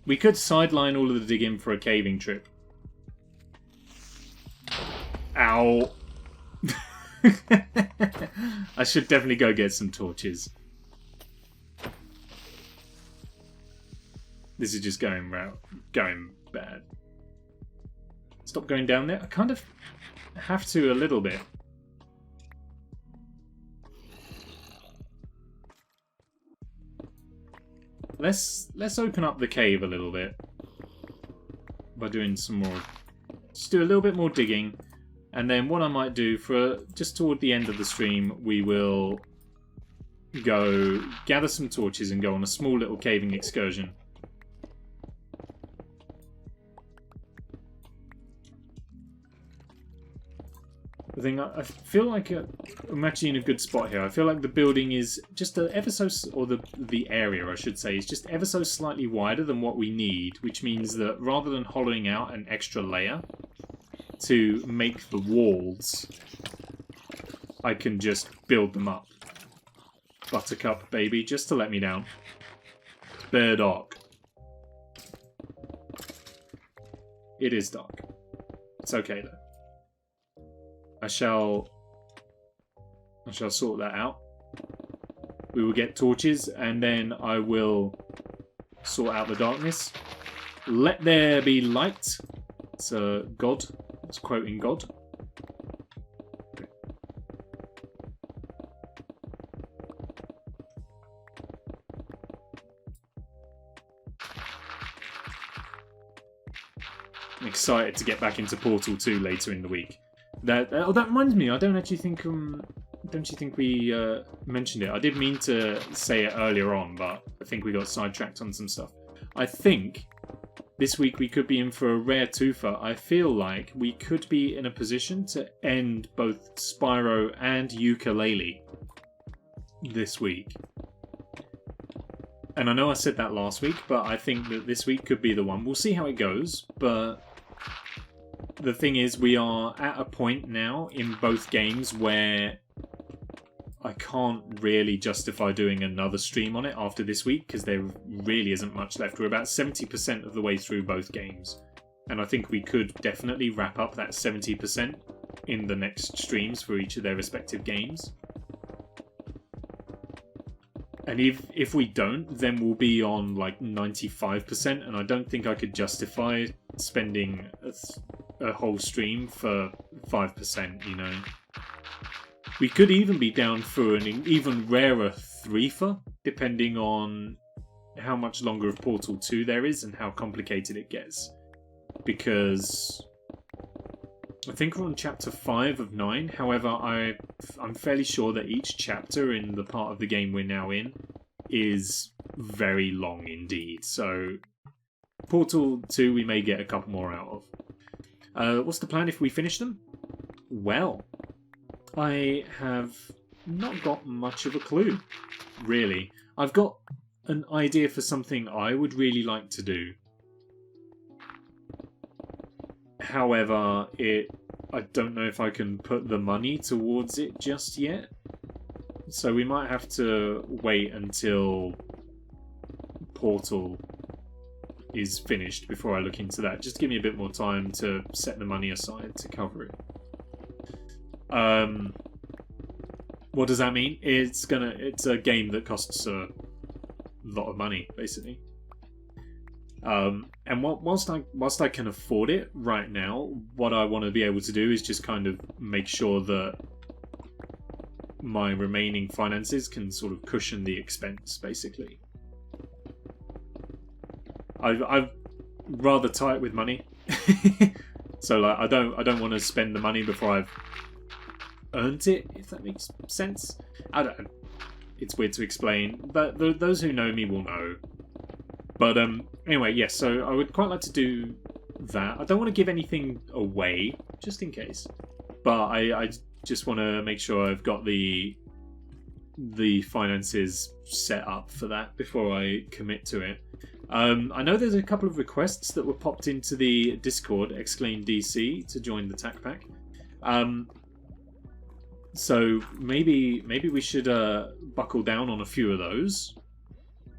We could sideline all of the digging for a caving trip. Ow. I should definitely go get some torches. This is just going bad. Stop going down there. I kind of have to a little bit. Let's open up the cave a little bit by doing some more. Just do a little bit more digging, and then what I might do for just toward the end of the stream, we will go gather some torches and go on a small little caving excursion. The thing, I feel like I'm actually in a good spot here. I feel like the building is just the area, I should say, is just ever so slightly wider than what we need, which means that rather than hollowing out an extra layer to make the walls, I can just build them up. Buttercup, baby, just to let me down. It's bare dark. It is dark. It's okay though. I shall sort that out. We will get torches, and then I will sort out the darkness. Let there be light. It's God. It's quoting God. I'm excited to get back into Portal 2 later in the week. That reminds me. I don't actually think don't you think we mentioned it? I did mean to say it earlier on, but I think we got sidetracked on some stuff. I think this week we could be in for a rare twofer. I feel like we could be in a position to end both Spyro and Ukulele this week. And I know I said that last week, but I think that this week could be the one. We'll see how it goes, but the thing is, we are at a point now in both games where I can't really justify doing another stream on it after this week because there really isn't much left. We're about 70% of the way through both games. And I think we could definitely wrap up that 70% in the next streams for each of their respective games. And if we don't, then we'll be on like 95%, and I don't think I could justify spending a whole stream for 5%, you know. We could even be down for an even rarer threefer, depending on how much longer of Portal 2 there is and how complicated it gets. Because I think we're on chapter 5 of 9. However, I'm fairly sure that each chapter in the part of the game we're now in is very long indeed. So Portal 2 we may get a couple more out of. What's the plan if we finish them? Well, I have not got much of a clue, really. I've got an idea for something I would really like to do. However, I don't know if I can put the money towards it just yet. So we might have to wait until Portal is finished before I look into that. Just give me a bit more time to set the money aside to cover it. What does that mean? It's a game that costs a lot of money, basically. And whilst I can afford it right now, what I want to be able to do is just kind of make sure that my remaining finances can sort of cushion the expense, basically. I'm rather tight with money, so like I don't want to spend the money before I've earned it, if that makes sense. I don't. It's weird to explain, but those who know me will know. But anyway, yes. So I would quite like to do that. I don't want to give anything away, just in case. But I just want to make sure I've got the finances set up for that before I commit to it. I know there's a couple of requests that were popped into the Discord, !DC, to join the TAC Pack. So maybe we should buckle down on a few of those.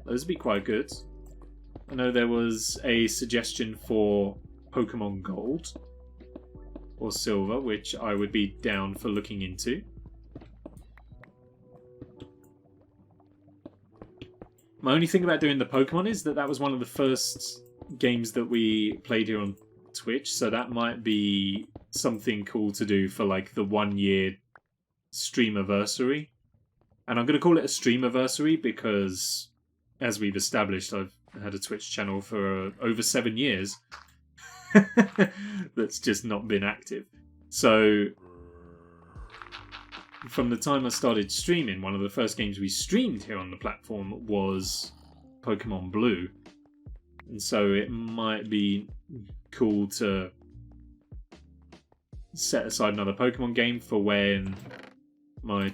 Those would be quite good. I know there was a suggestion for Pokemon Gold or Silver, which I would be down for looking into. My only thing about doing the Pokemon is that was one of the first games that we played here on Twitch, so that might be something cool to do for like the 1 year streamiversary. And I'm going to call it a streamiversary because, as we've established, I've had a Twitch channel for over 7 years that's just not been active. So from the time I started streaming, one of the first games we streamed here on the platform was Pokemon Blue. And so it might be cool to set aside another Pokemon game for when my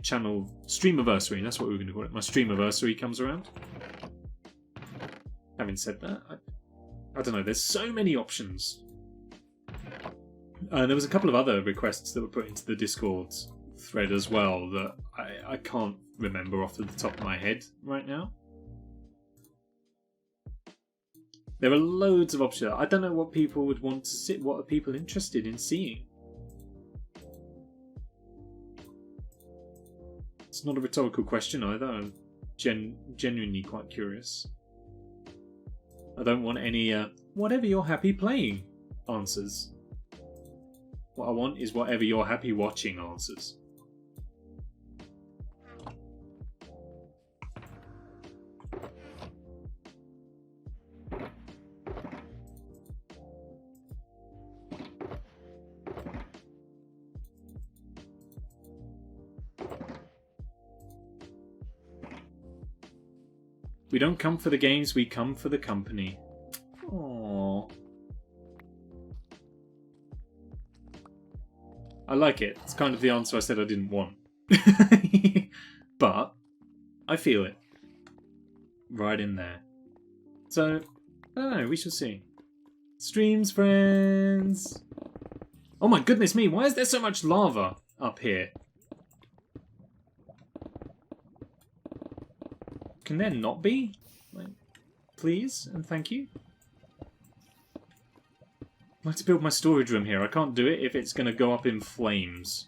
channel streamiversary, that's what we were going to call it, my streamiversary comes around. Having said that, I don't know, there's so many options. There was a couple of other requests that were put into the Discord thread as well that I can't remember off the top of my head right now. There are loads of options. I don't know what people would want to see. What are people interested in seeing? It's not a rhetorical question either. I'm genuinely quite curious. I don't want any whatever you're happy playing answers. What I want is whatever you're happy watching answers. We don't come for the games, we come for the company. Aww. I like it. It's kind of the answer I said I didn't want. But I feel it. Right in there. So, I don't know, we shall see. Streams, friends! Oh my goodness me, why is there so much lava up here? Can there not be? Like, please and thank you. I'd like to build my storage room here. I can't do it if it's going to go up in flames.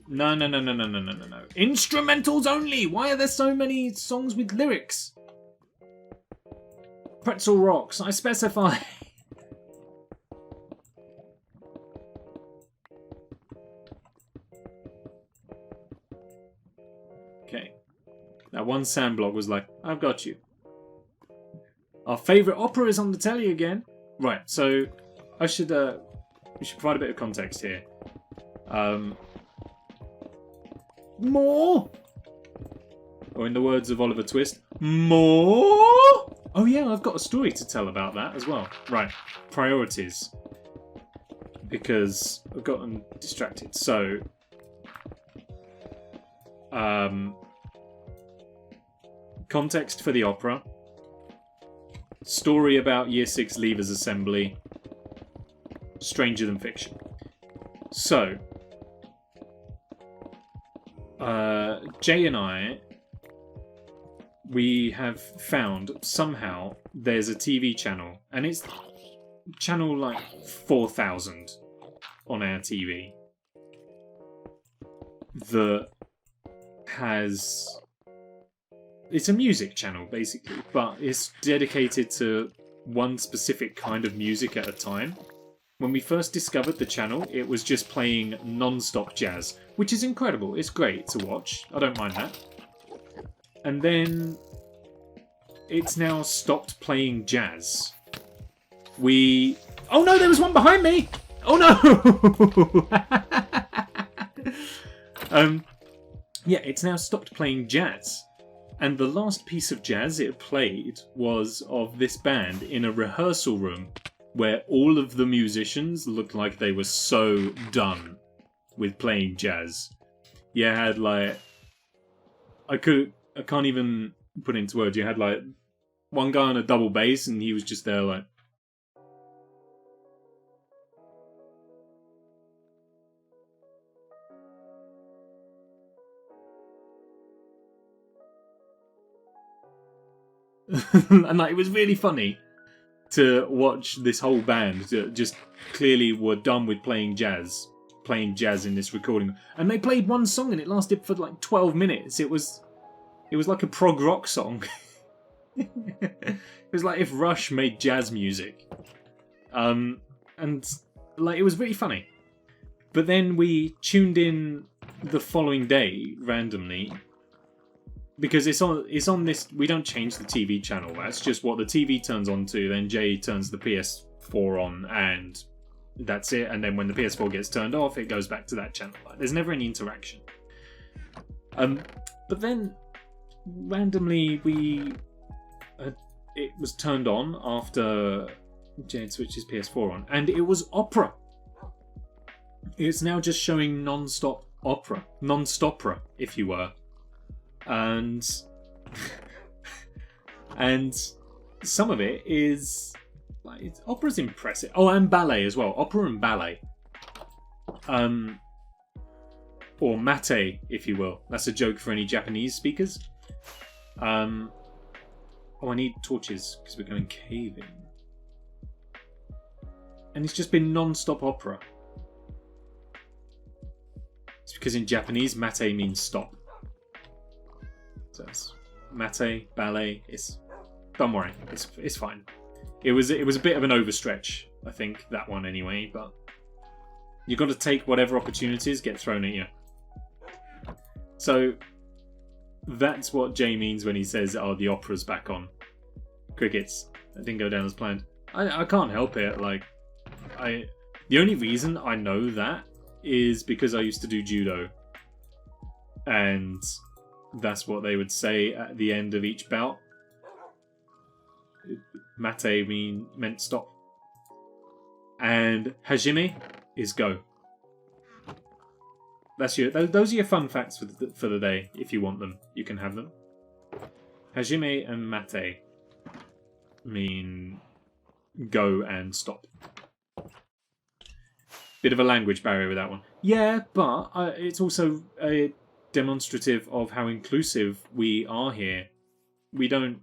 No. Instrumentals only! Why are there so many songs with lyrics? Pretzel rocks, I specify. Okay. That one sandblog was like, I've got you. Our favourite opera is on the telly again. Right, so we should provide a bit of context here. More! Or in the words of Oliver Twist, more! Oh yeah, I've got a story to tell about that as well. Right, priorities. Because I've gotten distracted. So, context for the opera. Story about Year 6 Leavers Assembly. Stranger Than Fiction. So, Jay and I, we have found somehow there's a TV channel, and it's channel like 4000 on our TV that has... It's a music channel, basically, but it's dedicated to one specific kind of music at a time. When we first discovered the channel, it was just playing non-stop jazz, which is incredible. It's great to watch. I don't mind that. And then it's now stopped playing jazz. Oh no, there was one behind me! Oh no! Yeah, it's now stopped playing jazz. And the last piece of jazz it played was of this band in a rehearsal room where all of the musicians looked like they were so done with playing jazz. You had like... I can't even put it into words. You had like one guy on a double bass and he was just there like... and like, it was really funny to watch this whole band that just clearly were done with playing jazz in this recording. And they played one song and it lasted for like 12 minutes. It was like a prog rock song. It was like if Rush made jazz music. And like, it was really funny. But then we tuned in the following day randomly, because it's on this... We don't change the TV channel. That's just what the TV turns on to. Then Jay turns the PS4 on, and that's it. And then when the PS4 gets turned off, it goes back to that channel. There's never any interaction. But then randomly it was turned on after Jay switched his PS4 on, and it was opera. It's now just showing non-stop opera, if you were. And some of it is like, opera's impressive. Oh, and ballet as well. Opera and ballet. Or mate, if you will. That's a joke for any Japanese speakers. Oh, I need torches because we're going caving. And it's just been non-stop opera. It's because in Japanese, mate means stop. So it's mate, ballet. Don't worry, it's fine. It was a bit of an overstretch, I think, that one anyway. But you got to take whatever opportunities get thrown at you. So that's what Jay means when he says, "Oh, the opera's back on." Crickets. That didn't go down as planned. I can't help it. Like, the only reason I know that is because I used to do judo, and that's what they would say at the end of each bout. Mate meant stop. And hajime is go. Those are your fun facts for the day. If you want them, you can have them. Hajime and mate. mean go and stop. Bit of a language barrier with that one. Yeah, but it's also a demonstrative of how inclusive we are here. We don't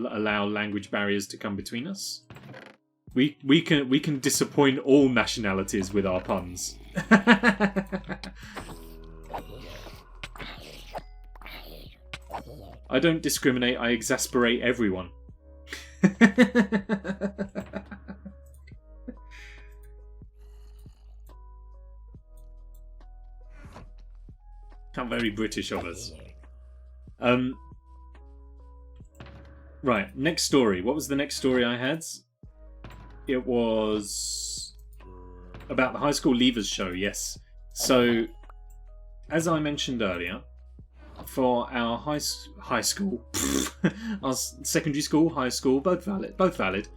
allow language barriers to come between us. We can disappoint all nationalities with our puns. I don't discriminate, I exasperate everyone. How very British of us. Right, next story. What was the next story I had? It was about the high school leavers show, yes. So, as I mentioned earlier, for our high school, our secondary school, high school, both valid.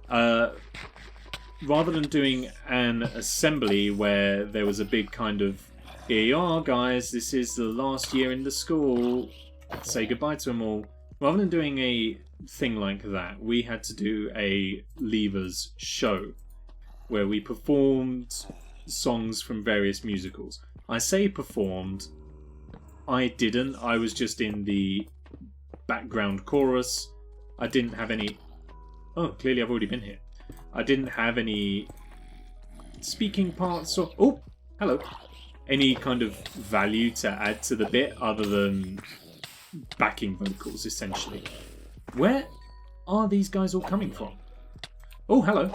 Rather than doing an assembly where there was a big kind of, here you are guys, this is the last year in the school, say goodbye to them all. Rather than doing a thing like that, we had to do a leavers show where we performed songs from various musicals. I say performed, I didn't. I was just in the background chorus. I didn't have any... Oh, clearly I've already been here. I didn't have any speaking parts or... Oh, hello. Any kind of value to add to the bit other than backing vocals, essentially. Where are these guys all coming from? Oh, hello.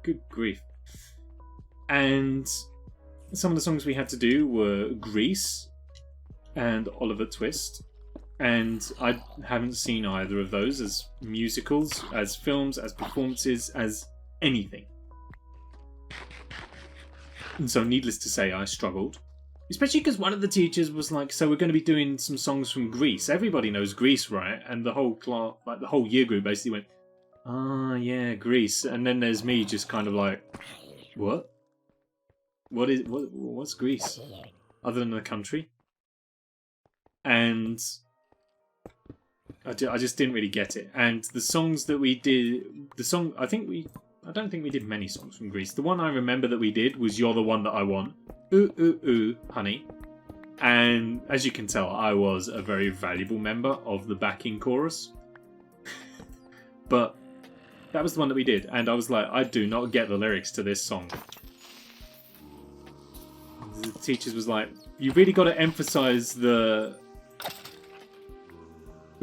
Good grief. And some of the songs we had to do were Grease and Oliver Twist. And I haven't seen either of those as musicals, as films, as performances, as anything. And so, needless to say, I struggled. Especially because one of the teachers was like, so we're going to be doing some songs from Grease. Everybody knows Grease, right? And the whole class, like the whole year group basically went, ah, yeah, Grease. And then there's me just kind of like, what? What's Grease? Other than the country? And I just didn't really get it. And the songs that we did, I don't think we did many songs from Grease. The one I remember that we did was You're the One That I Want. Ooh, ooh, ooh, honey. And as you can tell, I was a very valuable member of the backing chorus. But that was the one that we did. And I was like, I do not get the lyrics to this song. The teachers was like, you really got to emphasize the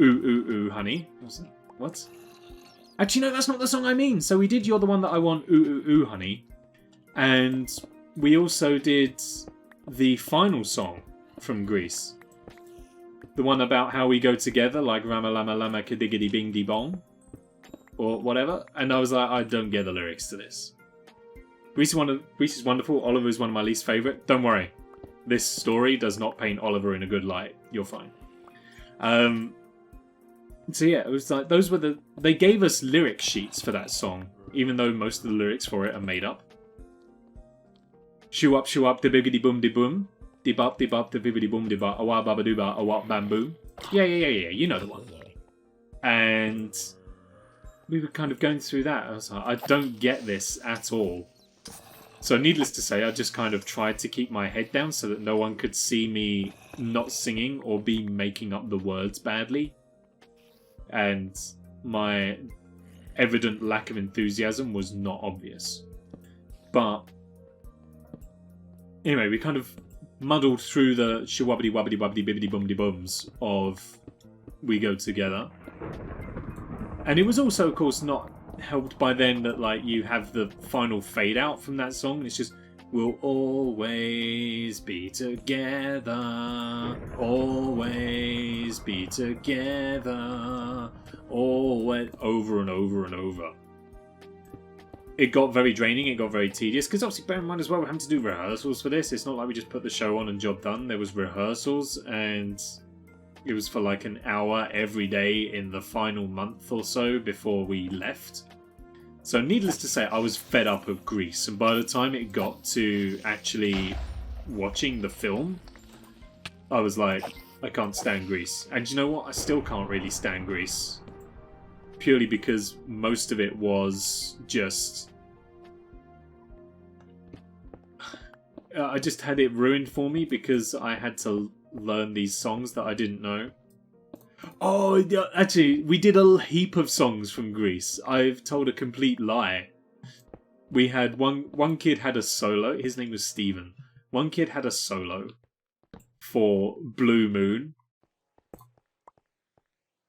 ooh, ooh, ooh, honey. I was like, what? Actually, no, that's not the song I mean. So we did You're the One That I Want, ooh, ooh, ooh, honey. And we also did the final song from Grease. The one about how we go together, like Rama Lama Lama Kidiggity Bing Di Bong. Or whatever. And I was like, I don't get the lyrics to this. Grease is wonderful. Oliver is one of my least favourite. Don't worry. This story does not paint Oliver in a good light. You're fine. So yeah, it was like, they gave us lyric sheets for that song, even though most of the lyrics for it are made up. Shoo up, de biggity boom, de boom. De bop, de bibbity boom, de ba, awa baba dooba, awa bamboo. Yeah, you know the one. And we were kind of going through that. I was like, I don't get this at all. So needless to say, I just kind of tried to keep my head down so that no one could see me not singing or be making up the words badly. And my evident lack of enthusiasm was not obvious. But anyway, we kind of muddled through the shawabbity wabbity wabbity bibbity bumdy bums of We Go Together. And it was also, of course, not helped by then that like you have the final fade out from that song. It's just, we'll always be together, always be together, always, over and over and over. It got very draining, it got very tedious, because obviously bear in mind as well, we're having to do rehearsals for this. It's not like we just put the show on and job done. There was rehearsals, and it was for like an hour every day in the final month or so before we left. So needless to say, I was fed up of Grease, and by the time it got to actually watching the film, I was like, I can't stand Grease. And you know what? I still can't really stand Grease. purely because most of it was just... I just had it ruined for me because I had to learn these songs that I didn't know. Oh, yeah, actually, we did a heap of songs from Greece. I've told a complete lie. We had one kid had a solo. His name was Stephen. One kid had a solo for Blue Moon.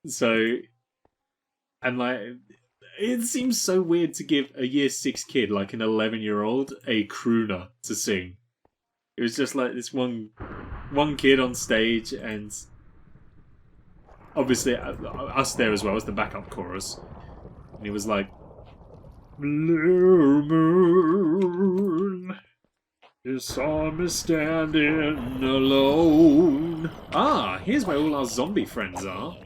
So, and like, it seems so weird to give a year 6 kid, like an 11-year-old, a crooner to sing. It was just like this one kid on stage, and obviously us there as well as the backup chorus. And he was like, Blue moon, you saw me standing alone. Ah, here's where all our zombie friends are.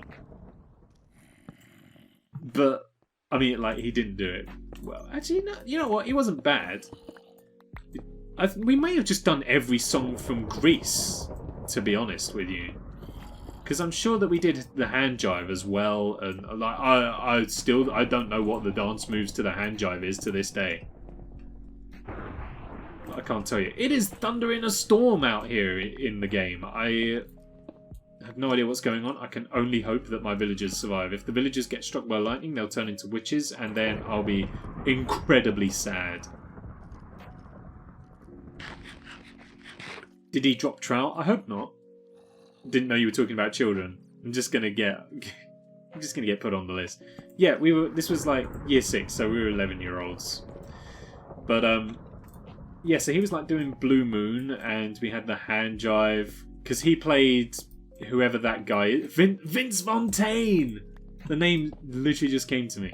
But, I mean, like, he didn't do it well. Actually, no, you know what? He wasn't bad. We may have just done every song from Greece, to be honest with you. Because I'm sure that we did the hand jive as well, and like I don't know what the dance moves to the hand jive is to this day. I can't tell you. It is thunder in a storm out here in the game. I have no idea what's going on. I can only hope that my villagers survive. If the villagers get struck by lightning, they'll turn into witches, and then I'll be incredibly sad. Did he drop trout? I hope not. Didn't know you were talking about children. I'm just gonna get put on the list. Yeah, this was like year 6, so we were 11-year-olds. But yeah, so he was like doing Blue Moon, and we had the hand jive because he played whoever that guy is. Vince Fontaine. The name literally just came to me.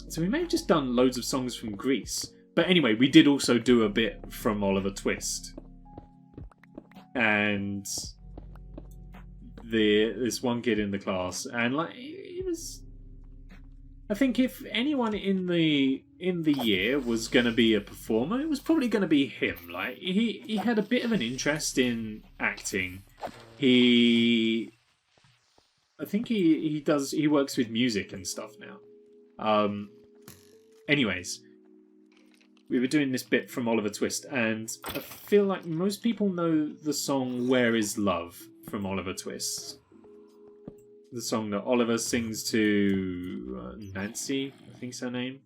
So we may have just done loads of songs from Greece. But anyway, we did also do a bit from Oliver Twist. And this one kid in the class, and like he was, I think if anyone in the year was gonna be a performer, it was probably gonna be him. Like he had a bit of an interest in acting. I think he works with music and stuff now. Anyways, we were doing this bit from Oliver Twist, and I feel like most people know the song Where Is Love from Oliver Twist. The song that Oliver sings to Nancy, I think's her name.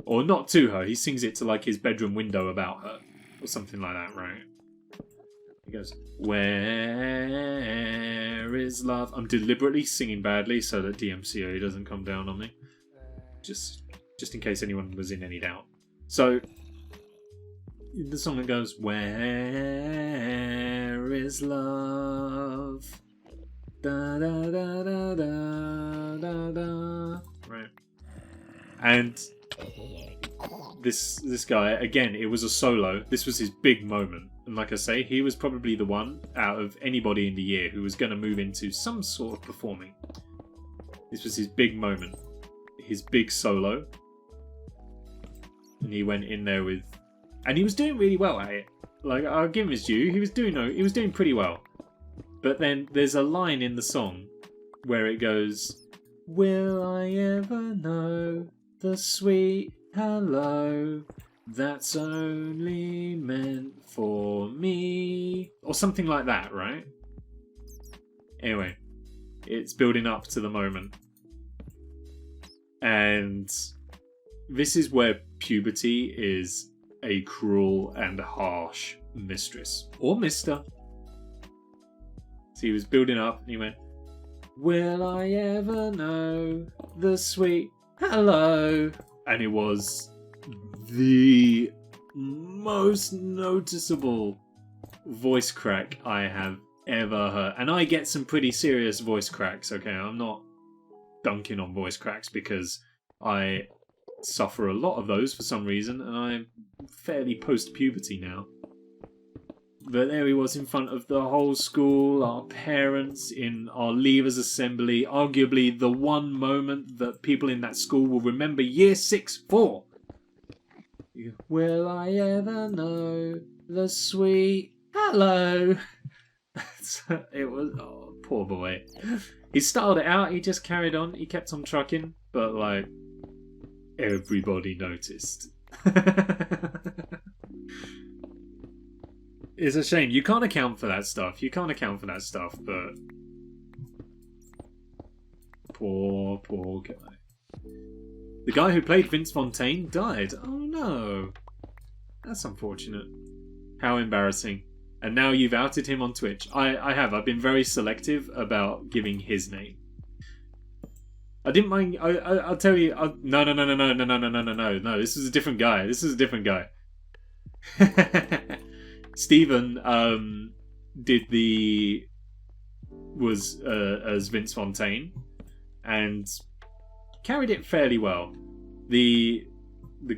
Or not to her, he sings it to like his bedroom window about her. Or something like that, right? He goes, Where is love? I'm deliberately singing badly so that DMCA doesn't come down on me. Just in case anyone was in any doubt. So, the song that goes, Where is love? Da da da da da da da. Right. And this guy, again, it was a solo. This was his big moment. And like I say, he was probably the one out of anybody in the year who was going to move into some sort of performing. This was his big moment. His big solo. And he went in there with, and he was doing really well at it. Like, I'll give him his due. He was doing pretty well. But then there's a line in the song where it goes, Will I ever know the sweet hello that's only meant for me? Or something like that, right? Anyway, it's building up to the moment. And this is where puberty is a cruel and harsh mistress. Or mister. So he was building up and he went, Will I ever know the sweet hello? And it was the most noticeable voice crack I have ever heard. And I get some pretty serious voice cracks, okay? I'm not dunking on voice cracks because I suffer a lot of those for some reason, and I'm fairly post-puberty now. But there he was in front of the whole school, our parents, in our leavers assembly, arguably the one moment that people in that school will remember year 6 for. Will I ever know the sweet hello? It was, oh, poor boy. He started it out, he just carried on, he kept on trucking, but like, everybody noticed. It's a shame. You can't account for that stuff. You can't account for that stuff, but... Poor guy. The guy who played Vince Fontaine died. Oh no. That's unfortunate. How embarrassing. And now you've outed him on Twitch. I have. I've been very selective about giving his name. I didn't mind. I'll tell you. No. This is a different guy. This is a different guy. Stephen was as Vince Fontaine and carried it fairly well. The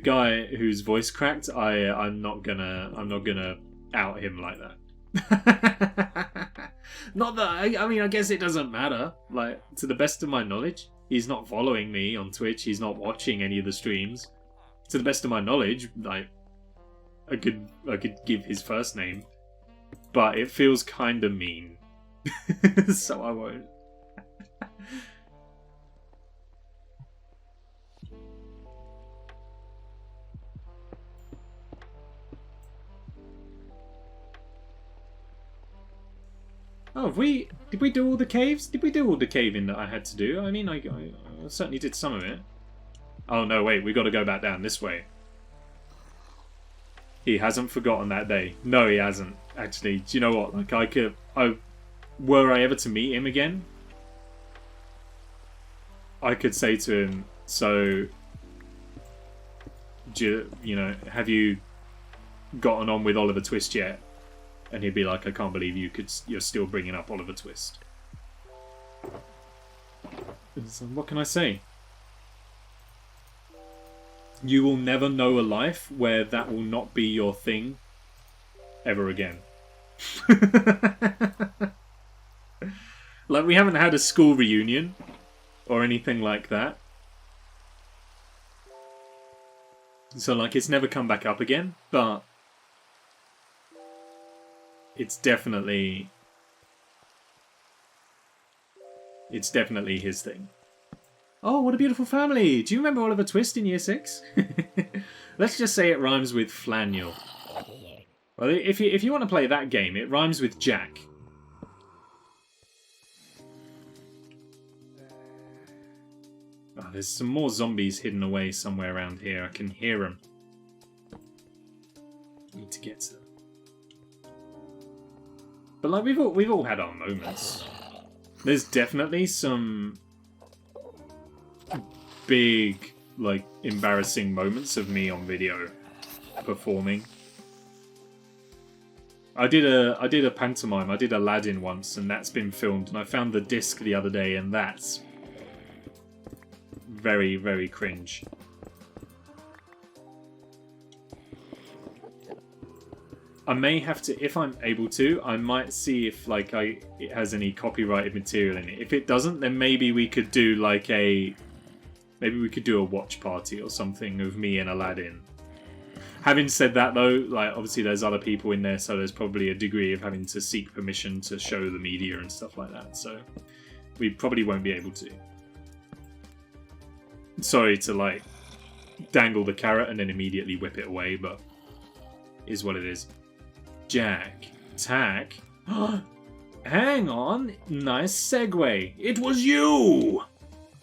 guy whose voice cracked, I'm not gonna out him like that. Not that I mean, I guess it doesn't matter. Like, to the best of my knowledge, he's not following me on Twitch. He's not watching any of the streams. To the best of my knowledge, like, I could give his first name, but it feels kind of mean, so I won't. Oh, did we do all the caves? Did we do all the caving that I had to do? I mean, I certainly did some of it. Oh no, wait, we got to go back down this way. He hasn't forgotten that day. No, he hasn't. Actually, do you know what? Like, were I ever to meet him again, I could say to him, so, you know, have you gotten on with Oliver Twist yet? And he'd be like, I can't believe you're still bringing up Oliver Twist. So what can I say? You will never know a life where that will not be your thing ever again. Like, we haven't had a school reunion or anything like that. So, like, it's never come back up again, but it's definitely his thing. Oh, what a beautiful family! Do you remember Oliver Twist in Year 6? Let's just say it rhymes with flannel. Well, if you want to play that game, it rhymes with Jack. Oh, there's some more zombies hidden away somewhere around here. I can hear them. Need to get to them. But like, we've all had our moments. There's definitely some big, like, embarrassing moments of me on video performing. I did a pantomime. I did Aladdin once, and that's been filmed. And I found the disc the other day, and that's very, very cringe. I may have to, if I'm able to, I might see if like it has any copyrighted material in it. If it doesn't, then maybe we could do like a watch party or something of me and Aladdin. Having said that though, like obviously there's other people in there, so there's probably a degree of having to seek permission to show the media and stuff like that. So we probably won't be able to. Sorry to like dangle the carrot and then immediately whip it away, but is what it is. Jack. Tack. Hang on. Nice segue. It was you!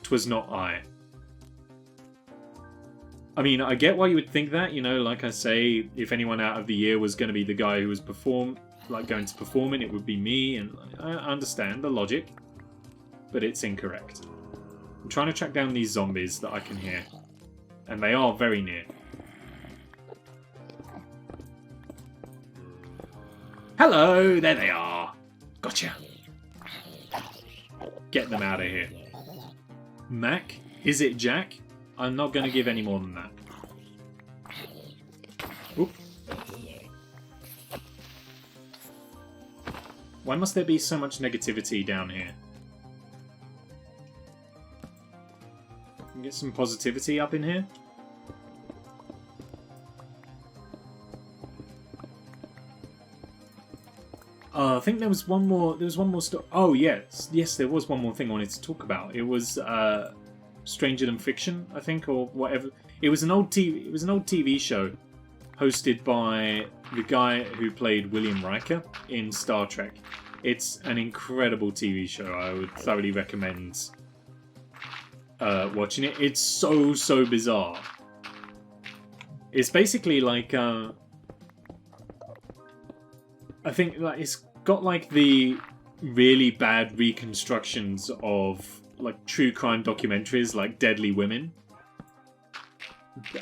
'Twas not I. I mean, I get why you would think that, you know, like I say, if anyone out of the year was going to be the guy who was going to perform it would be me, and I understand the logic, but it's incorrect. I'm trying to track down these zombies that I can hear, and they are very near. Hello, there they are. Gotcha. Get them out of here. Mac? Is it Jack? I'm not going to give any more than that. Oop. Why must there be so much negativity down here? Can we get some positivity up in here? I think there was one more. There was one more story. Oh yes, there was one more thing I wanted to talk about. It was Stranger Than Fiction, I think, or whatever. It was an old TV show hosted by the guy who played William Riker in Star Trek. It's an incredible TV show. I would thoroughly recommend watching it. It's so bizarre. It's basically like I think like it's got like the really bad reconstructions of like true crime documentaries like Deadly Women.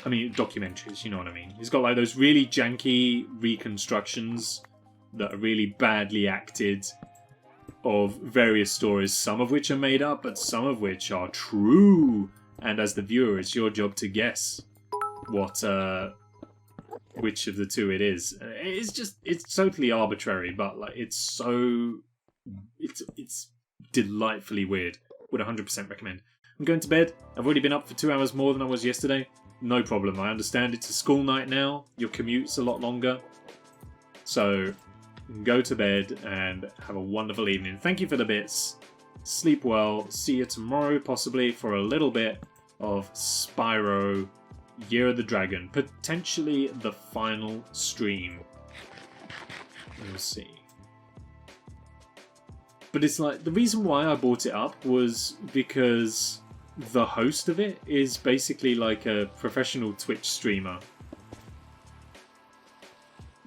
I mean, documentaries, you know what I mean. It's got like those really janky reconstructions that are really badly acted of various stories, some of which are made up, but some of which are true. And as the viewer, it's your job to guess which of the two it is. It's totally arbitrary, but like it's delightfully weird. Would 100% recommend. I'm going to bed. I've already been up for 2 hours more than I was yesterday. No problem. I understand it's a school night now. Your commute's a lot longer. So go to bed and have a wonderful evening. Thank you for the bits. Sleep well. See you tomorrow, possibly, for a little bit of Spyro Year of the Dragon. Potentially the final stream. We'll see. But it's like, the reason why I bought it up was because the host of it is basically like a professional Twitch streamer.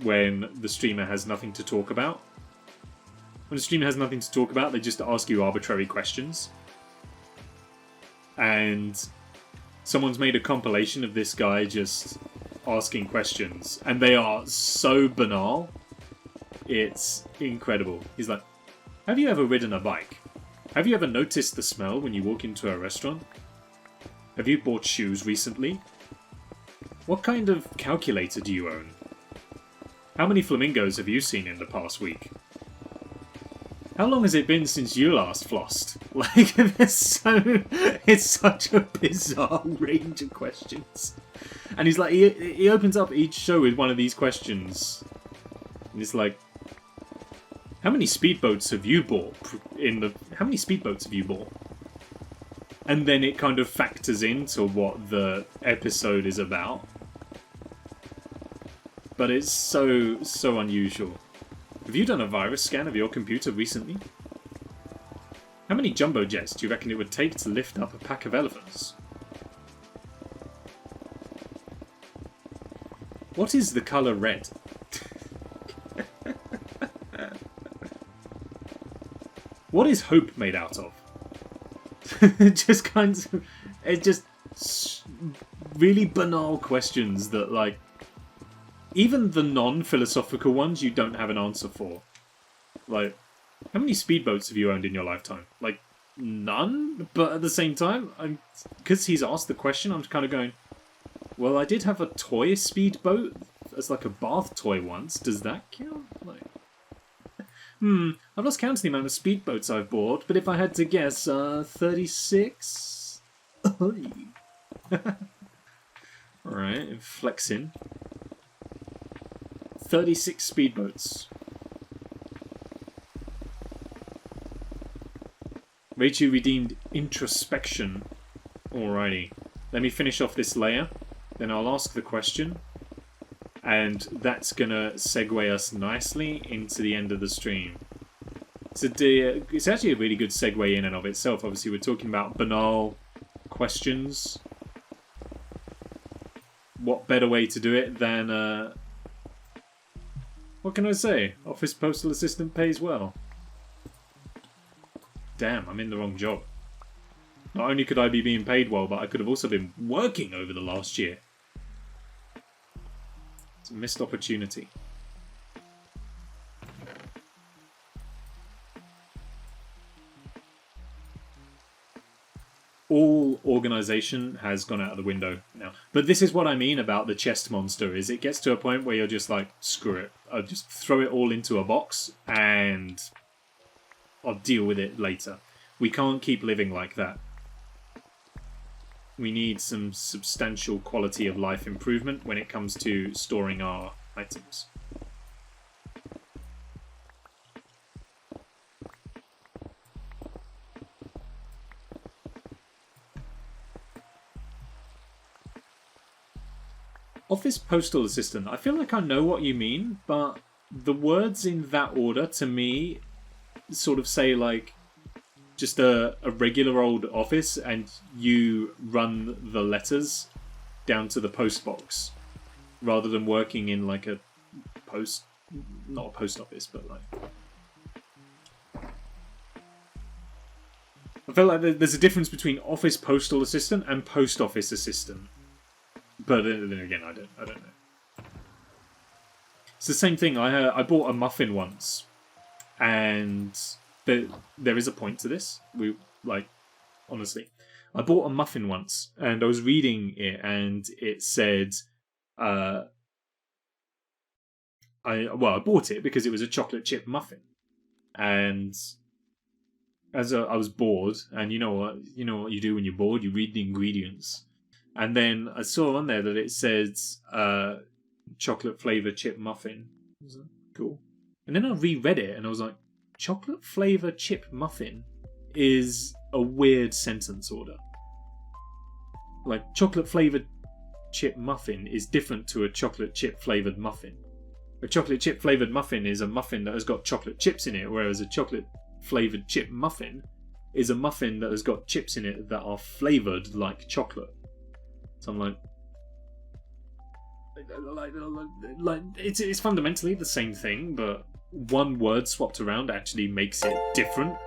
When the streamer has nothing to talk about. When the streamer has nothing to talk about, they just ask you arbitrary questions. And someone's made a compilation of this guy just asking questions. And they are so banal. It's incredible. He's like, have you ever ridden a bike? Have you ever noticed the smell when you walk into a restaurant? Have you bought shoes recently? What kind of calculator do you own? How many flamingos have you seen in the past week? How long has it been since you last flossed? Like, it's such a bizarre range of questions. And he's like, he opens up each show with one of these questions. And it's like, how many speedboats have you bought? How many speedboats have you bought? And then it kind of factors into what the episode is about. But it's so unusual. Have you done a virus scan of your computer recently? How many jumbo jets do you reckon it would take to lift up a pack of elephants? What is the colour red? What is hope made out of? Just kinds of... It's just really banal questions that, like... Even the non-philosophical ones you don't have an answer for. Like, how many speedboats have you owned in your lifetime? Like, none? But at the same time, because he's asked the question, I'm kind of going, well, I did have a toy speedboat as like a bath toy once. Does that count? Like... I've lost count of the amount of speedboats I've bought, but if I had to guess, 36? Alright, flexing. 36 speedboats. Rachel redeemed introspection. Alrighty. Let me finish off this layer, then I'll ask the question. And that's going to segue us nicely into the end of the stream. It's actually a really good segue in and of itself. Obviously, we're talking about banal questions. What better way to do it than... what can I say? Office postal assistant pays well. Damn, I'm in the wrong job. Not only could I be being paid well, but I could have also been working over the last year. It's a missed opportunity. All organisation has gone out of the window now. But this is what I mean about the chest monster, is it gets to a point where you're just like, screw it. I'll just throw it all into a box and I'll deal with it later. We can't keep living like that. We need some substantial quality of life improvement when it comes to storing our items. Office postal assistant. I feel like I know what you mean, but the words in that order to me sort of say like just a regular old office and you run the letters down to the post box rather than working in like a post, not a post office, but like... I feel like there's a difference between office postal assistant and post office assistant. But then again, I don't know. It's the same thing. I bought a muffin once, and there is a point to this. Honestly, I bought a muffin once, and I was reading it, and it said, I bought it because it was a chocolate chip muffin, and as I was bored, and you know what you do when you're bored, you read the ingredients. And then I saw on there that it says chocolate flavour chip muffin. I was like, cool. And then I reread it and I was like, chocolate flavour chip muffin is a weird sentence order. Like, chocolate flavoured chip muffin is different to a chocolate chip flavoured muffin. A chocolate chip flavoured muffin is a muffin that has got chocolate chips in it, whereas a chocolate flavoured chip muffin is a muffin that has got chips in it that are flavoured like chocolate. So I'm like it's fundamentally the same thing, but one word swapped around actually makes it different.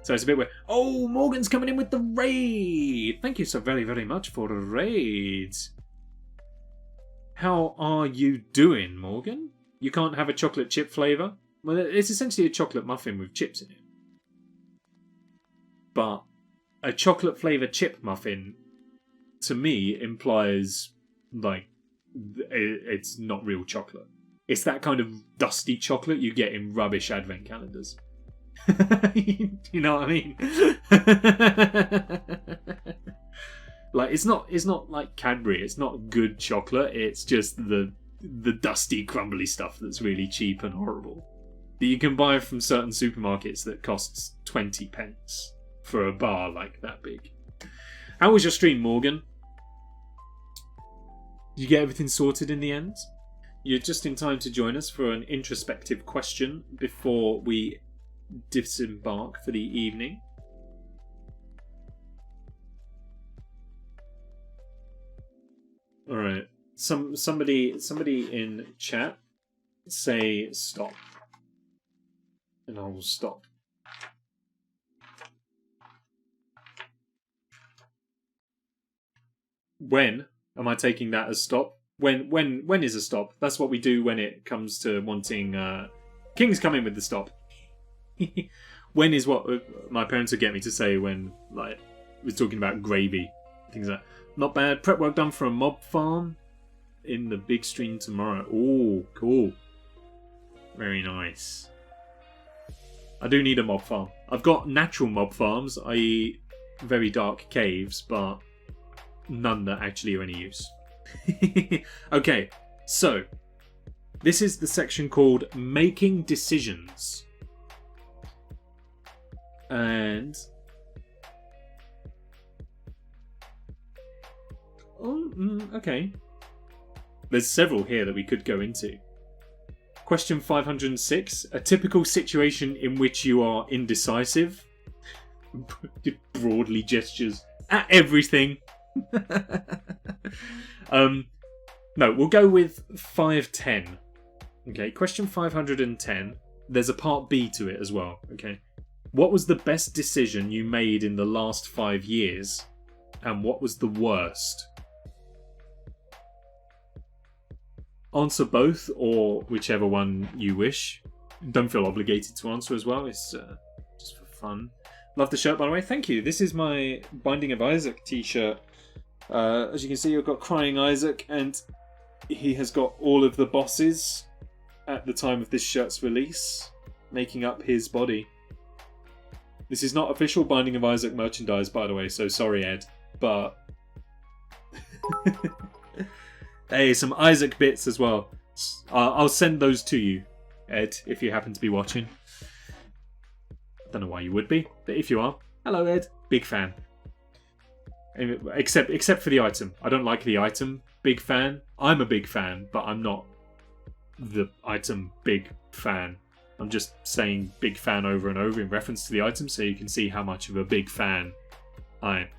So it's a bit weird. Oh, Morgan's coming in with the raid. Thank you so very, very much for the raid. How are you doing, Morgan? You can't have a chocolate chip flavour? Well, it's essentially a chocolate muffin with chips in it. But a chocolate flavoured chip muffin, to me, implies, like, it's not real chocolate. It's that kind of dusty chocolate you get in rubbish advent calendars. You know what I mean? Like, it's not like Cadbury. It's not good chocolate. It's just the dusty, crumbly stuff that's really cheap and horrible that you can buy from certain supermarkets that costs 20 pence for a bar like that big. How was your stream, Morgan? Did you get everything sorted in the end? You're just in time to join us for an introspective question before we disembark for the evening. Alright. Somebody in chat say stop. And I will stop. When am I taking that as stop? When is a stop? That's what we do when it comes to wanting King's coming with the stop. When is what my parents would get me to say when, like, we're talking about gravy, things like that. Not bad. Prep work done for a mob farm in the big stream tomorrow. Oh, cool. Very nice. I do need a mob farm. I've got natural mob farms, i.e. very dark caves, but none that actually are any use. Okay, so this is the section called Making Decisions. And okay. There's several here that we could go into. Question 506. A typical situation in which you are indecisive. Broadly gestures at everything. No, we'll go with 510. Okay, question 510. There's a part B to it as well. Okay. What was the best decision you made in the last 5 years? And what was the worst? Answer both, or whichever one you wish. Don't feel obligated to answer as well. It's just for fun. Love the shirt, by the way. Thank you. This is my Binding of Isaac t-shirt. As you can see, I've got Crying Isaac, and he has got all of the bosses at the time of this shirt's release, making up his body. This is not official Binding of Isaac merchandise, by the way, so sorry, Ed. But hey, some Isaac bits as well. I'll send those to you, Ed, if you happen to be watching. I don't know why you would be, but if you are, hello, Ed. Big fan. Except for the item. I don't like the item, big fan. I'm a big fan, but I'm not the item big fan. I'm just saying big fan over and over in reference to the item so you can see how much of a big fan I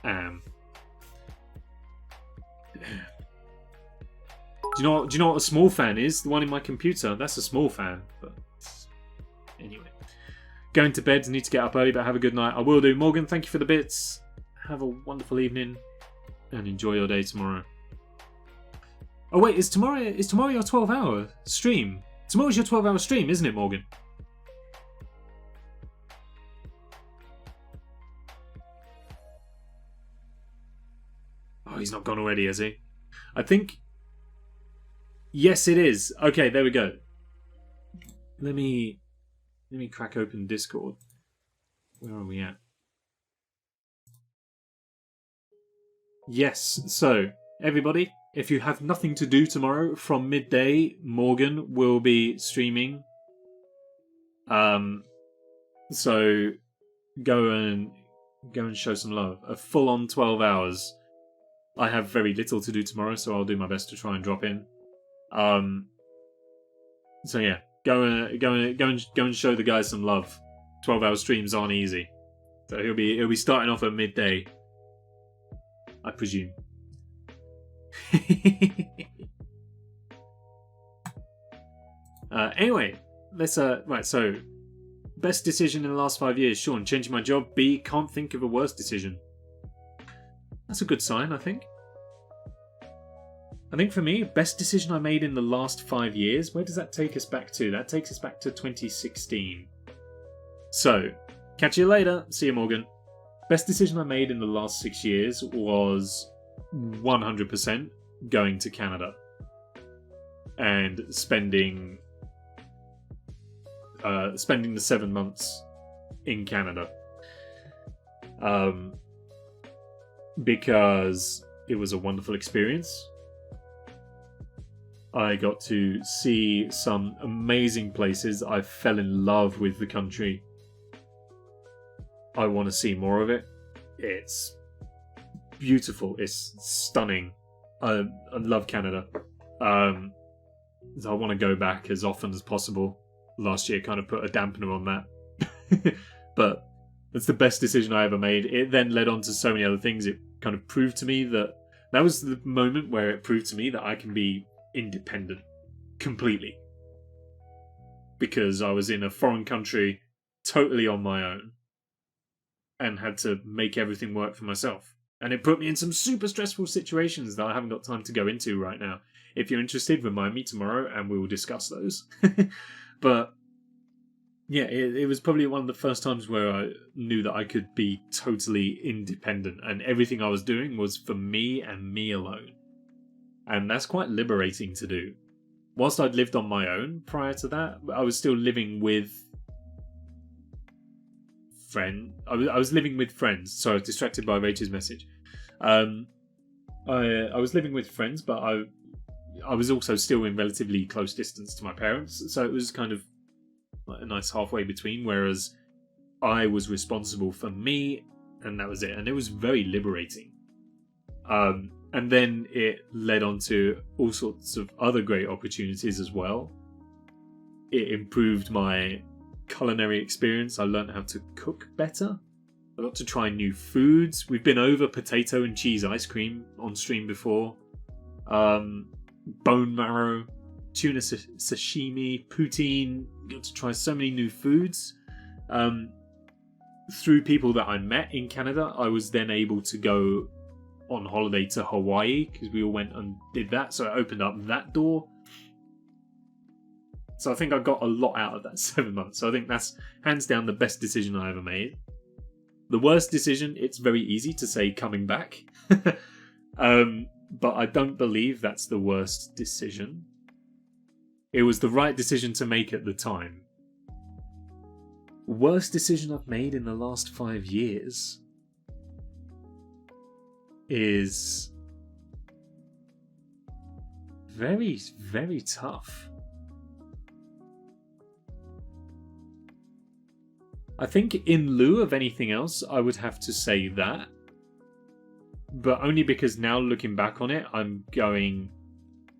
am. Do you know what a small fan is? The one in my computer. That's a small fan. But anyway. Going to bed. Need to get up early, but have a good night. I will do. Morgan, thank you for the bits. Have a wonderful evening. And enjoy your day tomorrow. Oh wait, is tomorrow your 12-hour stream? Tomorrow's your 12-hour stream, isn't it, Morgan? Oh, he's not gone already, has he? I think... Yes, it is. Okay, there we go. Let me crack open Discord. Where are we at? Yes, so, everybody, if you have nothing to do tomorrow, from midday, Morgan will be streaming. So, go and show some love. A full-on 12 hours. I have very little to do tomorrow, so I'll do my best to try and drop in. So yeah, go and show the guys some love. 12-hour streams aren't easy, so he'll be starting off at midday, I presume. Anyway, let's right. So, best decision in the last 5 years. Sean, changing my job. B, can't think of a worse decision. That's a good sign, I think. I think for me, best decision I made in the last 5 years. Where does that take us back to? That takes us back to 2016. So, catch you later. See you, Morgan. Best decision I made in the last 6 years was 100% going to Canada and spending the 7 months in Canada. Because it was a wonderful experience. I got to see some amazing places. I fell in love with the country. I want to see more of it. It's beautiful. It's stunning. I love Canada. So I want to go back as often as possible. Last year kind of put a dampener on that. But that's the best decision I ever made. It then led on to so many other things. It kind of proved to me that was the moment where it proved to me that I can be independent completely, because I was in a foreign country totally on my own and had to make everything work for myself, and it put me in some super stressful situations that I haven't got time to go into right now. If you're interested, remind me tomorrow and we will discuss those. But yeah, it was probably one of the first times where I knew that I could be totally independent and everything I was doing was for me and me alone. And that's quite liberating to do. Whilst I'd lived on my own prior to that, I was still living with I was living with friends. Sorry, I was distracted by Rachel's message. I was living with friends, but I was also still in relatively close distance to my parents, so it was kind of like a nice halfway between, whereas I was responsible for me, and that was it. And it was very liberating. And then it led on to all sorts of other great opportunities as well. It improved my culinary experience. I learned how to cook better. I got to try new foods. We've been over potato and cheese ice cream on stream before. Bone marrow, tuna sashimi, poutine. Got to try so many new foods. Through people that I met in Canada, I was then able to go on holiday to Hawaii, because we all went and did that, so it opened up that door. So I think I got a lot out of that 7 months. So I think that's hands down the best decision I ever made. The worst decision, it's very easy to say coming back. But I don't believe that's the worst decision. It was the right decision to make at the time. Worst decision I've made in the last 5 years is very, very tough. I think in lieu of anything else, I would have to say that. but only because now looking back on it, I'm going,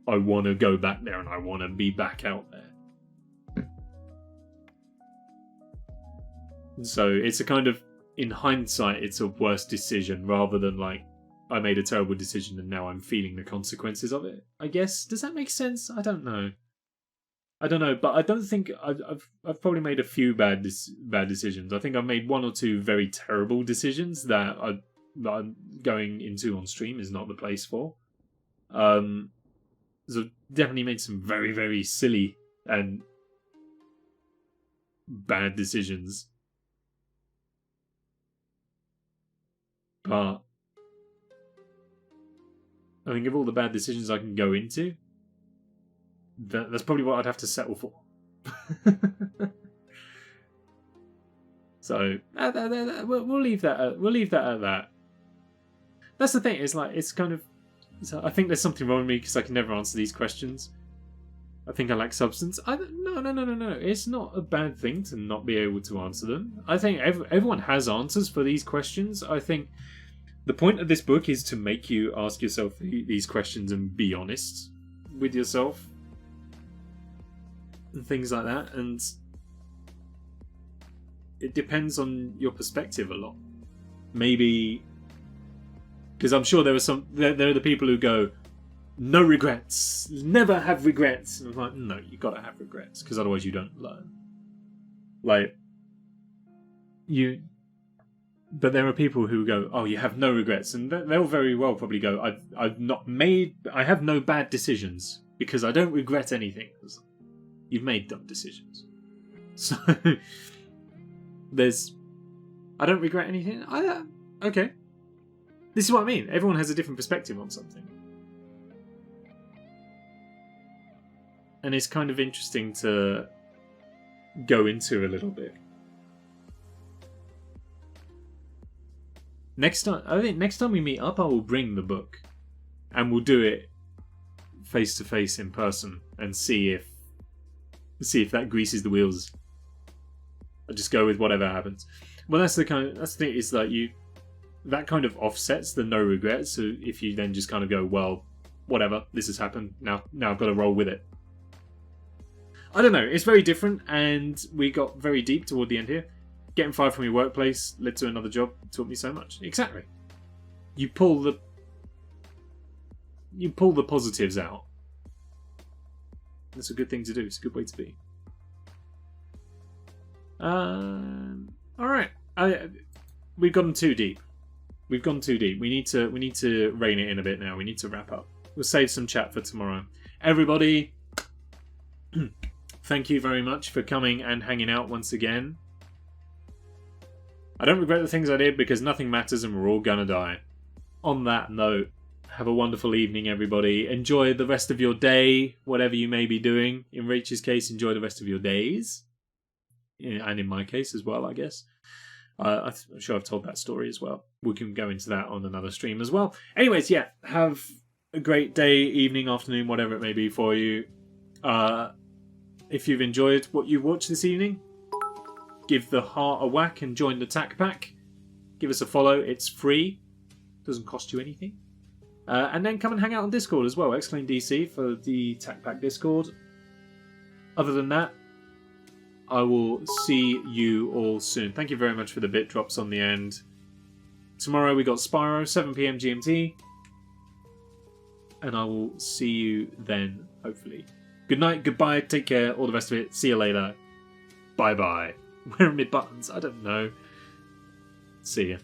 I want to go back there and I want to be back out there. So it's a kind of, in hindsight, it's a worse decision rather than like, I made a terrible decision and now I'm feeling the consequences of it, I guess. Does that make sense? I don't know. But I don't think I've probably made a few bad decisions. I think I've made one or two very terrible decisions that I'm going into on stream is not the place for. So definitely made some very, very silly and bad decisions. But I think of all the bad decisions I can go into, that's probably what I'd have to settle for. So we'll leave that. We'll leave that at that. That's the thing. It's like it's kind of. I think there's something wrong with me because I can never answer these questions. I think I lack substance. No. It's not a bad thing to not be able to answer them. I think everyone has answers for these questions. I think the point of this book is to make you ask yourself these questions and be honest with yourself. And things like that, and it depends on your perspective a lot. Maybe because I'm sure there are the people who go, no regrets, never have regrets, and I'm like, no, you gotta have regrets because otherwise you don't learn. Like but there are people who go, oh, you have no regrets, and they'll very well probably go, I have no bad decisions because I don't regret anything. You've made dumb decisions. So, I don't regret anything. Okay. This is what I mean. Everyone has a different perspective on something. And it's kind of interesting to go into a little bit. I think next time we meet up, I will bring the book. And we'll do it face to face in person and see if that greases the wheels. I'll just go with whatever happens. Well, that's the thing, is like that kind of offsets the no regrets. So if you then just kind of go, well, whatever, this has happened, now I've got to roll with it. I don't know, it's very different, and we got very deep toward the end here. Getting fired from your workplace led to another job, taught me so much. Exactly. You pull the positives out. That's a good thing to do. It's a good way to be. Alright. We've gone too deep. We need to rein it in a bit now. We need to wrap up. We'll save some chat for tomorrow. Everybody, thank you very much for coming and hanging out once again. I don't regret the things I did because nothing matters and we're all gonna die. On that note, have a wonderful evening, everybody. Enjoy the rest of your day, whatever you may be doing. In Rachel's case, enjoy the rest of your days. And in my case as well, I guess. I'm sure I've told that story as well. We can go into that on another stream as well. Anyways, yeah, have a great day, evening, afternoon, whatever it may be for you. If you've enjoyed what you've watched this evening, give the heart a whack and join the Tack Pack. Give us a follow. It's free. Doesn't cost you anything. And then come and hang out on Discord as well. !DC for the Tack Pack Discord. Other than that, I will see you all soon. Thank you very much for the bit drops on the end. Tomorrow we got Spyro, 7 PM GMT. And I will see you then, hopefully. Good night, goodbye, take care, all the rest of it. See you later. Bye-bye. Where are my buttons? I don't know. See ya.